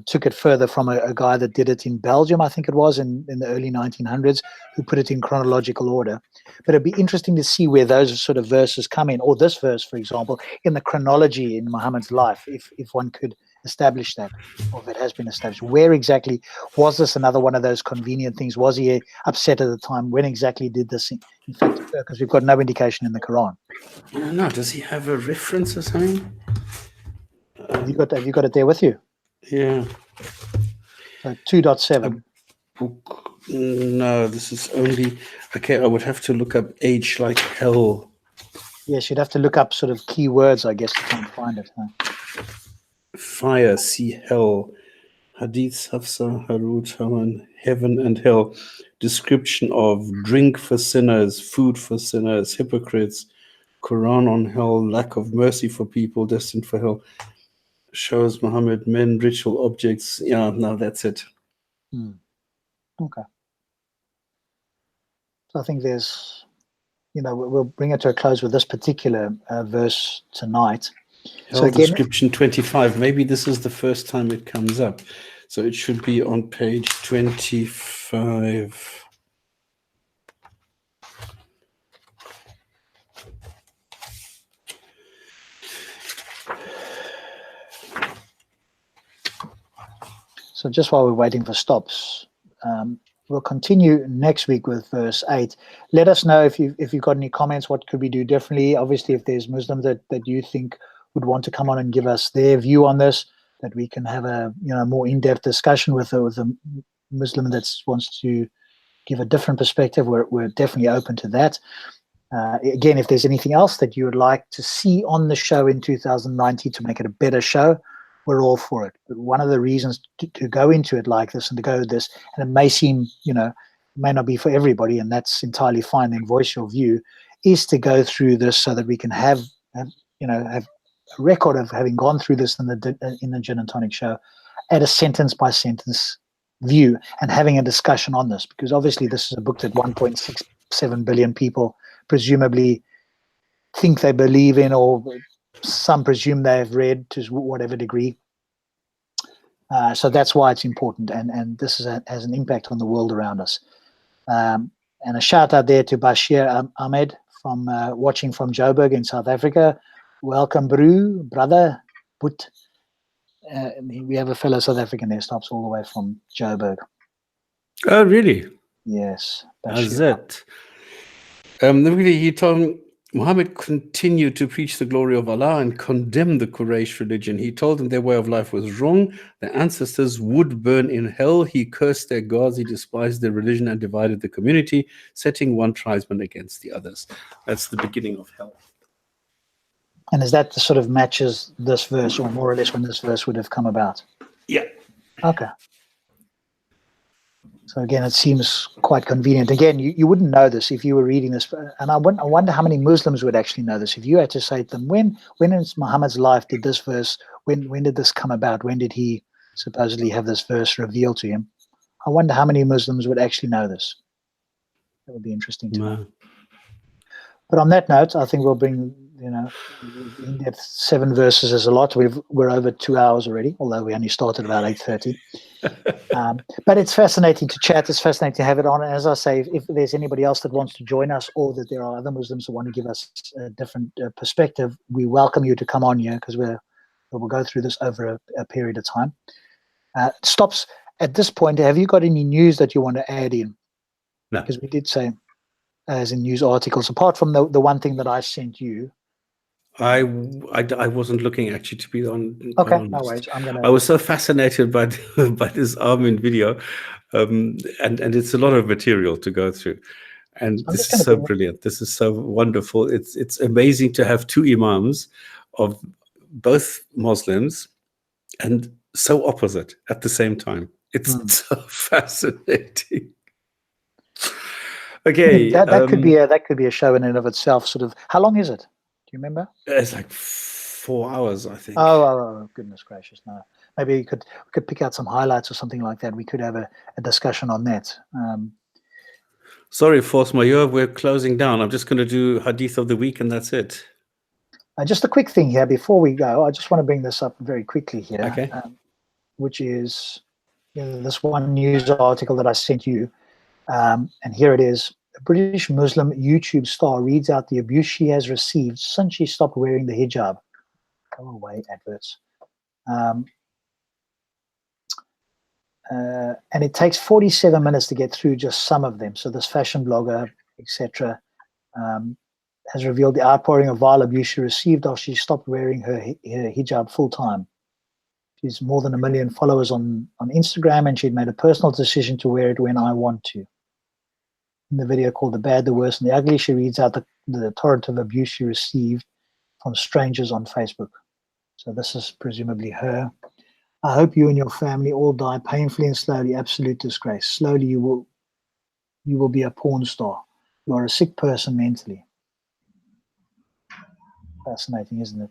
took it further from a guy that did it in Belgium, I think it was, in the early 1900s, who put it in chronological order. But it'd be interesting to see where those sort of verses come in, or this verse, for example, in the chronology in Muhammad's life, if one could establish that, or if it has been established. Where exactly was this another one of those convenient things? Was he upset at the time? When exactly did this in fact occur? Because we've got no indication in the Quran. No, does he have a reference or something? Have you got it there with you? Yeah. 2.7. No, this is only okay. I would have to look up age like hell. Yes, you'd have to look up sort of key words, I guess, to try and find it. Huh? Fire, sea, hell, Hadith, Hafsa, Harut, Haman, heaven and hell. Description of drink for sinners, food for sinners, hypocrites, Quran on hell, lack of mercy for people destined for hell. Shows Muhammad, men, ritual objects. Yeah, no, that's it. Okay. So I think there's, we'll bring it to a close with this particular verse tonight. Hell so again, description 25. Maybe this is the first time it comes up. So it should be on page 25. So just while we're waiting for stops, we'll continue next week with verse 8. Let us know if you've got any comments. What could we do differently? Obviously, if there's Muslims that you think would want to come on and give us their view on this, that we can have a more in-depth discussion with a Muslim that wants to give a different perspective. We're definitely open to that. Again, if there's anything else that you would like to see on the show in 2019 to make it a better show, we're all for it. But one of the reasons to go into it like this and to go with this, and it may seem, may not be for everybody, and that's entirely fine, then voice your view, is to go through this so that we can have a record of having gone through this in the Gin and Tonic show at a sentence by sentence view and having a discussion on this, because obviously this is a book that 1.67 billion people presumably think they believe in, or some presume they have read to whatever degree. So that's why it's important, and this has an impact on the world around us. And a shout out there to Bashir Ahmed from watching from Joburg in South Africa. Welcome, brother. But we have a fellow South African there, stops all the way from Joburg. Oh, really? Yes. How's that? Really, he told Muhammad continued to preach the glory of Allah and condemn the Quraysh religion. He told them their way of life was wrong. Their ancestors would burn in hell. He cursed their gods. He despised their religion and divided the community, setting one tribesman against the others. That's the beginning of hell. And is that the sort of matches this verse, or more or less when this verse would have come about? Yeah. Okay. So again, it seems quite convenient. Again, you wouldn't know this if you were reading this, and I wonder how many Muslims would actually know this. If you had to say to them, when in Muhammad's life did this verse, when did this come about? When did he supposedly have this verse revealed to him? I wonder how many Muslims would actually know this. That would be interesting to know. But on that note, I think we'll bring in-depth 7 verses is a lot. We're over 2 hours already, although we only started about 8:30. But it's fascinating to chat. It's fascinating to have it on. And as I say, if there's anybody else that wants to join us, or that there are other Muslims who want to give us a different perspective, we welcome you to come on here, because we'll go through this over a period of time. Stops at this point. Have you got any news that you want to add in? No. Because we did say, as in news articles, apart from the one thing that I sent you. I wasn't looking, actually, to be on. Okay, honest. no worries. I was so fascinated by by this Armin video, and it's a lot of material to go through, and this is so brilliant. This is so wonderful. It's amazing to have 2 imams of both Muslims and so opposite at the same time. It's so fascinating. Okay, that could be a show in and of itself. Sort of. How long is it? Do you remember? It's like 4 hours, I think. Oh, goodness gracious! No, maybe we could pick out some highlights or something like that. We could have a discussion on that. Sorry, Force Majeure, we're closing down. I'm just going to do Hadith of the Week, and that's it. Just a quick thing here before we go. I just want to bring this up very quickly here, okay. Which is this one news article that I sent you. And here it is. A British Muslim YouTube star reads out the abuse she has received since she stopped wearing the hijab. Go away, adverts. And it takes 47 minutes to get through just some of them. So this fashion blogger, etc., has revealed the outpouring of vile abuse she received after she stopped wearing her hijab full-time. She's more than 1 million followers on Instagram, and she'd made a personal decision to wear it when I want to. In the video called The Bad, the Worst, and the Ugly, she reads out the torrent of abuse she received from strangers on Facebook. So this is presumably her. I hope you and your family all die painfully and slowly. Absolute disgrace. Slowly you will be a porn star. You are a sick person mentally. Fascinating, isn't it?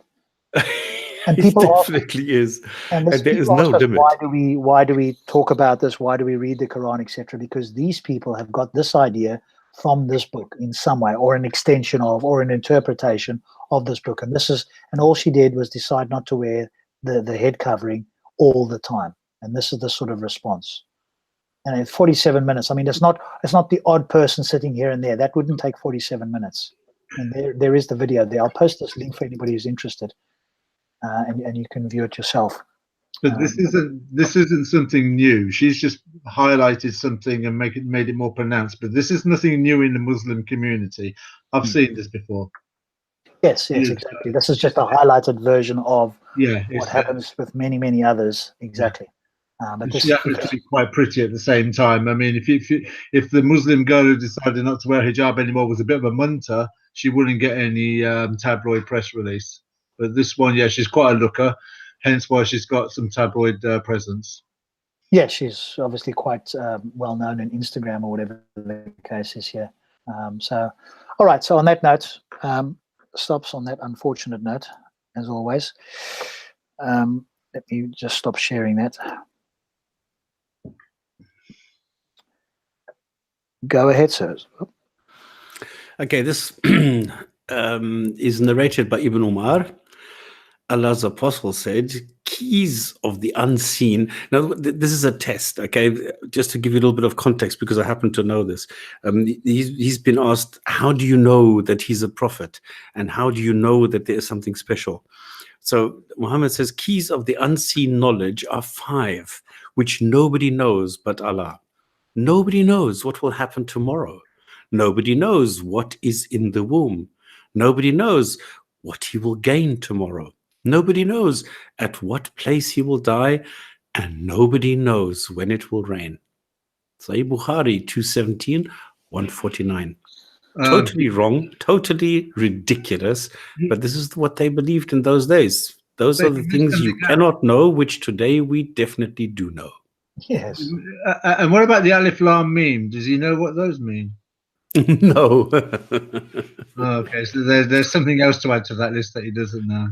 And people definitely is. And there is no limit. Why do we talk about this? Why do we read the Quran, etc.? Because these people have got this idea from this book in some way, or an extension of, or an interpretation of this book. And all she did was decide not to wear the head covering all the time. And this is the sort of response. And in 47 minutes, I mean, it's not the odd person sitting here and there. That wouldn't take 47 minutes. And there is the video there. I'll post this link for anybody who's interested. And you can view it yourself. But this isn't something new. She's just highlighted something and made it more pronounced. But this is nothing new in the Muslim community. I've seen this before. Yes, exactly. This is just a highlighted version of what happens with many, many others. Exactly. But she happens to be quite pretty at the same time. I mean, if the Muslim girl who decided not to wear hijab anymore was a bit of a munter, she wouldn't get any tabloid press release. But this one, she's quite a looker, hence why she's got some tabloid presence. Yeah, she's obviously quite well known on Instagram or whatever the case is here. So, all right. So on that note, stops on that unfortunate note, as always. Let me just stop sharing that. Go ahead, sir. Okay, this is narrated by Ibn Umar. Allah's apostle said, keys of the unseen. Now, this is a test, okay? Just to give you a little bit of context, because I happen to know this. He's been asked, how do you know that he's a prophet? And how do you know that there is something special? So Muhammad says, keys of the unseen knowledge are 5, which nobody knows but Allah. Nobody knows what will happen tomorrow. Nobody knows what is in the womb. Nobody knows what he will gain tomorrow. Nobody knows at what place he will die, and nobody knows when it will rain. Sahih Bukhari 217, 149. Totally wrong, totally ridiculous, but this is what they believed in those days. Those are the things you cannot know, which today we definitely do know. Yes. And what about the Alif Lam Mim? Does he know what those mean? No. Okay, so there's something else to add to that list that he doesn't know.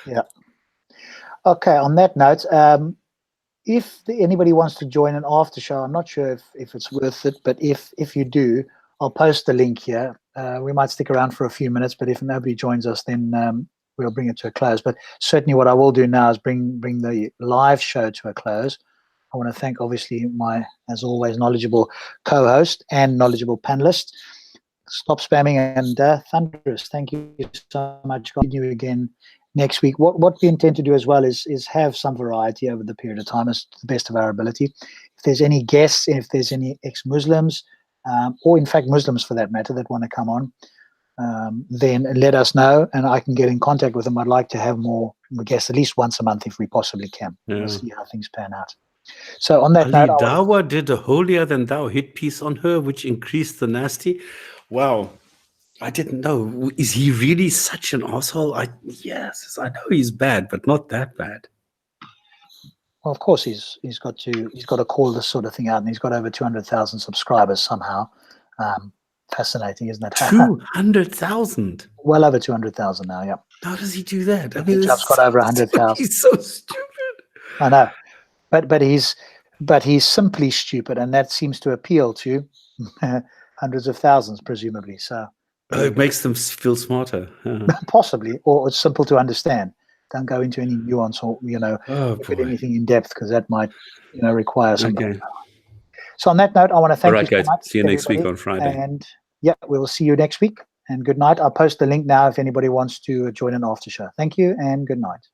Yeah. Okay, on that note, if anybody wants to join an after show, I'm not sure if it's worth it, but if you do, I'll post the link here. We might stick around for a few minutes, but if nobody joins us, then we'll bring it to a close. But certainly what I will do now is bring the live show to a close. I want to thank, obviously, my, as always, knowledgeable co-host and knowledgeable panelist. Stop spamming, and Thunderous, thank you so much. God, you again next week. What we intend to do as well is have some variety over the period of time, as to the best of our ability. If there's any guests, if there's any ex-Muslims, or in fact Muslims for that matter, that want to come on, then let us know, and I can get in contact with them. I'd like to have more guests at least once a month if we possibly can. Yeah. We'll see how things pan out. So on that Ali note, Dawa did a holier than thou hit piece on her, which increased the nasty. Wow. I didn't know. Is he really such an asshole? Yes, I know he's bad, but not that bad. well, of course he's got to call this sort of thing out, and he's got over 200,000 subscribers somehow. Fascinating, isn't it? 200,000. Well over 200,000 now. Yeah. How does he do that? I mean, Hijab's got over 100,000. He's so stupid. I know, but he's simply stupid, and that seems to appeal to hundreds of thousands, presumably. So it makes them feel smarter. Possibly, or it's simple to understand. Don't go into any nuance or look at anything in depth, because that might require some. Okay. So on that note, I want to thank All right, you guys. so much. See you next week on Friday. And yeah, we will see you next week. And good night. I'll post the link now if anybody wants to join an after show. Thank you and good night.